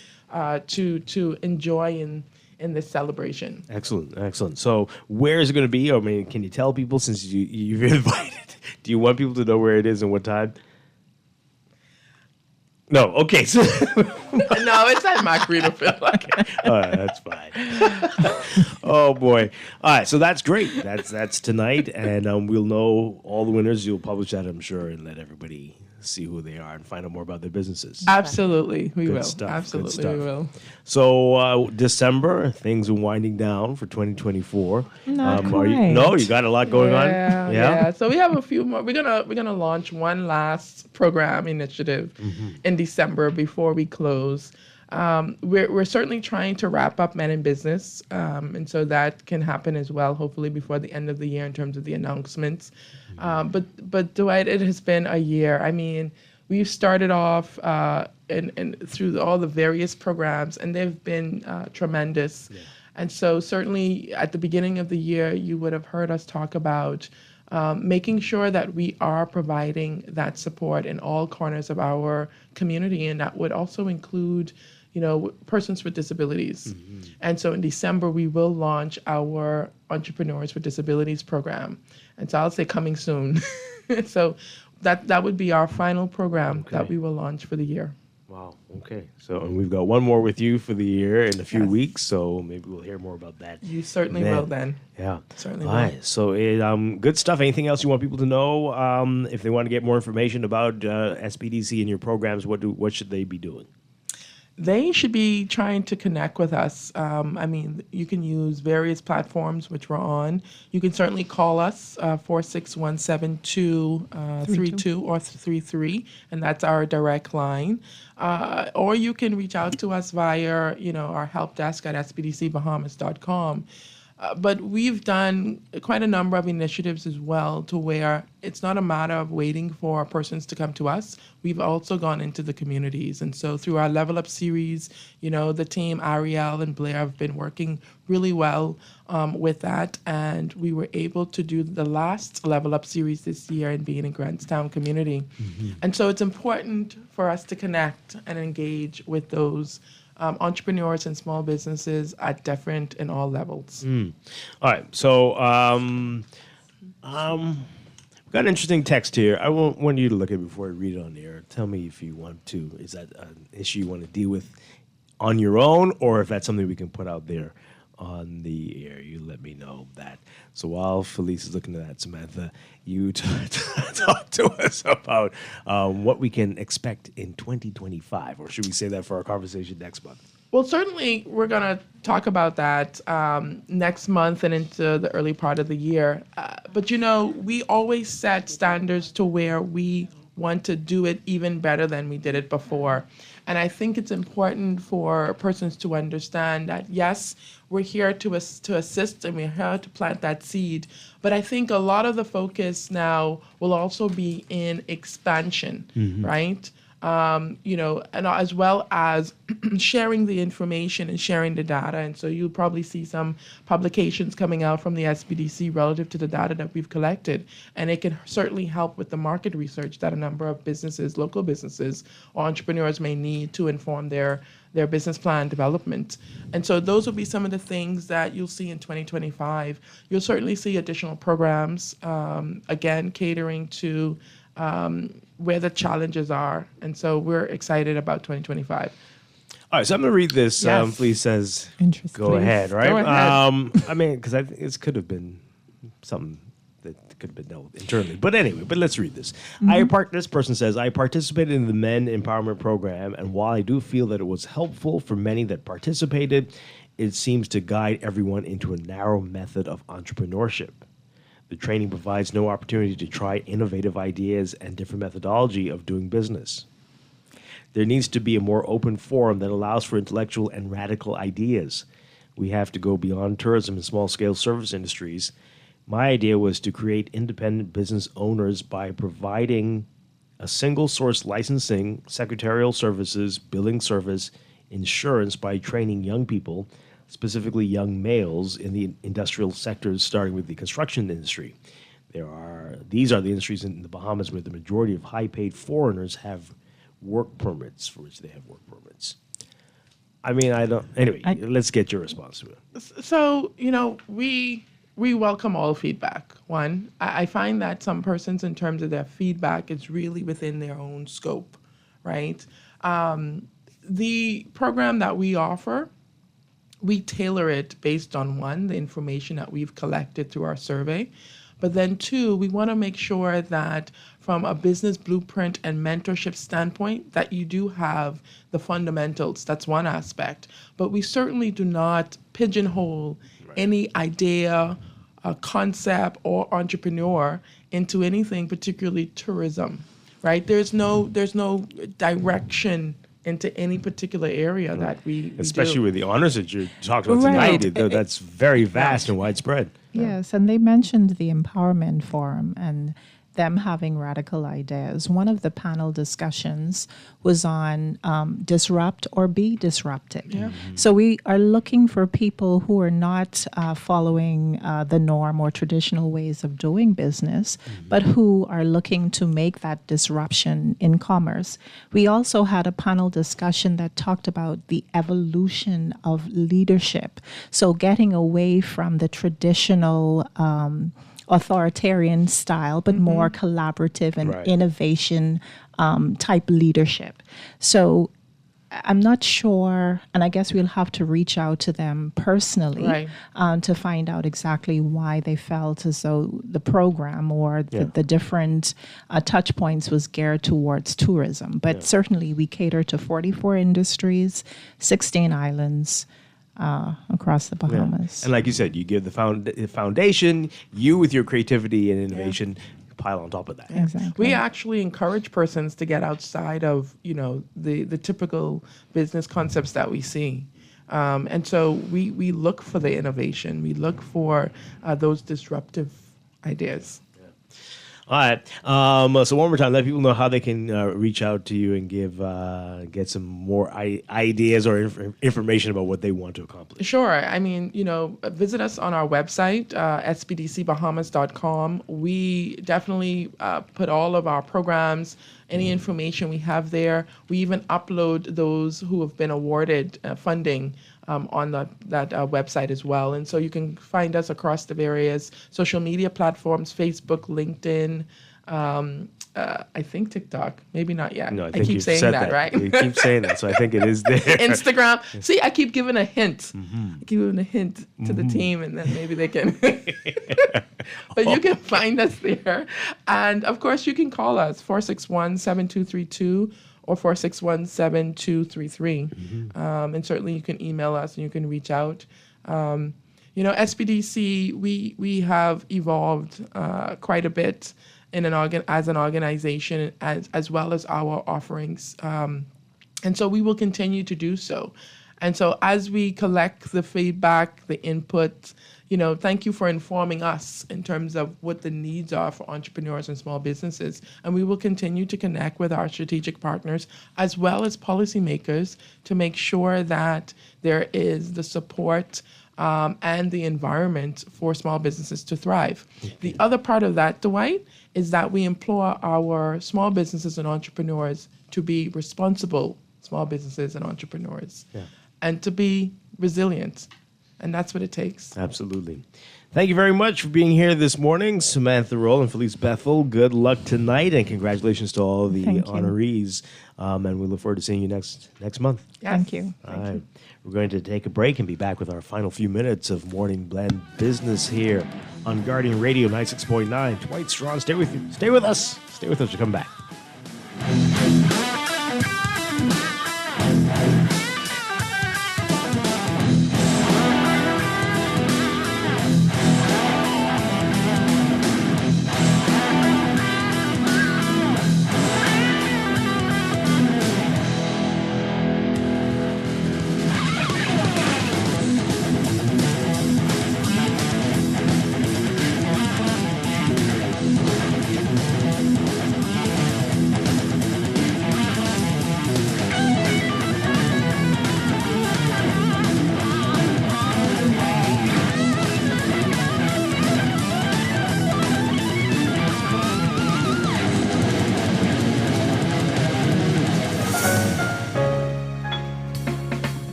to enjoy in this celebration. Excellent. So where is it going to be? I mean, can you tell people, since you've invited? Do you want people to know where it is and what time? No, okay. So no, it's at Margaritaville. Okay. All right, that's fine. Oh boy. All right, so that's great. That's tonight, and we'll know all the winners. You'll publish that, I'm sure, and let everybody see who they are and find out more about their businesses. Absolutely, we Good will. stuff, Absolutely, good stuff. we will. So December, things are winding down for 2024. Not You quite. got a lot going on. Yeah. So we have a few more. We're gonna launch one last program initiative in December before we close. We're certainly trying to wrap up Men in Business, and so that can happen as well, hopefully before the end of the year in terms of the announcements. But Dwight, it has been a year. I mean, we've started off and through all the various programs, and they've been tremendous. Yeah. And so certainly at the beginning of the year, you would have heard us talk about making sure that we are providing that support in all corners of our community, and that would also include persons with disabilities. And so in December, we will launch our Entrepreneurs with Disabilities program. And so I'll say coming soon. So that would be our final program that we will launch for the year. Wow. Okay. So and we've got one more with you for the year in a few weeks. So maybe we'll hear more about that. You certainly will then. Yeah. Certainly All will. right. So good stuff. Anything else you want people to know? If they want to get more information about SBDC and your programs, what should they be doing? They should be trying to connect with us. I mean, you can use various platforms which we're on. You can certainly call us 461-7232 or 33, and that's our direct line. Or you can reach out to us via, our help desk at sbdcbahamas.com. But we've done quite a number of initiatives as well, to where it's not a matter of waiting for persons to come to us. We've also gone into the communities. And so through our Level Up series, the team, Ariel and Blair, have been working really well with that. And we were able to do the last Level Up series this year and being in Grantstown community. And so it's important for us to connect and engage with those entrepreneurs and small businesses at different and all levels. All right. So we've got an interesting text here. I want you to look at it before I read it on the air. Tell me if you want to. Is that an issue you want to deal with on your own, or if that's something we can put out there on the air? You let me know that. So while Phyllice is looking at that, Samantha, you talk to us about what we can expect in 2025, or should we say that for our conversation next month? Well, certainly we're going to talk about that next month and into the early part of the year. But, we always set standards to where we want to do it even better than we did it before. And I think it's important for persons to understand that, yes, we're here to assist and we're here to plant that seed. But I think a lot of the focus now will also be in expansion, right? And as well as sharing the information and sharing the data. And so you'll probably see some publications coming out from the SBDC relative to the data that we've collected. And it can certainly help with the market research that a number of businesses, local businesses, or entrepreneurs may need to inform their business plan development. And so those will be some of the things that you'll see in 2025. You'll certainly see additional programs, again, catering to where the challenges are. And so we're excited about 2025. All right, so I'm going to read this. Yes. Please says, Interesting. go ahead, right? Go ahead. Because I think this could have been something that could have been dealt with internally. But anyway, let's read this. This person says, I participated in the Men Empowerment Program, and while I do feel that it was helpful for many that participated, it seems to guide everyone into a narrow method of entrepreneurship. The training provides no opportunity to try innovative ideas and different methodology of doing business. There needs to be a more open forum that allows for intellectual and radical ideas. We have to go beyond tourism and small-scale service industries. My idea was to create independent business owners by providing a single-source licensing, secretarial services, billing service, insurance by training young people, specifically young males in the industrial sectors, starting with the construction industry. These are the industries in the Bahamas where the majority of high-paid foreigners have work permits, for which they have work permits. Let's get your response to it. So, we welcome all feedback. One, I find that some persons, in terms of their feedback, it's really within their own scope, right? The program that we offer, we tailor it based on, one, the information that we've collected through our survey. But then, two, we want to make sure that from a business blueprint and mentorship standpoint, that you do have the fundamentals. That's one aspect. But we certainly do not pigeonhole any idea, concept, or entrepreneur into anything, particularly tourism, right? There's no direction into any particular area that we especially do. with the honors that you talked about tonight. That's very vast and widespread. Yes, and they mentioned the Empowerment Forum and them having radical ideas. One of the panel discussions was on disrupt or be disrupted. Yeah. So we are looking for people who are not following the norm or traditional ways of doing business, but who are looking to make that disruption in commerce. We also had a panel discussion that talked about the evolution of leadership. So getting away from the traditional authoritarian style, but more collaborative and innovation type leadership. So I'm not sure, and I guess we'll have to reach out to them personally to find out exactly why they felt as though the program or the different touch points was geared towards tourism. But certainly we cater to 44 industries, 16 islands, across the Bahamas. And like you said, you give the foundation, you with your creativity and innovation pile on top of that. Exactly. We actually encourage persons to get outside of, the typical business concepts that we see. And so we look for the innovation. We look for those disruptive ideas. All right. So one more time, let people know how they can reach out to you and get some more ideas or information about what they want to accomplish. Sure. Visit us on our website, sbdcbahamas.com. We definitely put all of our programs, any information we have there. We even upload those who have been awarded funding on that website as well. And so you can find us across the various social media platforms, Facebook, LinkedIn, I think TikTok, maybe not yet. No, I keep saying that, right? You keep saying that, so I think it is there. Instagram. See, I keep giving a hint. I keep giving a hint to the team, and then maybe they can. But you can find us there. And of course, you can call us 461-7232 or 461-7233. And certainly you can email us and you can reach out. SBDC, we have evolved quite a bit as an organization, as well as our offerings. And so we will continue to do so. And so as we collect the feedback, the input, thank you for informing us in terms of what the needs are for entrepreneurs and small businesses. And we will continue to connect with our strategic partners as well as policymakers to make sure that there is the support and the environment for small businesses to thrive. The other part of that, Dwight, is that we implore our small businesses and entrepreneurs to be responsible small businesses and entrepreneurs and to be resilient. And that's what it takes. Absolutely. Thank you very much for being here this morning, Samantha Rolle and Phyllice Bethel. Good luck tonight, and congratulations to all of the honorees. And we look forward to seeing you next month. Yes. Thank you. All right. We're going to take a break and be back with our final few minutes of Morning Blend Business here on Guardian Radio 96.9. Dwight Strachan, stay with you. Stay with us. Stay with us to come back.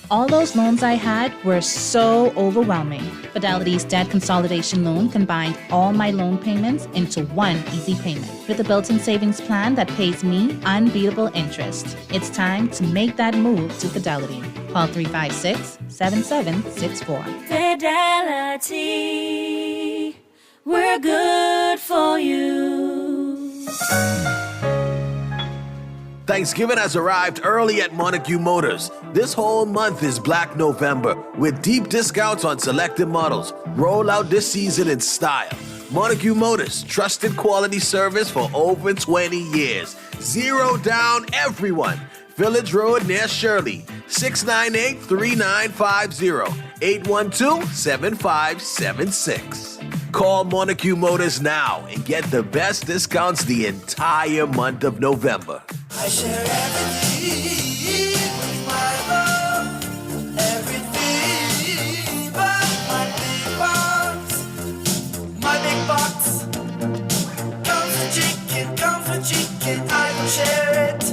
All those loans I had were so overwhelming. Fidelity's debt consolidation loan combined all my loan payments into one easy payment with a built-in savings plan that pays me unbeatable interest. It's time to make that move to Fidelity. Call 356-7764. Fidelity, we're good for you. Thanksgiving has arrived early at Montague Motors. This whole month is Black November with deep discounts on selected models. Roll out this season in style. Montague Motors, trusted quality service for over 20 years. Zero down, everyone. Village Road near Shirley. 698-3950. 812-7576. Call Montague Motors now and get the best discounts the entire month of November. I share everything with my love, everything but my big box. My big box. Comfort chicken, I will share it.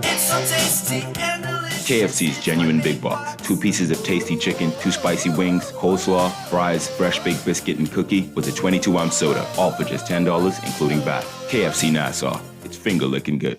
It's so tasty and delicious. KFC's Genuine Big Box. 2 pieces of tasty chicken, 2 spicy wings, coleslaw, fries, fresh baked biscuit and cookie with a 22-ounce soda. All for just $10, including VAT. KFC Nassau. It's finger licking good.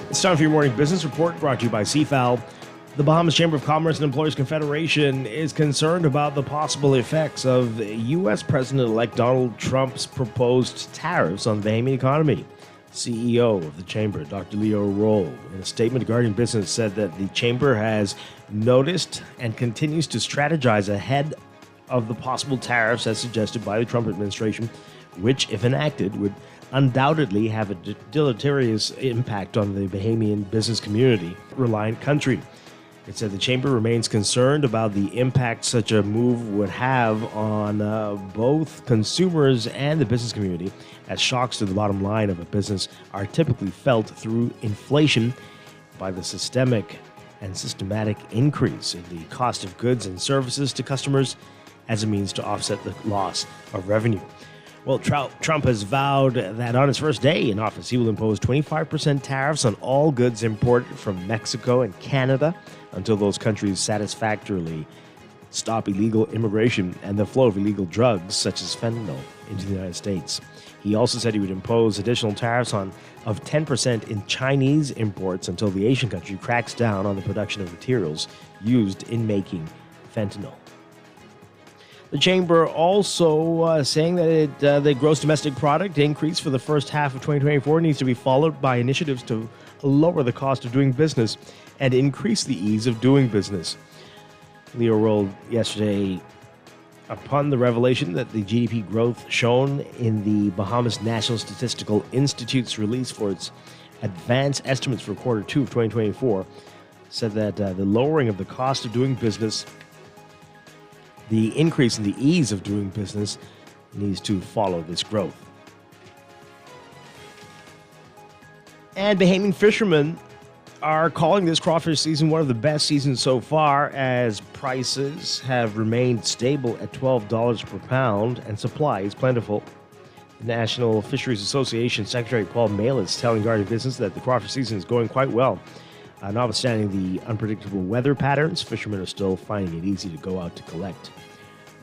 It's time for your morning business report brought to you by CFAL. The Bahamas Chamber of Commerce and Employers Confederation is concerned about the possible effects of U.S. President-elect Donald Trump's proposed tariffs on the Bahamian economy. CEO of the Chamber, Dr. Leo Rolle, in a statement to Guardian Business, said that the Chamber has noticed and continues to strategize ahead of the possible tariffs as suggested by the Trump administration, which, if enacted, would undoubtedly have a deleterious impact on the Bahamian business community-reliant country. It said the Chamber remains concerned about the impact such a move would have on both consumers and the business community, as shocks to the bottom line of a business are typically felt through inflation by the systemic and systematic increase in the cost of goods and services to customers as a means to offset the loss of revenue. Well, Trump has vowed that on his first day in office, he will impose 25% tariffs on all goods imported from Mexico and Canada until those countries satisfactorily stop illegal immigration and the flow of illegal drugs, such as fentanyl, into the United States. He also said he would impose additional tariffs of 10% in Chinese imports until the Asian country cracks down on the production of materials used in making fentanyl. The Chamber also saying that the gross domestic product increase for the first half of 2024 needs to be followed by initiatives to lower the cost of doing business and increase the ease of doing business. Leo Rolle yesterday, upon the revelation that the GDP growth shown in the Bahamas National Statistical Institute's release for its advanced estimates for quarter 2 of 2024, said that the lowering of the cost of doing business, the increase in the ease of doing business, needs to follow this growth. And Bahamian fishermen are calling this crawfish season one of the best seasons so far, as prices have remained stable at $12 per pound and supply is plentiful. The National Fisheries Association Secretary Paul Mail is telling Guardian Business that the crawfish season is going quite well. Notwithstanding the unpredictable weather patterns, fishermen are still finding it easy to go out to collect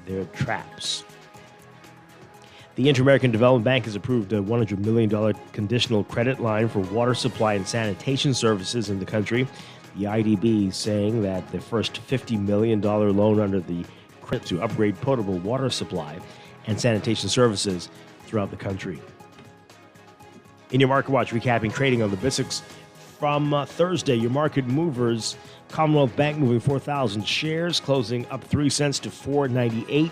their traps. The Inter-American Development Bank has approved a $100 million conditional credit line for water supply and sanitation services in the country. The IDB saying that the first $50 million loan under the credit to upgrade potable water supply and sanitation services throughout the country. In your Market Watch, recapping trading on the BISX from Thursday, your market movers: Commonwealth Bank moving 4,000 shares, closing up 3 cents to $4.98.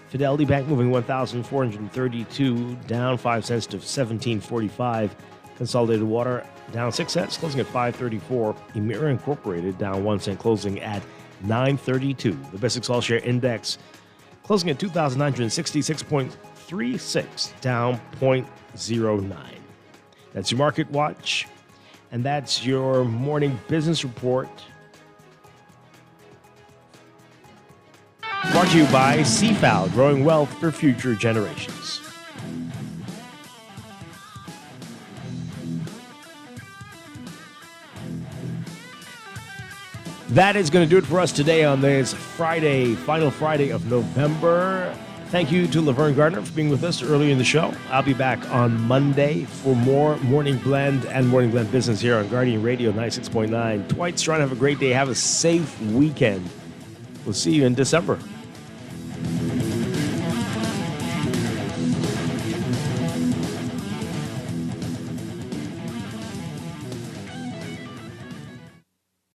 Fidelity Bank moving 1,432, down 5 cents to $17.45. Consolidated Water down 6 cents, closing at $5.34. Emira Incorporated down 1 cent, closing at $9.32. The BISX All Share Index closing at 2,966.36, down 0.09. That's your Market Watch, and that's your morning business report. Brought to you by CFAL, growing wealth for future generations. That is going to do it for us today on this Friday, final Friday of November. Thank you to Laverne Gardner for being with us earlier in the show. I'll be back on Monday for more Morning Blend and Morning Blend Business here on Guardian Radio 96.9. Dwight, trying to have a great day. Have a safe weekend. We'll see you in December.